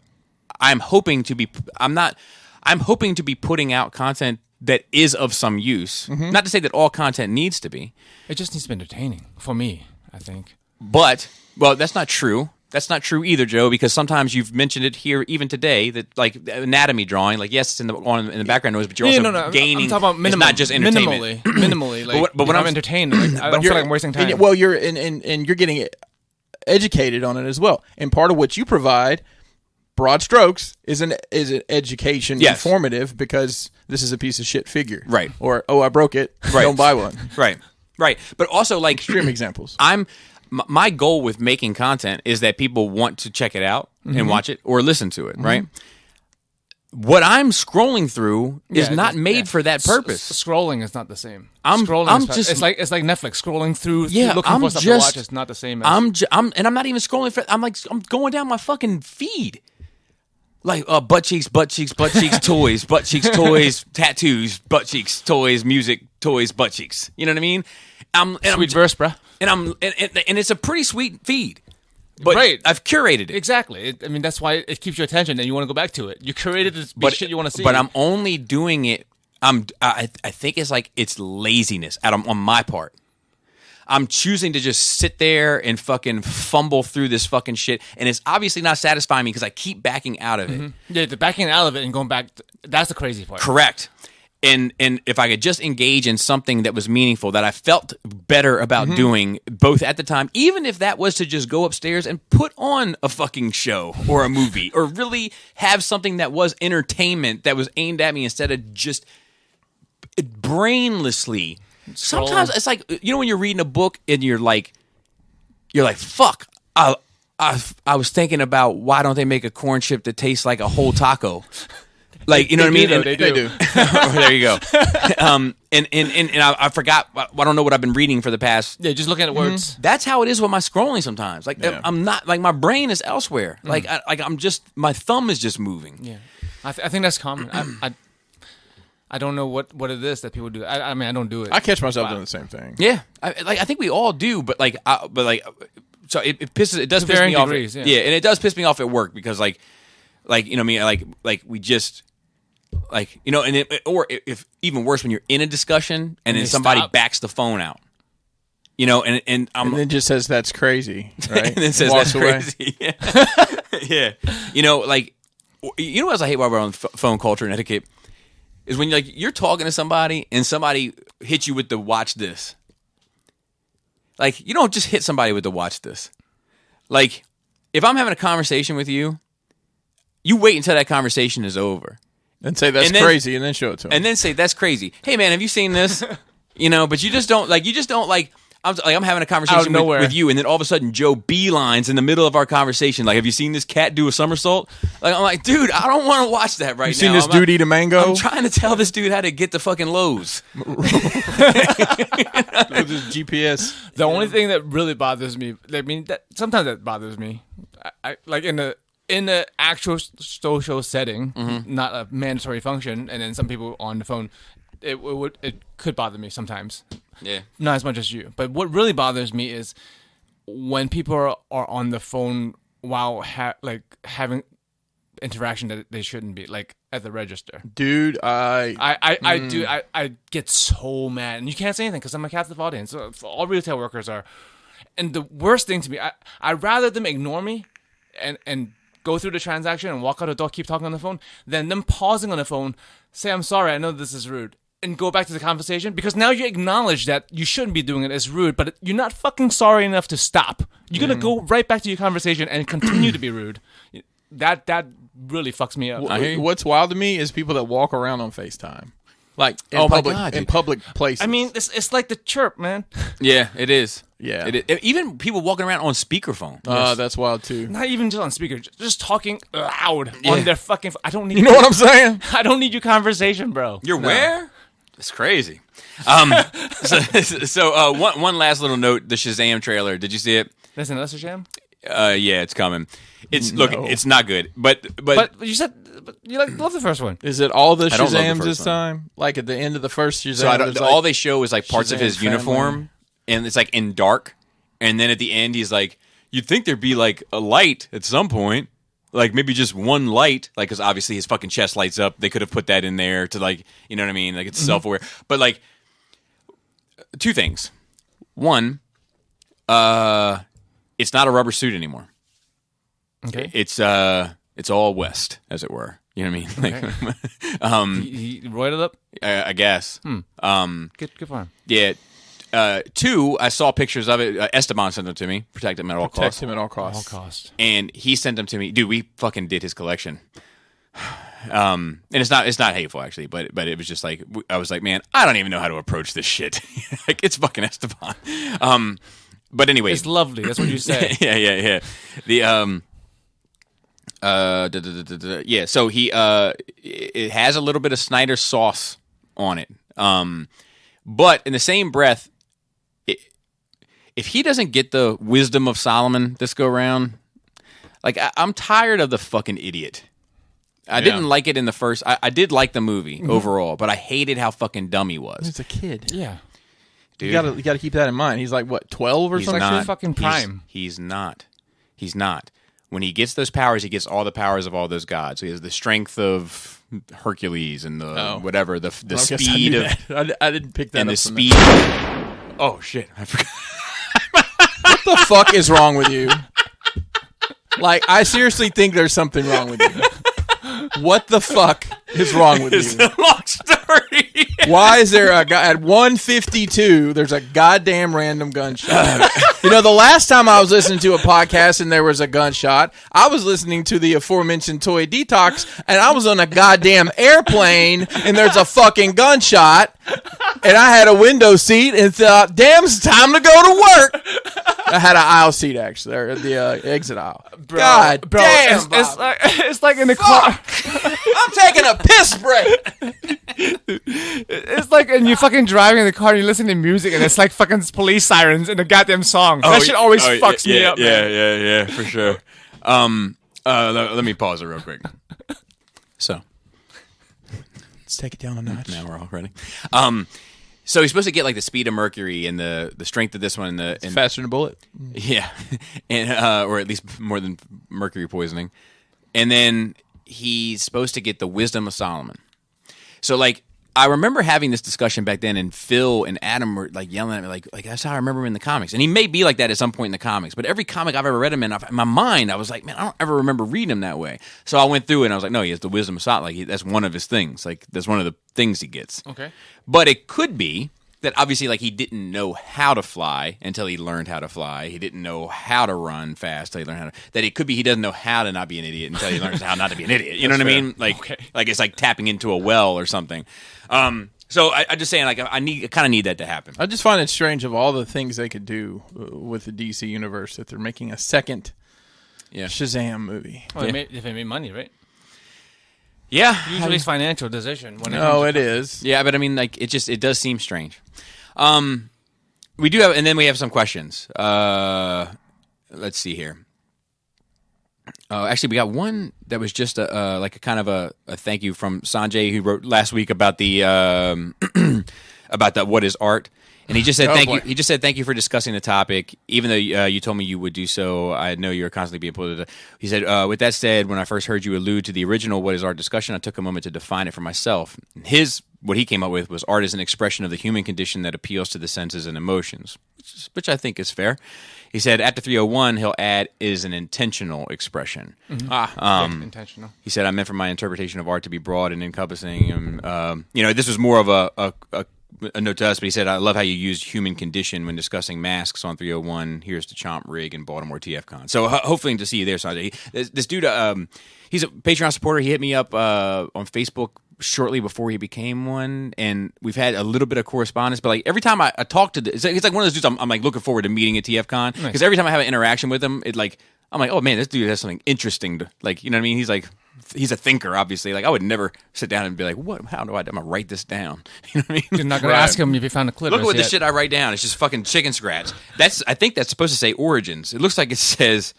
I'm hoping to be. I'm hoping to be putting out content that is of some use. Mm-hmm. Not to say that all content needs to be. It just needs to be entertaining for me, I think. But that's not true. That's not true either, Joe, because sometimes you've mentioned it here even today that like anatomy drawing, like yes, it's in the background noise, but you're also gaining. I'm talking about it's not just entertainment. Minimally. Like, but when I'm entertained, like, I don't feel like I'm wasting time. Well, you're and you're getting educated on it as well. And part of what you provide, broad strokes, is an education, informative, because this is a piece of shit figure, right? Or I broke it, right? Don't buy one, right? But also like extreme examples. My goal with making content is that people want to check it out and watch it or listen to it, right? What I'm scrolling through is not made for that purpose. Scrolling is not the same. It's like Netflix scrolling through, looking for stuff to watch. It's not the same. I'm not even scrolling. I'm going down my fucking feed, like butt cheeks, toys, butt cheeks, toys, tattoos, butt cheeks, toys, music, toys, butt cheeks. You know what I mean? Sweet verse, bruh. And it's a pretty sweet feed. But right. I've curated it. Exactly. That's why it keeps your attention and you want to go back to it. You curated this shit you want to see. But I'm only doing it, I think it's like it's laziness on my part. I'm choosing to just sit there and fucking fumble through this fucking shit, and it's obviously not satisfying me because I keep backing out of it. Yeah, the backing out of it and going back, that's the crazy part. Correct. And if I could just engage in something that was meaningful, that I felt better about doing, both at the time, even if that was to just go upstairs and put on a fucking show or a movie, or really have something that was entertainment that was aimed at me instead of just brainlessly. Sometimes it's like, when you're reading a book and you're like, fuck, I was thinking about why don't they make a corn chip that tastes like a whole taco. Like, you know what I mean? They do. There you go. And I forgot. I don't know what I've been reading for the past. Yeah, just looking at words. That's how it is with my scrolling sometimes. Like, I'm not, like, my brain is elsewhere. Like, I'm just, my thumb is just moving. Yeah. I think that's common. I don't know what it is that people do. I don't do it. I catch myself doing the same thing. Yeah. I think we all do, but so it does piss me off. Degrees, yeah, and it does piss me off at work because like we just, Like, you know, or if even worse, when you're in a discussion and then somebody backs the phone out. You know, and then just says that's crazy, right? And then says that's crazy. Yeah. Yeah. You know, like, you know what else I hate while we're on phone culture and etiquette is when you're talking to somebody and somebody hits you with the watch this. Like, you don't just hit somebody with the watch this. Like, if I'm having a conversation with you, you wait until that conversation is over. And say that's crazy and then show it to them. And then say that's crazy. Hey man, have you seen this? You know, but you just don't I'm having a conversation with you, and then all of a sudden Joe beelines in the middle of our conversation. Like, have you seen this cat do a somersault? Like, I'm like, dude, I don't want to watch that right now. You seen this dude eat a mango? I'm trying to tell this dude how to get to fucking Lowe's. With his GPS. The only thing that really bothers me, I mean, sometimes that bothers me. I like in the actual social setting, not a mandatory function, and then some people on the phone, it could bother me sometimes. Yeah, not as much as you. But what really bothers me is when people are on the phone while having interaction that they shouldn't be, like at the register. Dude, I get so mad, and you can't say anything because I'm a captive audience. So all retail workers are, and the worst thing to me, I'd rather them ignore me, and go through the transaction and walk out the door, keep talking on the phone, than them pausing on the phone, say I'm sorry, I know this is rude, and go back to the conversation, because now you acknowledge that you shouldn't be doing it as rude, but you're not fucking sorry enough to stop. You're going to go right back to your conversation and continue to be rude. That really fucks me up. What's wild to me is people that walk around on FaceTime. Like, in public places. I mean, it's like the chirp, man. Yeah, it is. Yeah. Even people walking around on speakerphone. That's wild, too. Not even just on speaker, just talking loud on their fucking... I don't need... You know what I'm saying? I don't need your conversation, bro. You're where? It's crazy. So one last little note: the Shazam trailer. Did you see it? There's another Shazam. Yeah, it's coming. It's it's not good, but you said you love the first one. Is it all the Shazams this time? Like at the end of the first Shazam, so all they show is like parts of his uniform, and it's like in dark, and then at the end he's like, you'd think there'd be like a light at some point. Like, maybe just one light, like, because obviously his fucking chest lights up. They could have put that in there to, like, you know what I mean? Like, it's self-aware. But, like, two things. One, it's not a rubber suit anymore. Okay. It's all West, as it were. You know what I mean? Like, he roided up? I guess. Good for him. Yeah. Two, I saw pictures of it. Esteban sent them to me. Protect him at all costs. Protect him at all costs. And he sent them to me. Dude, we fucking did his collection. And it's not hateful actually, but it was just like, I was like, man, I don't even know how to approach this shit. Like, it's fucking Esteban. But anyway, it's lovely. That's what you say. Yeah. The yeah. So it has a little bit of Snyder sauce on it. But in the same breath, if he doesn't get the wisdom of Solomon this go round, like, I'm tired of the fucking idiot. I didn't like it in the first. I did like the movie overall, but I hated how fucking dumb he was. He's a kid. Yeah, dude, you got to keep that in mind. He's like what, 12 or something? Not fucking prime. He's not. When he gets those powers, he gets all the powers of all those gods. So he has the strength of Hercules and the whatever, the speed of. I didn't pick that and up. The speed. Oh shit! I forgot. What the fuck is wrong with you? Like, I seriously think there's something wrong with you. What the fuck is wrong with It's you? a long story. Why is there a guy at 1:52? There's a goddamn random gunshot. You know, the last time I was listening to a podcast and there was a gunshot, I was listening to the aforementioned Toy Detox, and I was on a goddamn airplane, and there's a fucking gunshot, and I had a window seat and thought, "Damn, it's time to go to work." I had an aisle seat actually, or the exit aisle. Bro, God damn, it's like in the car. I'm taking a piss break. It's like, and you're fucking driving in the car and you're listening to music and it's like fucking police sirens in the goddamn song. That shit always fucks me up, man. Yeah, for sure. Let me pause it real quick. So, let's take it down a notch. Now we're all ready. So he's supposed to get like the speed of Mercury and the strength of this one, and faster than a bullet. Yeah, and or at least more than mercury poisoning. And then he's supposed to get the wisdom of Solomon. So like I remember having this discussion back then, and Phil and Adam were like yelling at me, like that's how I remember him in the comics. And he may be like that at some point in the comics, but every comic I've ever read him in my mind, I was like, man, I don't ever remember reading him that way. So I went through it and I was like, no, he has the wisdom of Sot. Like that's one of his things. Like that's one of the things he gets. Okay. But it could be that obviously, like, he didn't know how to fly until he learned how to fly. He didn't know how to run fast until he learned how to. That it could be he doesn't know how to not be an idiot until he learns how not to be an idiot. You know what I mean? Like, like it's like tapping into a well or something. So I just saying, like, I kind of need that to happen. I just find it strange of all the things they could do with the DC universe that they're making a second Shazam movie. Well, if they made money, right? Yeah, Usually it's financial decision. No, it is. Yeah, but I mean, like, it does seem strange. We do have, and then we have some questions. Let's see here. Actually, we got one that was just like a kind of a thank you from Sanjay, who wrote last week about the about the what is art. And he just said thank you. He just said thank you for discussing the topic. Even though you told me you would do so, I know you're constantly being pulled. He said, with that said, when I first heard you allude to the original "What is art" discussion, I took a moment to define it for myself. What he came up with was art is an expression of the human condition that appeals to the senses and emotions, which I think is fair. He said after 301, he'll add is an intentional expression. Mm-hmm. Intentional. He said I meant for my interpretation of art to be broad and encompassing. This was more of a note to us, but he said, I love how you used human condition when discussing masks on 301. Here's to Chomp, Rig, and Baltimore TFCon. So hopefully to see you there, Sanjay. This dude, he's a Patreon supporter. He hit me up on Facebook shortly before he became one, and we've had a little bit of correspondence, but like every time I talk to it's like one of those dudes I'm like looking forward to meeting at TFCon, because every time I have an interaction with him, I'm like, oh man, this dude has something interesting to, like, you know what I mean? He's a thinker, obviously. Like, I would never sit down and be like, what? How do I'm going to write this down? You know what I mean? You're not going to ask him if you found a clip. Look at what this shit I write down. It's just fucking chicken scratch. I think that's supposed to say origins. It looks like it says...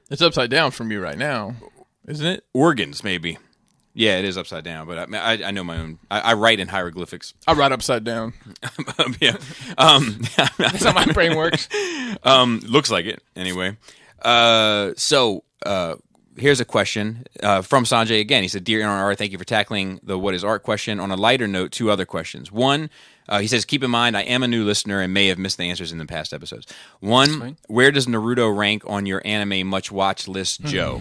It's upside down from you right now, isn't it? Organs, maybe. Yeah, it is upside down, but I know my own. I write in hieroglyphics. I write upside down. Yeah. That's how my brain works. Looks like it, anyway. Here's a question from Sanjay again. He said, Dear NRR, thank you for tackling the what is art question. On a lighter note, 2 other questions. One, he says, keep in mind, I am a new listener and may have missed the answers in the past episodes. One, where does Naruto rank on your anime much watch list, Joe?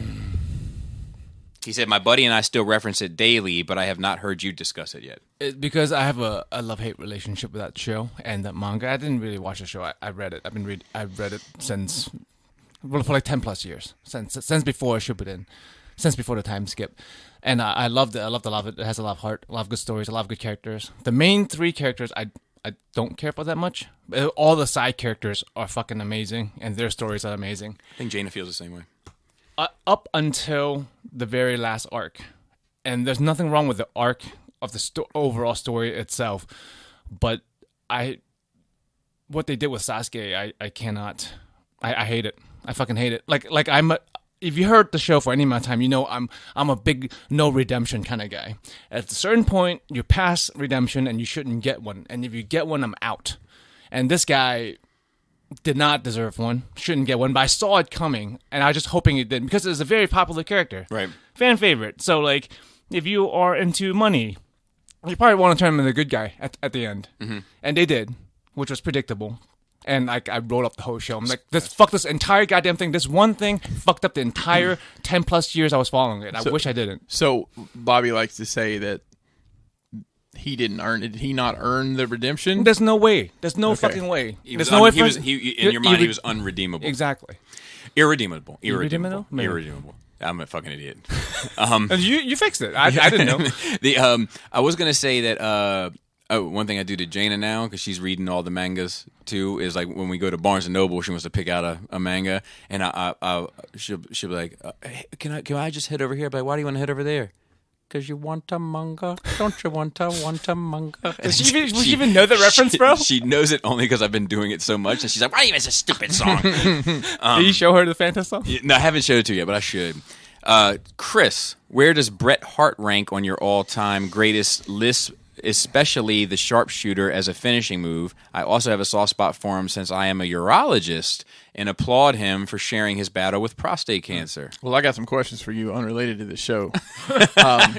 He said, my buddy and I still reference it daily, but I have not heard you discuss it yet. Because I have a love-hate relationship with that show and that manga. I didn't really watch the show. I read it. I've read it since... Well, for like 10 plus years, since before Shippuden, since before the time skip, and I loved it. I loved a lot of it. It has a lot of heart, a lot of good stories, a lot of good characters. The main 3 characters I don't care for that much. All the side characters are fucking amazing, and their stories are amazing. I think Jaina feels the same way. Up until the very last arc, and there's nothing wrong with the arc of the overall story itself, but what they did with Sasuke, I cannot. I hate it. I fucking hate it. Like if you heard the show for any amount of time, you know I'm a big no redemption kind of guy. At a certain point, you're past redemption and you shouldn't get one. And if you get one, I'm out. And this guy did not deserve one. Shouldn't get one. But I saw it coming, and I was just hoping it did because it's a very popular character, right? Fan favorite. So like, if you are into money, you probably want to turn him into a good guy at the end. Mm-hmm. And they did, which was predictable. And I wrote up the whole show. I'm like, fuck this entire goddamn thing. This one thing fucked up the entire 10 plus years I was following it. I wish I didn't. So Bobby likes to say that he didn't earn it. Did he not earn the redemption? There's no way. There's no fucking way. There's no way. In your mind, he was unredeemable. Exactly. Irredeemable? I'm a fucking idiot. You fixed it. I didn't know. I was gonna say that. One thing I do to Jaina now, because she's reading all the mangas too, is like when we go to Barnes and Noble, she wants to pick out a manga, and she'll be like, hey, "Can I just head over here?" But like, why do you want to head over there? Because you want a manga, don't you want a manga? Does she even know the reference, bro? She knows it only because I've been doing it so much, and she's like, "Why even a stupid song?" Did you show her the Phantom song? No, I haven't showed it to you yet, but I should. Chris, where does Bret Hart rank on your all-time greatest list? Especially the sharpshooter as a finishing move. I also have a soft spot for him since I am a urologist and applaud him for sharing his battle with prostate cancer. Well, I got some questions for you unrelated to the show. You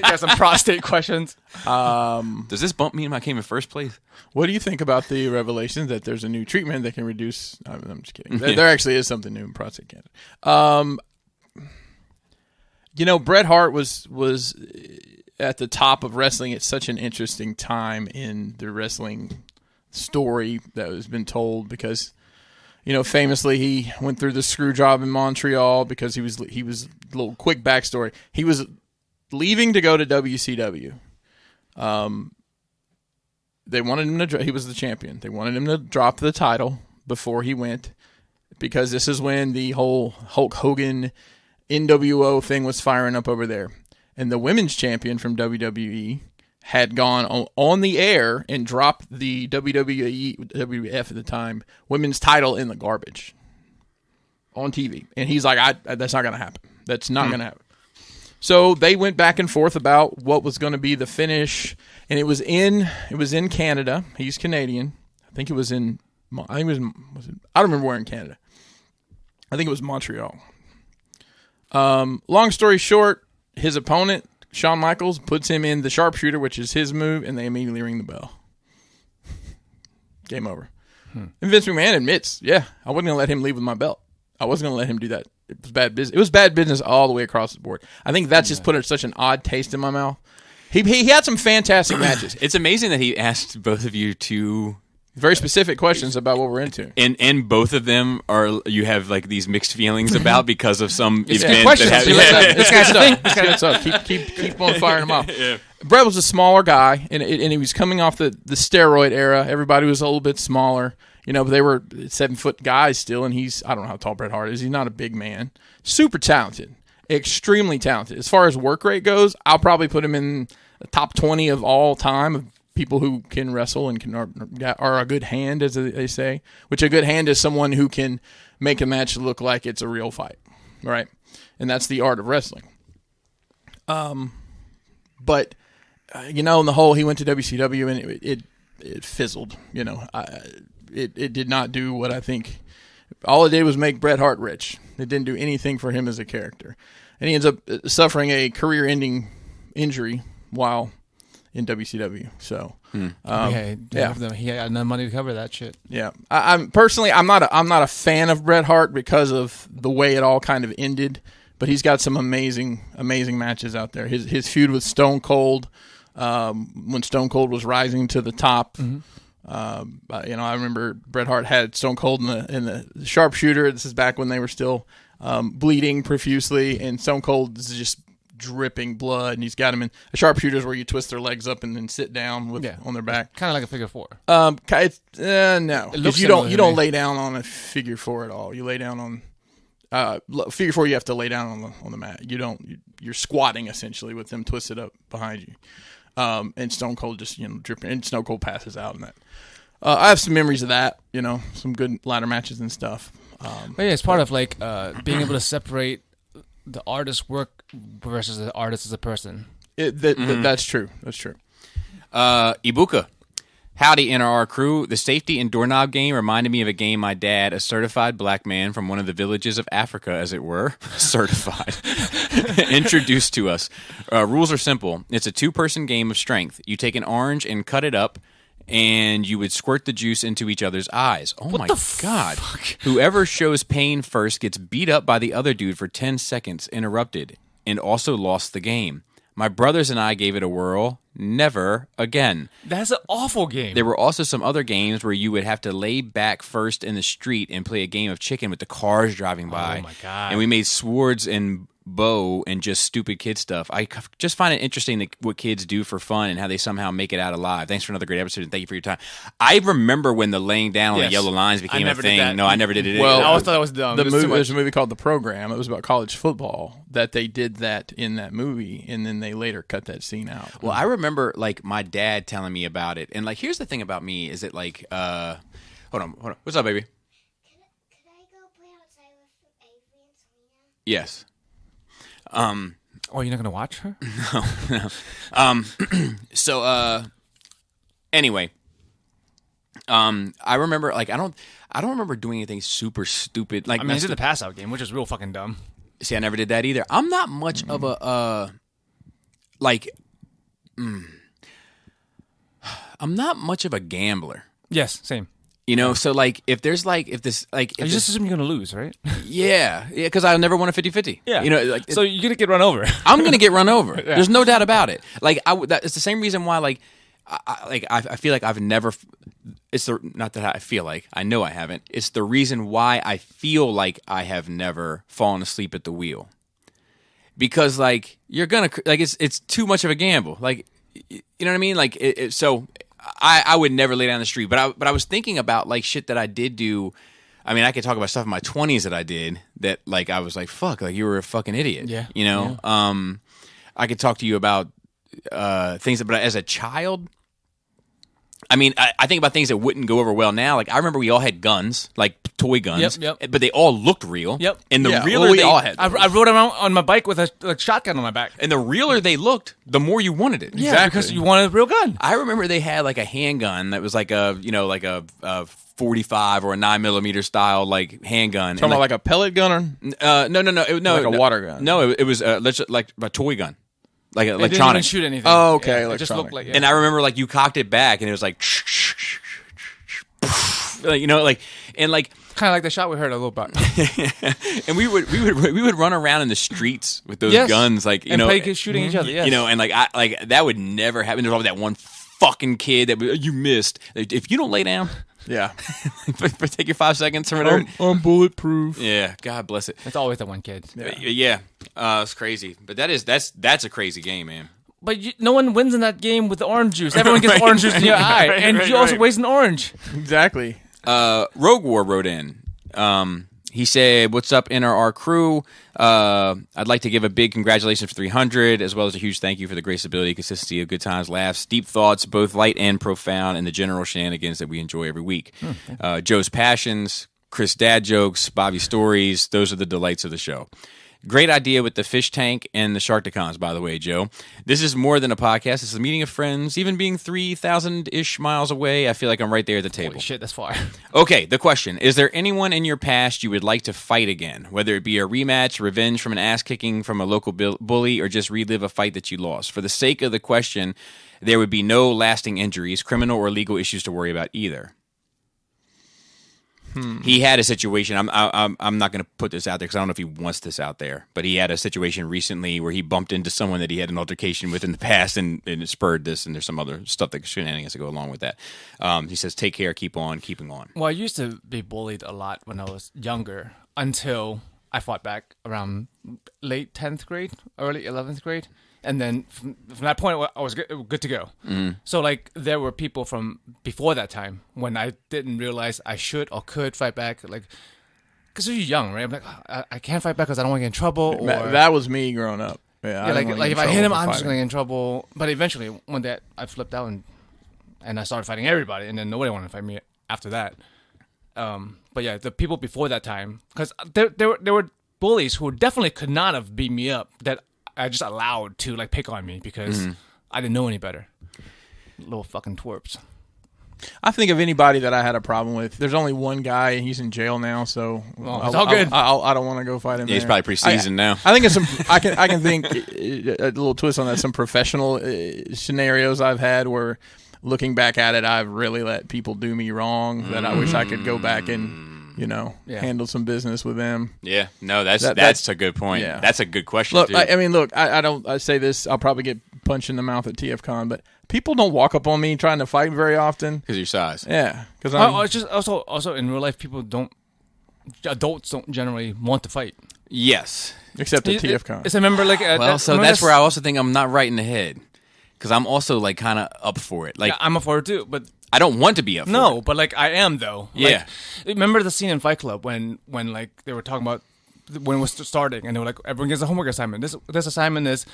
got some prostate questions. Does this bump mean I came in first place? What do you think about the revelations that there's a new treatment that can reduce? I'm just kidding. There actually is something new in prostate cancer. Bret Hart was at the top of wrestling at such an interesting time in the wrestling story that has been told because, famously he went through the screw job in Montreal because he was a little quick backstory. He was leaving to go to WCW. They wanted him to. He was the champion. They wanted him to drop the title before he went because this is when the whole Hulk Hogan NWO thing was firing up over there. And the women's champion from WWE had gone on the air and dropped the WWF at the time women's title in the garbage on TV. And he's like, that's not going to happen. That's not going to happen. So they went back and forth about what was going to be the finish, and it was in Canada. He's Canadian. I don't remember where in Canada. I think it was Montreal. Long story short, his opponent, Shawn Michaels, puts him in the sharpshooter, which is his move, and they immediately ring the bell. Game over. And Vince McMahon admits, I wasn't going to let him leave with my belt. I wasn't going to let him do that. It was bad business. It was bad business all the way across the board. I think that's just put such an odd taste in my mouth. He had some fantastic matches. It's amazing that he asked both of you two very specific questions about what we're into. And both of them you have like these mixed feelings about because of some event questions. It's good stuff. Keep on firing them off. Yeah. Bret was a smaller guy, and he was coming off the steroid era. Everybody was a little bit smaller. But they were 7-foot guys still, and I don't know how tall Bret Hart is. He's not a big man. Super talented. Extremely talented. As far as work rate goes, I'll probably put him in the top 20 of all time of people who can wrestle and are a good hand, as they say. Which a good hand is someone who can make a match look like it's a real fight. Right? And that's the art of wrestling. But, in the whole, he went to WCW, and it fizzled, It did not do what I think. All it did was make Bret Hart rich. It didn't do anything for him as a character. And he ends up suffering a career-ending injury while in WCW. So, he had no money to cover that shit. Yeah, I'm not a fan of Bret Hart because of the way it all kind of ended. But he's got some amazing matches out there. His feud with Stone Cold, when Stone Cold was rising to the top. Mm-hmm. I remember Bret Hart had Stone Cold in the sharpshooter. This is back when they were still bleeding profusely, and Stone Cold is just dripping blood, and he's got him in a sharpshooter where you twist their legs up and then sit down on their back, kind of like a figure four. No, because you don't lay down on a figure four at all. You lay down on figure four. You have to lay down on the mat. You're squatting essentially with them twisted up behind you. And Stone Cold just dripping, and Stone Cold passes out in that. I have some memories of that, some good ladder matches and stuff. It's part of like being able to separate the artist's work versus the artist as a person. That's true. That's true. Ibuka. Howdy, NRR crew. The safety and doorknob game reminded me of a game my dad, a certified black man from one of the villages of Africa, as it were, certified, introduced to us. Rules are simple. It's a 2-person game of strength. You take an orange and cut it up, and you would squirt the juice into each other's eyes. Oh my God. Whoever shows pain first gets beat up by the other dude for 10 seconds, interrupted, and also lost the game. My brothers and I gave it a whirl. Never again. That's an awful game. There were also some other games where you would have to lay back first in the street and play a game of chicken with the cars driving by. Oh, my God. And we made swords and bow and just stupid kid stuff. I just find it interesting what kids do for fun and how they somehow make it out alive. Thanks for another great episode, and thank you for your time. I remember when the laying down on the yellow lines became a thing. No, I never did it. Well, I always thought that was dumb. There's a movie called The Program. It was about college football that they did that in that movie, and then they later cut that scene out. Well, I remember like my dad telling me about it, and like here's the thing about me is that like hold on. What's up, baby? Could I go play outside with Avery and Selena? Yes. You're not gonna watch her? No. So, anyway, I remember like I don't remember doing anything super stupid. Like I mean, I did the pass out game, which is real fucking dumb. see, I never did that either. I'm not much of a like. I'm not much of a gambler. Yes, same. So like if there's like if this like if You just assume you're gonna lose, right? yeah, because I never won a 50-50. Like so you're gonna get run over. I'm gonna get run over. There's no doubt about it. Like it's the same reason why like I feel like I've never. It's the not that I feel like I know I haven't. It's the reason why I feel like I have never fallen asleep at the wheel. Because like you're gonna like it's too much of a gamble. Like you know what I mean? Like so I would never lay down the street. But I was thinking about like shit that I did do. I mean, I could talk about stuff in my 20s that I did that like I was like fuck, like you were a fucking idiot. Yeah. I could talk to you about things, but as a child. I mean, I think about things that wouldn't go over well now. Like, I remember we all had guns, like toy guns, Yep. but they all looked real. Yep. And the Yeah, realer well, we they all had I rode around on my bike with a shotgun on my back. and the realer they looked, the more you wanted it. Yeah, because you wanted a real gun. I remember they had like a handgun that was like a 45 or a 9mm style like handgun. Talking about like a pellet gun or No, like a water gun? No, it was like a toy gun, like It didn't even electronic. shoot anything. Oh, okay, Yeah, it just electronic. looked like. And I remember like you cocked it back and it was like, like. Kind of like the shot we heard a little about. And we would run around in the streets with those Yes. guns, like and play shooting each other. Yes. and like that would never happen. There's always that one fucking kid that you missed. If you don't lay down, Yeah. take your 5 seconds or whatever. I'm bulletproof. Yeah, God bless it. It's always that one kid. Yeah, it's crazy, but that's a crazy game, man. But no one wins in that game with the orange juice. Everyone gets orange juice in your eye, and you also waste an orange. Exactly. Rogue War wrote in. He said, "What's up, NRR crew? I'd like to give a big congratulations for 300, as well as a huge thank you for the grace, ability, consistency of good times, laughs, deep thoughts, both light and profound, and the general shenanigans that we enjoy every week. Joe's passions, Chris dad jokes, Bobby stories. Those are the delights of the show." Great idea with the fish tank and the Sharkticons, by the way, Joe. This is more than a podcast. It's a meeting of friends. Even being 3,000-ish miles away, I feel like I'm right there at the table. Holy shit, that's far. Okay, the question. Is there anyone in your past you would like to fight again? Whether it be a rematch, revenge from an ass-kicking from a local bully, or just relive a fight that you lost. For the sake of the question, there would be no lasting injuries, criminal or legal issues to worry about either. He had a situation. I'm not going to put this out there because I don't know if he wants this out there. But he had a situation recently where he bumped into someone that he had an altercation with in the past, and it spurred this. And there's some other stuff that shenanigans to go along with that. He says, "Take care, keep on, keeping on." Well, I used to be bullied a lot when I was younger until I fought back around late 10th grade, early 11th grade. And then from that point, I was good to go. So, like, there were people from before that time when I didn't realize I should or could fight back. Like, because you're young, right? I'm like, I can't fight back because I don't want to get in trouble. Or, That was me growing up. Yeah, like if I hit him, I'm just going to get in trouble. But eventually, one day, I flipped out and I started fighting everybody. And then nobody wanted to fight me after that. But yeah, the people before that time, because there were bullies who definitely could not have beat me up that I just allowed to like pick on me because I didn't know any better. Little fucking twerps. I think of anybody that I had a problem with. There's only one guy, and he's in jail now, so It's all good. I don't want to go fight him. Yeah, he's there. probably pretty seasoned now. I think it's some. I can think a little twist on that. Some professional scenarios I've had where, looking back at it, I've really let people do me wrong. That I wish I could go back and handle some business with them. Yeah, no, that's a good point. Yeah. That's a good question. Look, dude. I mean, look, I say this. I'll probably get punched in the mouth at TFCon, but people don't walk up on me trying to fight very often because of your size. Yeah, because I'm. It's just also in real life, adults don't generally want to fight. Yes, except at TFCon. It's remember like that's where I also think I'm not right in the head because I'm also like kind of up for it. Like I'm up for it too, but I don't want to be up. No, for it. but like I am though. Yeah. Like, remember the scene in Fight Club when like they were talking about when it was starting and they were like everyone gets a homework assignment. This assignment is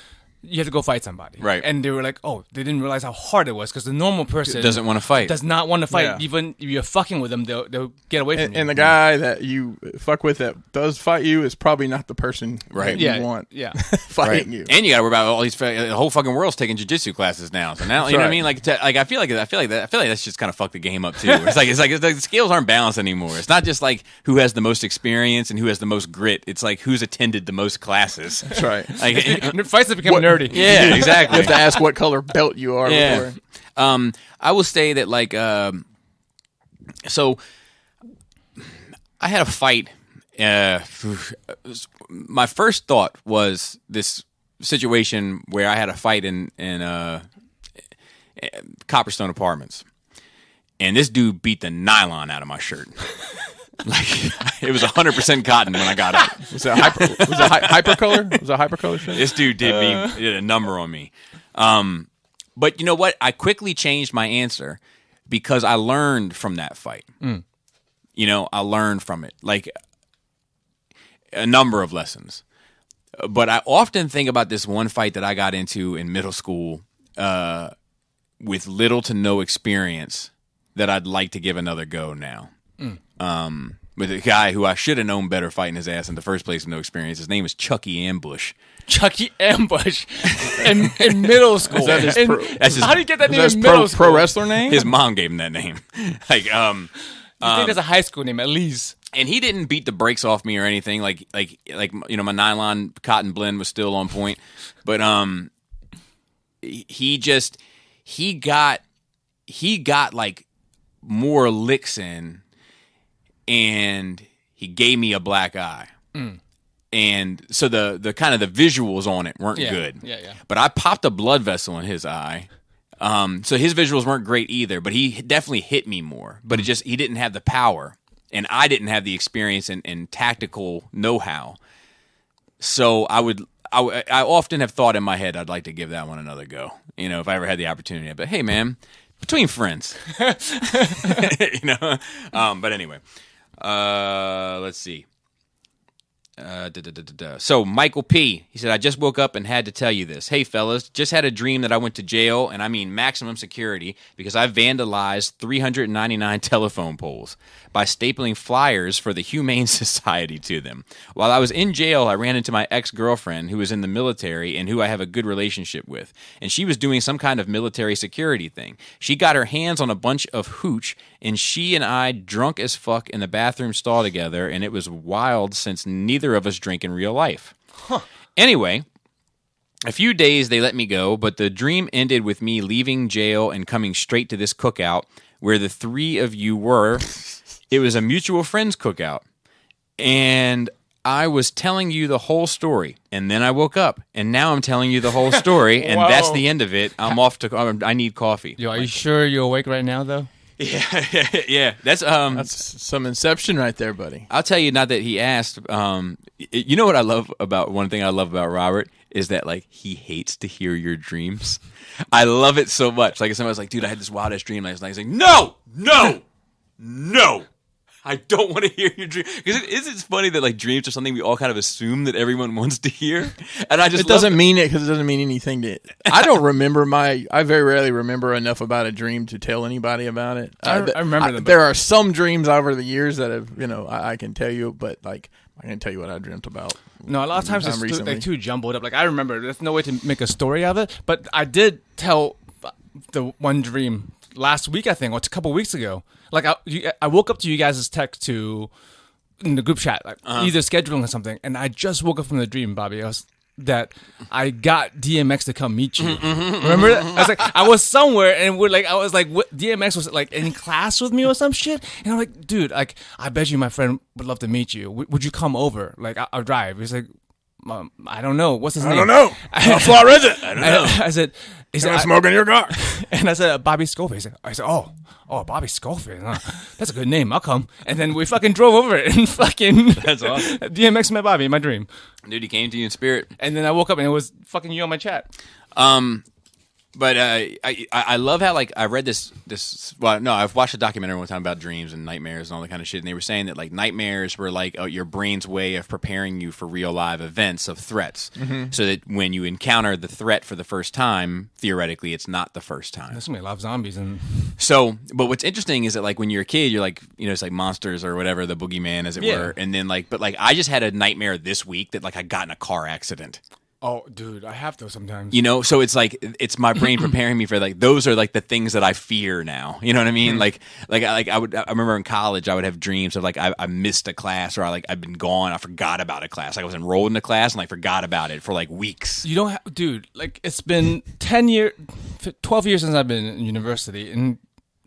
you have to go fight somebody. Right. And they were like, oh, they didn't realize how hard it was because the normal person doesn't want to fight. does not want to fight. Yeah. Even if you're fucking with them, they'll get away from you. And the guy that you fuck with that does fight you is probably not the person Right. that yeah, you want yeah. fighting you. And you got to worry about all these. The whole fucking world's taking jiu-jitsu classes now. So now, you know what I right. mean? Like I feel like that's just kind of fucked the game up too. It's like the scales aren't balanced anymore. It's not just like who has the most experience and who has the most grit. It's like who's attended the most classes. That's right. Like, Fights have become nerdy. yeah, You exactly. have to ask what color belt you are Yeah. before. I will say that like so I had a fight. My first thought was this situation where I had a fight in Copperstone Apartments, and this dude beat the nylon out of my shirt. Like it was 100% cotton when I got up. Was it hypercolor? Was it a hypercolor shirt? This dude did a number on me. But you know what? I quickly changed my answer because I learned from that fight. You know, I learned from it, like a number of lessons. But I often think about this one fight that I got into in middle school with little to no experience that I'd like to give another go now. With a guy who I should have known better fighting his ass in the first place with no experience. His name is Chucky Ambush. Chucky Ambush in middle school. That's his, How do you get that name That's in middle school? pro wrestler name? his mom gave him that name. Like, You think that's a high school name, at least. and he didn't beat the brakes off me or anything. Like you know, my nylon cotton blend was still on point, but he got like more licks in, and he gave me a black eye. And so the kind of the visuals on it weren't good. Yeah. But I popped a blood vessel in his eye. So his visuals weren't great either, but he definitely hit me more. But he didn't have the power, and I didn't have the experience and tactical know-how. So I often have thought in my head I'd like to give that one another go. You know, if I ever had the opportunity. But hey, man, between friends, you know. But anyway, let's see. So Michael P, he said, I just woke up and had to tell you this. Hey fellas, just had a dream that I went to jail, and I mean maximum security, because I vandalized 399 telephone poles by stapling flyers for the Humane Society to them. While I was in jail, I ran into my ex-girlfriend who was in the military and who I have a good relationship with, and she was doing some kind of military security thing. She got her hands on a bunch of hooch, and she and I drunk as fuck in the bathroom stall together, and it was wild since neither of us drink in real life. Anyway, a few days they let me go, but the dream ended with me leaving jail and coming straight to this cookout where the three of you were. It was a mutual friends cookout, and I was telling you the whole story, and then I woke up, and now I'm telling you the whole story, and that's the end of it. I'm off to. I need coffee. Yo, are you sure you're awake right now, though? Yeah. That's some Inception right there, buddy. I'll tell you, not that he asked. You know what I love about one thing I love about Robert is that like he hates to hear your dreams. I love it so much. Like if somebody's like, "Dude, I had this wild ass dream last night." He's like, "No, I don't want to hear your dream." Because it's funny that like dreams are something we all kind of assume that everyone wants to hear, and I just It doesn't mean it because it doesn't mean anything to it. I don't remember I very rarely remember enough about a dream to tell anybody about it. I remember them. There are some dreams over the years that have, you know, I can tell you, but like I can't tell you what I dreamt about. No, a lot of times it's recently. too jumbled up. Like I remember, there's no way to make a story of it. But I did tell the one dream last week, I think, or a couple weeks ago. Like I woke up to you guys' text in the group chat, like either scheduling or something, and I just woke up from the dream, Bobby. That I got DMX to come meet you. Remember that? I was like, I was somewhere, and DMX was like in class with me or some shit, and I'm like, dude, like I bet you my friend would love to meet you. Would you come over? Like I'll drive. He's like, I don't know. What's his name? I don't know. How far is it? I don't know. I said, Can I smoke in your car? And I said, Bobby Schofield. I said, oh, Bobby Schofield. Huh? That's a good name. I'll come. And then we fucking drove over it and fucking. That's awesome. DMX met Bobby in my dream. Dude, he came to you in spirit. And then I woke up and it was fucking you on my chat. But I love how like I read this well no I've watched a documentary one time about dreams and nightmares and all that kind of shit, and they were saying that like nightmares were like your brain's way of preparing you for real live events of threats, so that when you encounter the threat for the first time, theoretically it's not the first time. There's gonna be a lot of zombies and So, but what's interesting is that like when you're a kid, you're like, you know, it's like monsters or whatever, the boogeyman as it were, and then like, but like I just had a nightmare this week that like I got in a car accident. oh, dude, I have those sometimes. You know, so it's like it's my brain preparing me for like those are like the things that I fear now. You know what I mean? Like I remember in college I would have dreams of like I missed a class, or I've been gone, I forgot about a class. Like I was enrolled in a class and I forgot about it for like weeks. You don't have, dude. Like it's been 12 years since I've been in university, and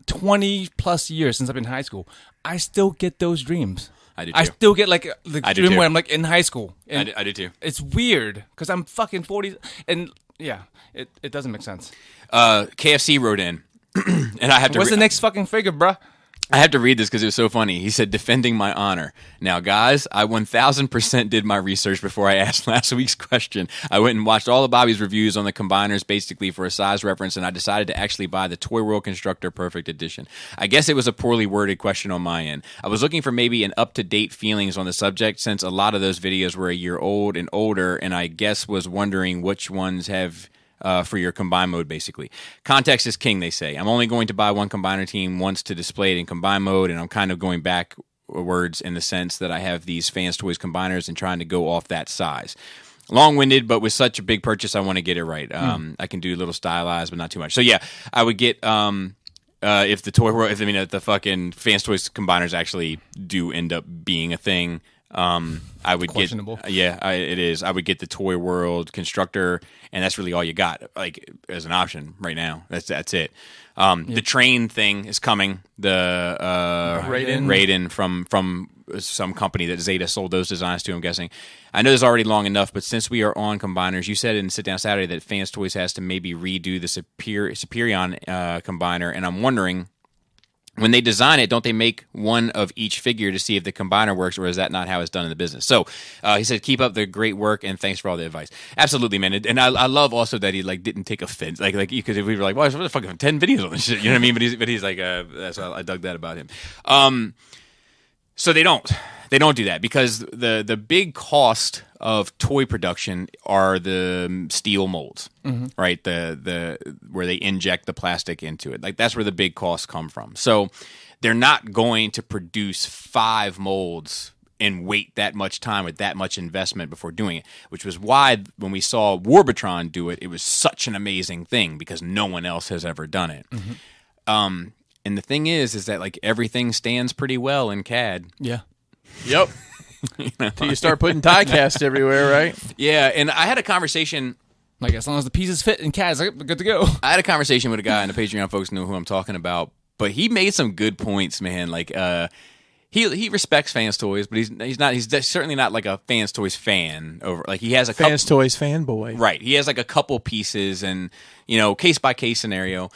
20 plus years since I've been in high school. I still get those dreams. I do too. I still get like the I do dream too. where I'm like in high school. And I do too. It's weird because I'm fucking 40, and yeah, it doesn't make sense. KFC wrote in, and I have to. What's the next fucking figure, bruh? I have to read this because it was so funny. He said, defending my honor. Now, guys, I 1,000% did my research before I asked last week's question. I went and watched all of Bobby's reviews on the combiners basically for a size reference, and I decided to actually buy the Toy World Constructor Perfect Edition. I guess it was a poorly worded question on my end. I was looking for maybe an up-to-date feelings on the subject, since a lot of those videos were a year old and older, and I guess was wondering which ones have... for your combine mode, basically. Context is king, they say. I'm only going to buy one combiner team once to display it in combine mode, and I'm kind of going backwards in the sense that I have these Fans Toys combiners and trying to go off that size. Long-winded, but with such a big purchase, I want to get it right. I can do a little stylized, but not too much. So yeah, I would get if the Toy World, if the fucking Fans Toys combiners actually do end up being a thing. I would questionable. Get, it is. I would get the Toy World Constructor, and that's really all you got, like as an option right now. That's it. The train thing is coming. The Raiden from some company that Zeta sold those designs to, I'm guessing. I know this is already long enough, but since we are on combiners, you said in Sit Down Saturday that Fans Toys has to maybe redo the Superion combiner, and I'm wondering, when they design it, don't they make one of each figure to see if the combiner works, or is that not how it's done in the business? So he said, keep up the great work, and thanks for all the advice. Absolutely, man. And I love also that he like didn't take offense, like because if we were like, well, there's fucking 10 videos on this shit, you know what I mean? But he's like, that's why I dug that about him. So they don't do that, because the big cost of toy production are the steel molds, right? The where they inject the plastic into it. Like that's where the big costs come from. So they're not going to produce 5 molds and wait that much time with that much investment before doing it, which was why when we saw Warbitron do it, it was such an amazing thing, because no one else has ever done it. And the thing is that like everything stands pretty well in CAD. Yeah. Yep. Till you start putting die cast everywhere, right? Yeah, and I had a conversation. Like as long as the pieces fit in CAD, it's good to go. I had a conversation with a guy, and the Patreon folks know who I'm talking about. But he made some good points, man. Like he respects Fans Toys, but he's certainly not like a Fans Toys fan. He has a Fans Toys fanboy, right? He has like a couple pieces, and case by case scenario.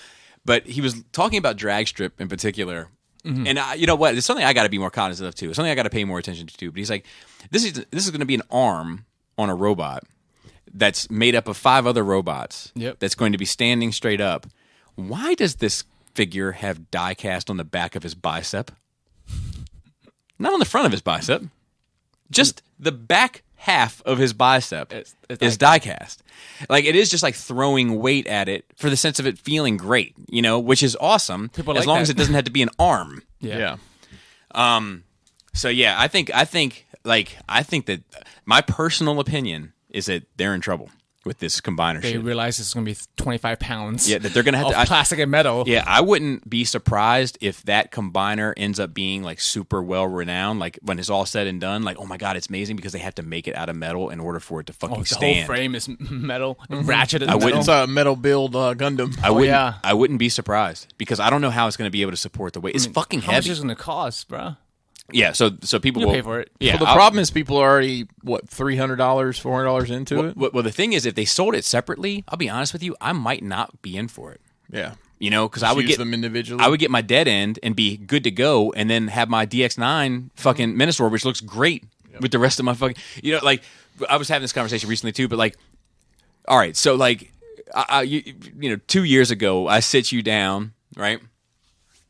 But he was talking about drag strip in particular. And you know what? It's something I got to be more cognizant of too. It's something I got to pay more attention to. But he's like, this is going to be an arm on a robot that's made up of 5 other robots. Yep. That's going to be standing straight up. Why does this figure have die cast on the back of his bicep? Not on the front of his bicep. Just the back half of his bicep is die cast. Like it is just like throwing weight at it for the sense of it feeling great, which is awesome. People as like long that. as it doesn't have to be an arm. Yeah. So yeah, I think that my personal opinion is that they're in trouble with this combiner They shit. realize it's going to be 25 pounds. Yeah, that they're going to have of plastic and metal. Yeah, I wouldn't be surprised if that combiner ends up being like super well renowned. Like when it's all said and done, like oh my god, it's amazing because they have to make it out of metal in order for it to fucking The stand. whole frame is metal, ratcheted I metal. wouldn't- It's a metal build Gundam. I wouldn't be surprised because I don't know how it's going to be able to support the weight. It's fucking How much heavy. is it going to cost, bro? Yeah, so people You will pay for it. Yeah, Well, the problem is people are already $300, $400 into it. Well, the thing is, if they sold it separately, I'll be honest with you, I might not be in for it. Yeah, Because I would use get them individually. I would get my dead end and be good to go, and then have my DX9 fucking Minosaur, which looks great with the rest of my fucking. Like I was having this conversation recently too, but like, all right, so like 2 years ago, I sit you down, right?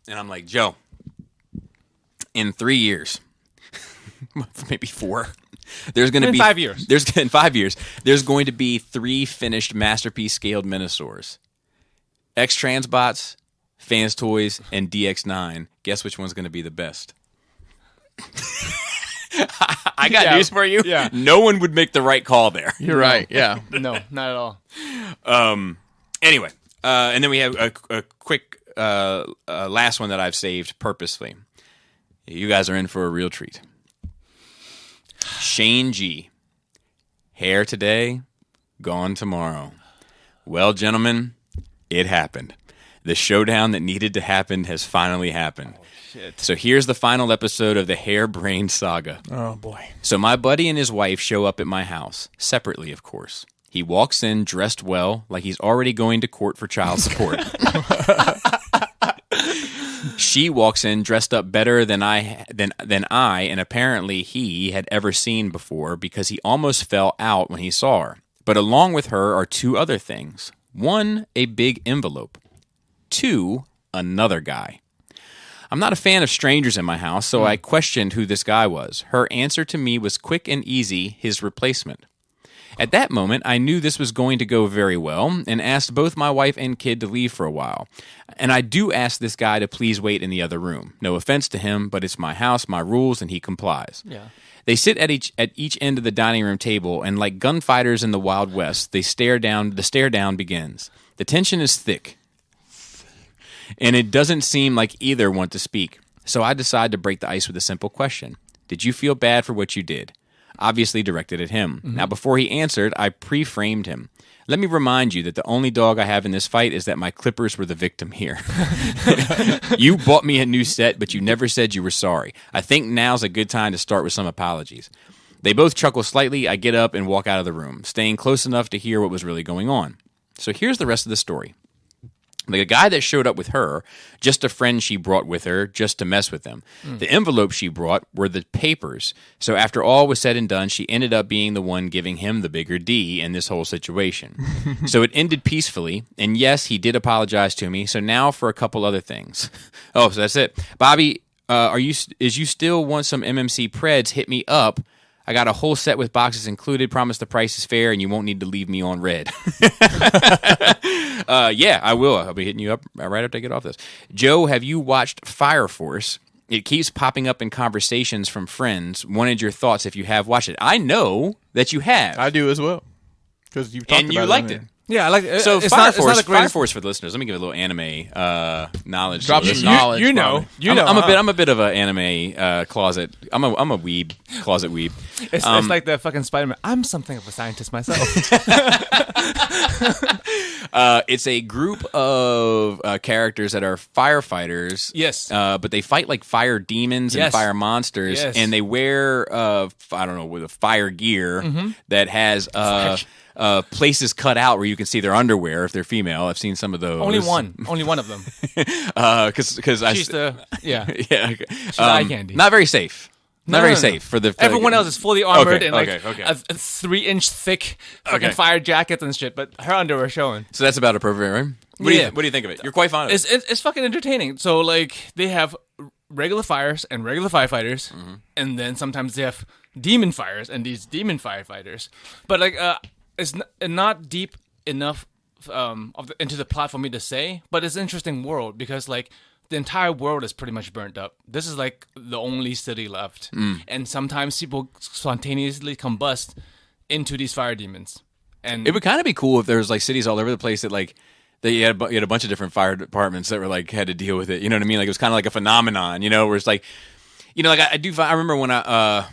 And I'm like, Joe, in 3 years, maybe 4, there's going to be 5 years. In 5 years, there's going to be 3 finished masterpiece scaled Minosaurs. X-Transbots, Fans Toys, and DX9. Guess which one's going to be the best? I got news for you. Yeah. No one would make the right call there. You're right. Yeah. No, not at all. Anyway, and then we have a quick last one that I've saved purposely. You guys are in for a real treat. Shane G. Hair today, gone tomorrow. Well, gentlemen, it happened. The showdown that needed to happen has finally happened. Shit. So here's the final episode of the Hairbrained saga. Oh boy. So my buddy and his wife show up at my house, separately, of course. He walks in dressed well, like he's already going to court for child support. She walks in dressed up better than I, and apparently he had ever seen before because he almost fell out when he saw her. But along with her are 2 other things. 1, a big envelope. 2, another guy. I'm not a fan of strangers in my house, so I questioned who this guy was. Her answer to me was quick and easy, his replacement. At that moment, I knew this was going to go very well and asked both my wife and kid to leave for a while. And I do ask this guy to please wait in the other room. No offense to him, but it's my house, my rules, and he complies. Yeah. They sit at each end of the dining room table, and like gunfighters in the Wild West, they stare down. The stare down begins. The tension is thick, and it doesn't seem like either want to speak. So I decide to break the ice with a simple question. Did you feel bad for what you did? Obviously directed at him. Now, before he answered, I pre-framed him. Let me remind you that the only dog I have in this fight is that my clippers were the victim here. You bought me a new set, but you never said you were sorry. I think now's a good time to start with some apologies. They both chuckle slightly. I get up and walk out of the room, staying close enough to hear what was really going on. So here's the rest of the story. The guy that showed up with her, just a friend she brought with her just to mess with him. The envelope she brought were the papers. So after all was said and done, she ended up being the one giving him the bigger D in this whole situation. So it ended peacefully. And yes, he did apologize to me. So now for a couple other things. Oh, so that's it. Bobby, you still want some MMC Preds? Hit me up. I got a whole set with boxes included. Promise the price is fair, and you won't need to leave me on red. Yeah, I will. I'll be hitting you up right after I get off this. Joe, have you watched Fire Force? It keeps popping up in conversations from friends. Wanted your thoughts if you have watched it. I know that you have. I do as well. Because you've talked and about you liked it. Yeah, I like it. So it's Fire Force, not a Fire Force for the listeners. Let me give a little anime knowledge. Drop some knowledge. You know. I'm a bit of an anime closet. I'm a weeb, closet weeb. It's like the fucking Spider-Man. I'm something of a scientist myself. It's a group of characters that are firefighters. Yes. But they fight like fire demons and fire monsters, and they wear I don't know, with a fire gear that has places cut out where you can see their underwear if they're female. I've seen some of those. Only one of them. Because She's the She's eye candy. Not very safe. Not very safe for the. Everyone else is fully armored and okay. a 3-inch thick fucking fire jackets and shit, but her underwear showing. So that's about appropriate, right? What do you think of it? You're quite fond of it. It's fucking entertaining. So like they have regular fires and regular firefighters, and then sometimes they have demon fires and these demon firefighters. But like it's not deep enough into the plot for me to say, but it's an interesting world because like the entire world is pretty much burnt up. This is like the only city left, and sometimes people spontaneously combust into these fire demons. And it would kind of be cool if there was like cities all over the place that like you had a bunch of different fire departments that were like had to deal with it. You know what I mean? Like it was kind of like a phenomenon. You know, where it's like, you know, like I remember when I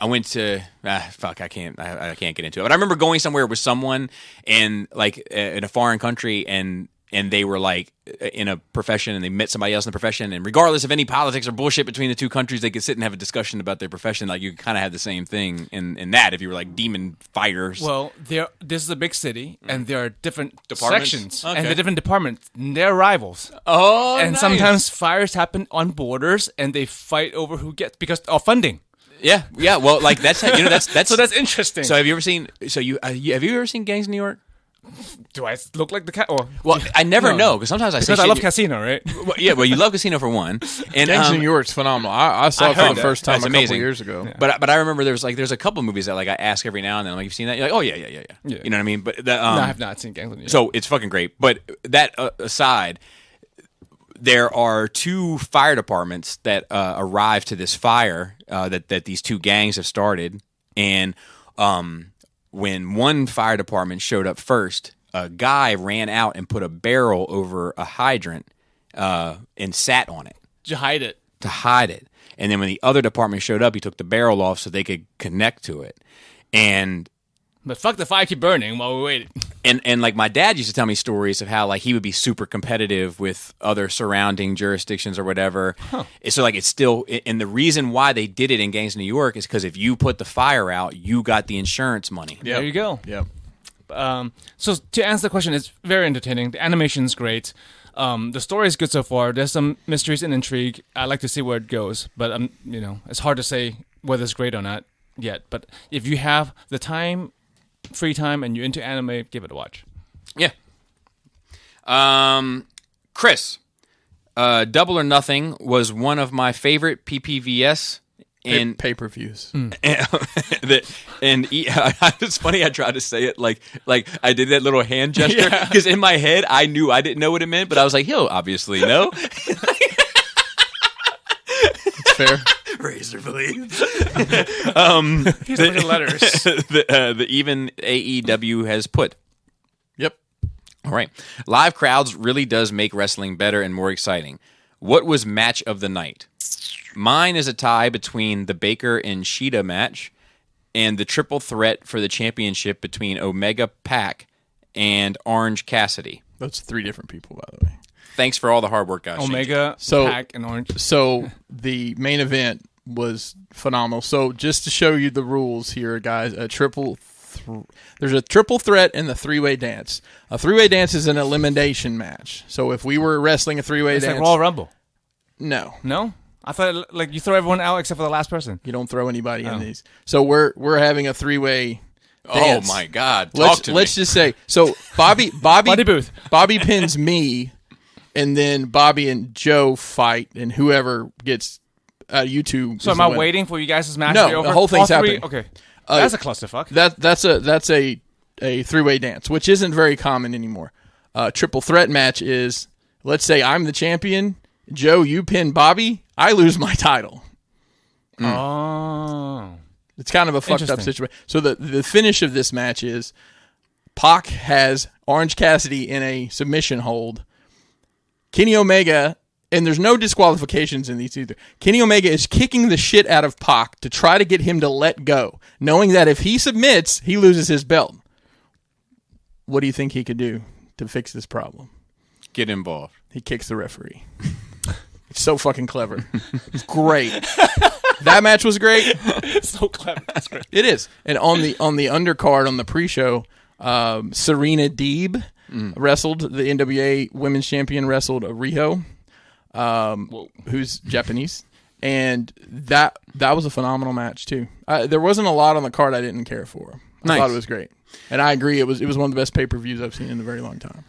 went to I can't get into it. But I remember going somewhere with someone and like in a foreign country and they were like in a profession and they met somebody else in the profession, and regardless of any politics or bullshit between the two countries, they could sit and have a discussion about their profession. Like you kind of had the same thing in that if you were like demon fighters. Well, this is a big city and there are different Departments? sections Okay. and the different departments. They're rivals. Oh, and nice. sometimes fires happen on borders and they fight over who gets because of funding. Yeah. Well, like that's that's So that's interesting. So have you ever seen? So have you ever seen Gangs of New York? Do I look like the cat? Or Well, I never know because sometimes I say because I shit- love Casino, right? Well, yeah, well, you love Casino for one, and Gangs of New York's phenomenal. I saw I it for heard the that. first time That's a couple amazing. years ago. But I remember there's a couple movies that like I ask every now and then, I'm like, you've seen that? You're like, oh yeah. Yeah. You know what I mean? But the, No, I have not seen Gangs of New York. so it's fucking great. But that aside, there are 2 fire departments that arrive to this fire that these 2 gangs have started, and when one fire department showed up first, a guy ran out and put a barrel over a hydrant and sat on it Did you hide it? to hide it. And then when the other department showed up, he took the barrel off so they could connect to it. And But fuck the fire keep burning while we waited. and like my dad used to tell me stories of how like he would be super competitive with other surrounding jurisdictions or whatever. So like it's still, and the reason why they did it in Gangs of New York is because if you put the fire out, you got the insurance money. There you go. Yep. So to answer the question, it's very entertaining. The animation's great. The story is good so far. There's some mysteries and intrigue. I like to see where it goes, but it's hard to say whether it's great or not yet. But if you have the time, free time, and you're into anime, give it a watch. Yeah. Chris, Double or Nothing was one of my favorite PPVS. And pay-per-views. It's funny. I tried to say it like I did that little hand gesture because in my head I knew I didn't know what it meant, but I was like, he'll obviously know. It's fair. Razor blades. Here's a bunch of letters. the even AEW has put. Yep. All right, live crowds really does make wrestling better and more exciting. What was match of the night? Mine is a tie between the Baker and Shida match and the triple threat for the championship between Omega Pac and Orange Cassidy. Those 3 different people, by the way. Thanks for all the hard work, guys. Omega, So- Pac, and Orange. So the main event was phenomenal. So just to show you the rules here, guys, there's a triple threat and the 3-way dance. A 3-way dance is an elimination match. So if we were wrestling a 3-way It's dance, like Royal Rumble. no, No? I thought like you throw everyone out except for the last person. you don't throw anybody in these. So we're having a 3-way. Oh my God! Let's Talk to me. just say so. Bobby Booth. Bobby pins me, and then Bobby and Joe fight, and whoever gets YouTube. So am I waiting for you guys' match No, to be over? the whole thing's All 3? happening. Okay. That's a clusterfuck. That's a 3-way dance, which isn't very common anymore. Triple threat match is, let's say I'm the champion, Joe, you pin Bobby, I lose my title. Oh. It's kind of a fucked up Interesting. situation. So the finish of this match is Pac has Orange Cassidy in a submission hold. Kenny Omega, and there's no disqualifications in these either. Kenny Omega is kicking the shit out of Pac to try to get him to let go, knowing that if he submits, he loses his belt. What do you think he could do to fix this problem? Get involved. He kicks the referee. It's so fucking clever. It's great. That match was great. So clever. That's great. It is. And on the undercard on the pre-show, Serena Deeb wrestled. The NWA Women's Champion wrestled Riho, who's Japanese, and that was a phenomenal match too. There wasn't a lot on the card I didn't care for. I Nice. thought it was great, and I agree. It was one of the best pay-per-views I've seen in a very long time.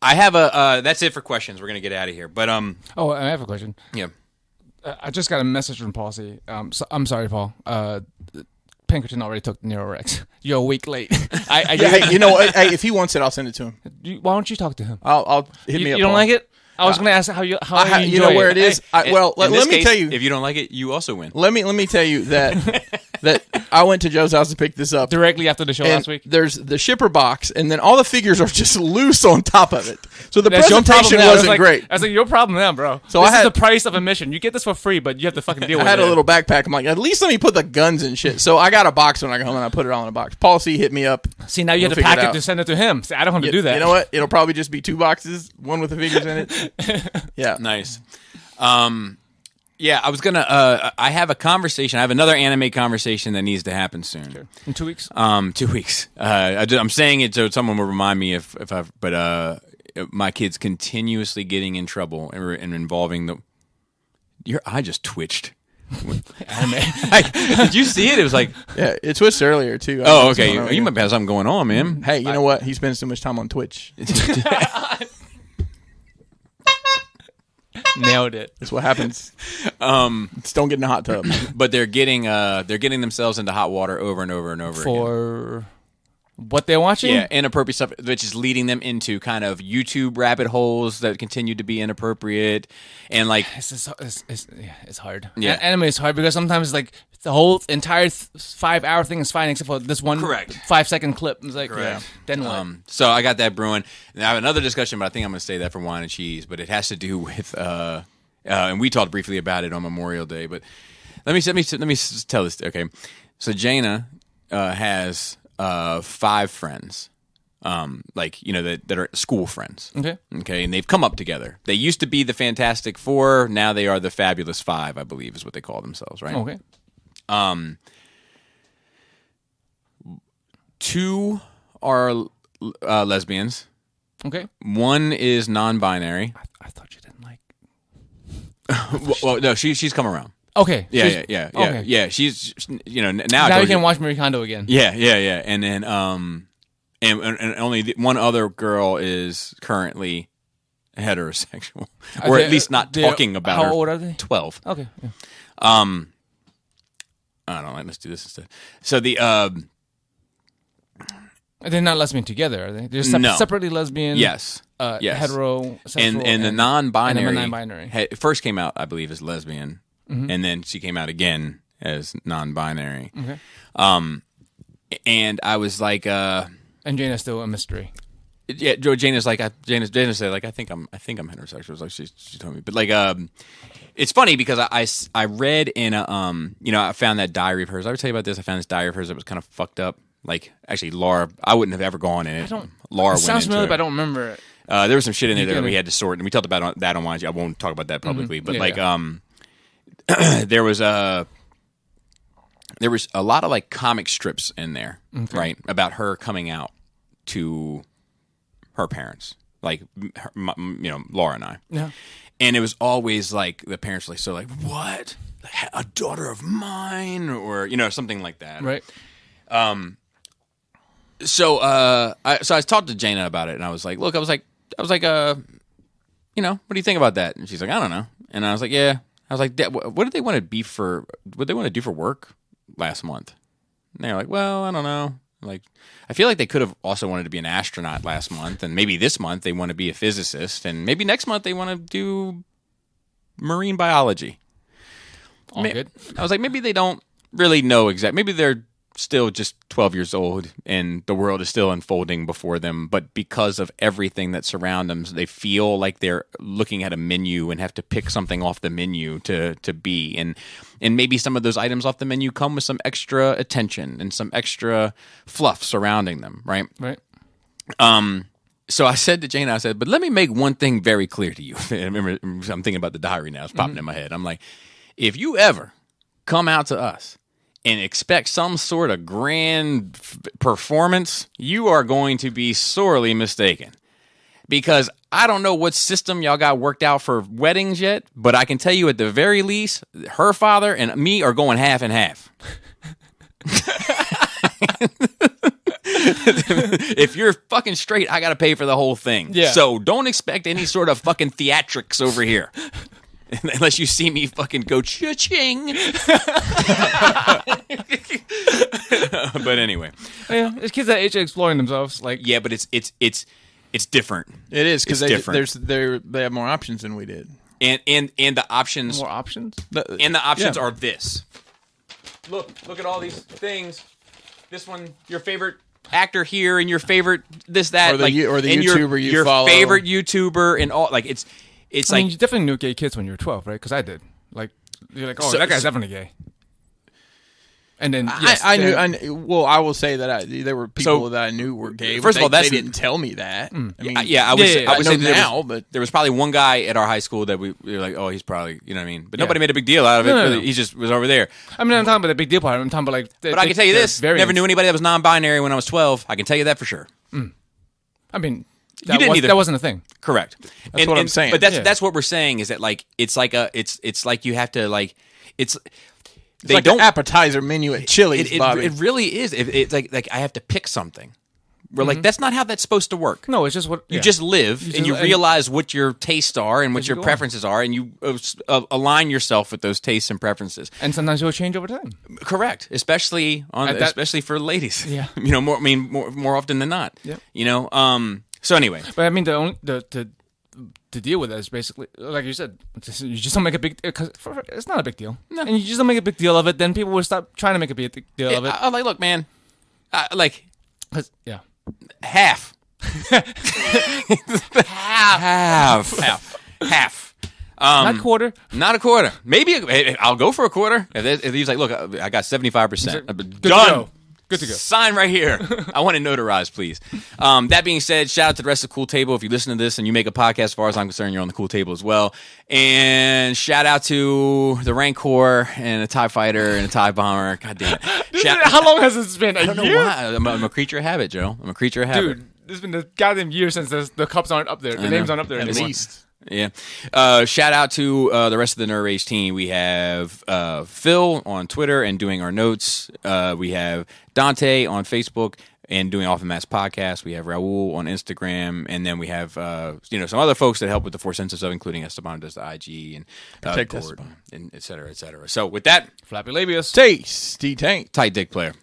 I have a. That's it for questions. We're gonna get out of here. But Oh, I have a question. yeah. I just got a message from Paul C. I'm sorry, Paul. Pinkerton already took the Neurorex. You're a week late. Hey, you know what? Hey, if he wants it, I'll send it to him. Why don't you talk to him? I'll hit me up. You don't Paul. like it? I was going to ask how you You know where it is. In Let this me case, tell you. if you don't like it, you also win. Let me tell you that I went to Joe's house to pick this up. Directly after the show And last week. there's the shipper box, and then all the figures are just loose on top of it. So the That's your problem presentation now. wasn't great. I was like, your problem now, bro. So this I is had- the price of admission. You get this for free, but you have to fucking deal I with it. had a little backpack. I'm like, at least let me put the guns and shit. So I got a box when I got home, and I put it all in a box. Paul C hit me up. See, now you have We'll to figure pack it it out. to send it to him. See, I don't have to do that. You know what? It'll probably just be 2 boxes, one with the figures in it. Yeah. Nice. Yeah, I was gonna. I have a conversation. I have another anime conversation that needs to happen soon. In 2 weeks? 2 weeks. I'm saying it so someone will remind me if I've. But my kid's continuously getting in trouble and involving the. Your eye just twitched. Did you see it? It was like, Yeah, it switched earlier too. oh, okay. You might have something going on, man. Hey, you know what? He spends too much time on Twitch. Nailed it. That's what happens. Just don't get in the hot tub. But they're getting themselves into hot water over and over and over again. For what they're watching? Yeah, inappropriate stuff, which is leading them into kind of YouTube rabbit holes that continue to be inappropriate, and like It's hard. Yeah. Anime is hard because sometimes like the whole entire 5-hour thing is fine except for this one Correct. 5-second clip. It's like, Correct. then what? So I got that brewing. And I have another discussion, but I think I'm going to save that for wine and cheese. But it has to do with, and we talked briefly about it on Memorial Day. But let me tell this. Okay, so Jaina has 5 friends, that are school friends. Okay, and they've come up together. They used to be the Fantastic Four. Now they are the Fabulous Five, I believe, is what they call themselves. Right? Okay. 2 are lesbians. Okay. 1 is non-binary. I thought you didn't like. well, no, she's come around. Okay. Yeah. Okay. Yeah. She's now. Now you can watch Marie Kondo again. Yeah. And then and only one other girl is currently heterosexual, or at least not talking about. How her. old are they? 12. Okay. Yeah. I don't know. Let's do this instead. So the They're not lesbian together, are they? They're No. separately lesbian. yes. Yes. Heterosexual. And the non-binary, and the non-binary. First came out, I believe, as lesbian, and then she came out again as non-binary. Okay. And I was like, And Jaina's still a mystery. yeah, Jaina's like, Jaina said, like, I think I'm heterosexual. It's like she told me, but like, it's funny because I read in a I found that diary of hers. I would tell you about this. I found this diary of hers that was kind of fucked up. Like, actually, Laura, I wouldn't have ever gone in it. Laura It sounds went familiar, into but I it. don't remember it. There was some shit in there that kidding? we had to sort, and we talked about that on Wine. I won't talk about that publicly, but Yeah, there was a lot of like comic strips in there, right, about her coming out to her parents, like Laura and I. Yeah. And it was always like the parents were like, so like, what? A daughter of mine, or something like that, Right. So I talked to Jaina about it, and I was like, look, what do you think about that? And she's like, I don't know. And I was like, yeah. I was like, Dad, what did they want to be for? What did they want to do for work last month? And they're like, well, I don't know. Like, I feel like they could have also wanted to be an astronaut last month, and maybe this month they want to be a physicist, and maybe next month they want to do marine biology. All good. I was like, maybe they don't really know exactly. Maybe they're still just 12 years old and the world is still unfolding before them, but because of everything that surrounds them, they feel like they're looking at a menu and have to pick something off the menu to be. And maybe some of those items off the menu come with some extra attention and some extra fluff surrounding them, right? Right. So I said to Jane, but let me make one thing very clear to you. I remember, I'm thinking about the diary now. It's popping in my head. I'm like, if you ever come out to us and expect some sort of grand performance, you are going to be sorely mistaken. Because I don't know what system y'all got worked out for weddings yet, but I can tell you at the very least, her father and me are going half and half. If you're fucking straight, I got to pay for the whole thing. Yeah. So don't expect any sort of fucking theatrics over here. Unless you see me fucking go cha-ching. But anyway. Yeah, it's kids that age are exploring themselves. Like, Yeah, but it's different. It is because It's different. they have more options than we did. And the options more options. are Yeah. this. Look at all these things. This one, your favorite actor here, and your favorite this, that, Or the like, and YouTuber you your follow. favorite YouTuber, and all, like it's I like mean, you definitely knew gay kids when you were 12, right? Because I did. Like, you're like, oh, So- that guy's definitely gay. And then I knew. Well, I will say that there were people that I knew were gay. First of all, they didn't tell me that. I mean, I would say I know that now, but there was probably one guy at our high school that we were like, oh, he's probably, you know what I mean? But nobody made a big deal out of it. No. Really. He just was over there. I mean, I'm talking about the big deal part. I'm talking about like. But I can tell you this: never knew anybody that was non-binary when I was 12. I can tell you that for sure. I mean, You didn't either. That wasn't a thing. Correct. That's what I'm saying. But Yeah. that's what we're saying is that like it's like you have to like It's like the appetizer menu at Chili's, Bobby. It really is. It's like I have to pick something. We're like, that's not how that's supposed to work. No, it's just what You just live, and you realize what your tastes are and what your preferences are, and you align yourself with those tastes and preferences. And sometimes you'll change over time. Correct, especially especially for ladies. Yeah, more often than not. Yeah. So anyway, but I mean, the deal with it is basically, like you said, you just don't make a big. Cause it's not a big deal, and you just don't make a big deal of it. Then people will stop trying to make a big deal of it. I'm like, look, man, yeah. Half. Not quarter. Not a quarter. Maybe I'll go for a quarter. If he's like, look, I got 75%. Done. Good to go. Sign right here. I want it notarized, please. That being said, shout out to the rest of the Cool Table. If you listen to this and you make a podcast, as far as I'm concerned, you're on the Cool Table as well. And shout out to the Rancor and a TIE Fighter and a TIE Bomber. God damn it. How long has this been? I don't know why. I'm a creature of habit, Joe. I'm a creature of habit. Dude, it's been a goddamn year since the cups aren't up there. The names aren't up there anymore. At least. Yeah. Shout out to the rest of the Nerd Rage team. We have Phil on Twitter and doing our notes. We have Dante on Facebook and doing Off the Mask podcast. We have Raul on Instagram, and then we have some other folks that help with the Four Senses of, including Esteban does the IG and Gord, and et cetera, et cetera. So with that, Flappy Labius, Tasty Tank, Tight Dick Player.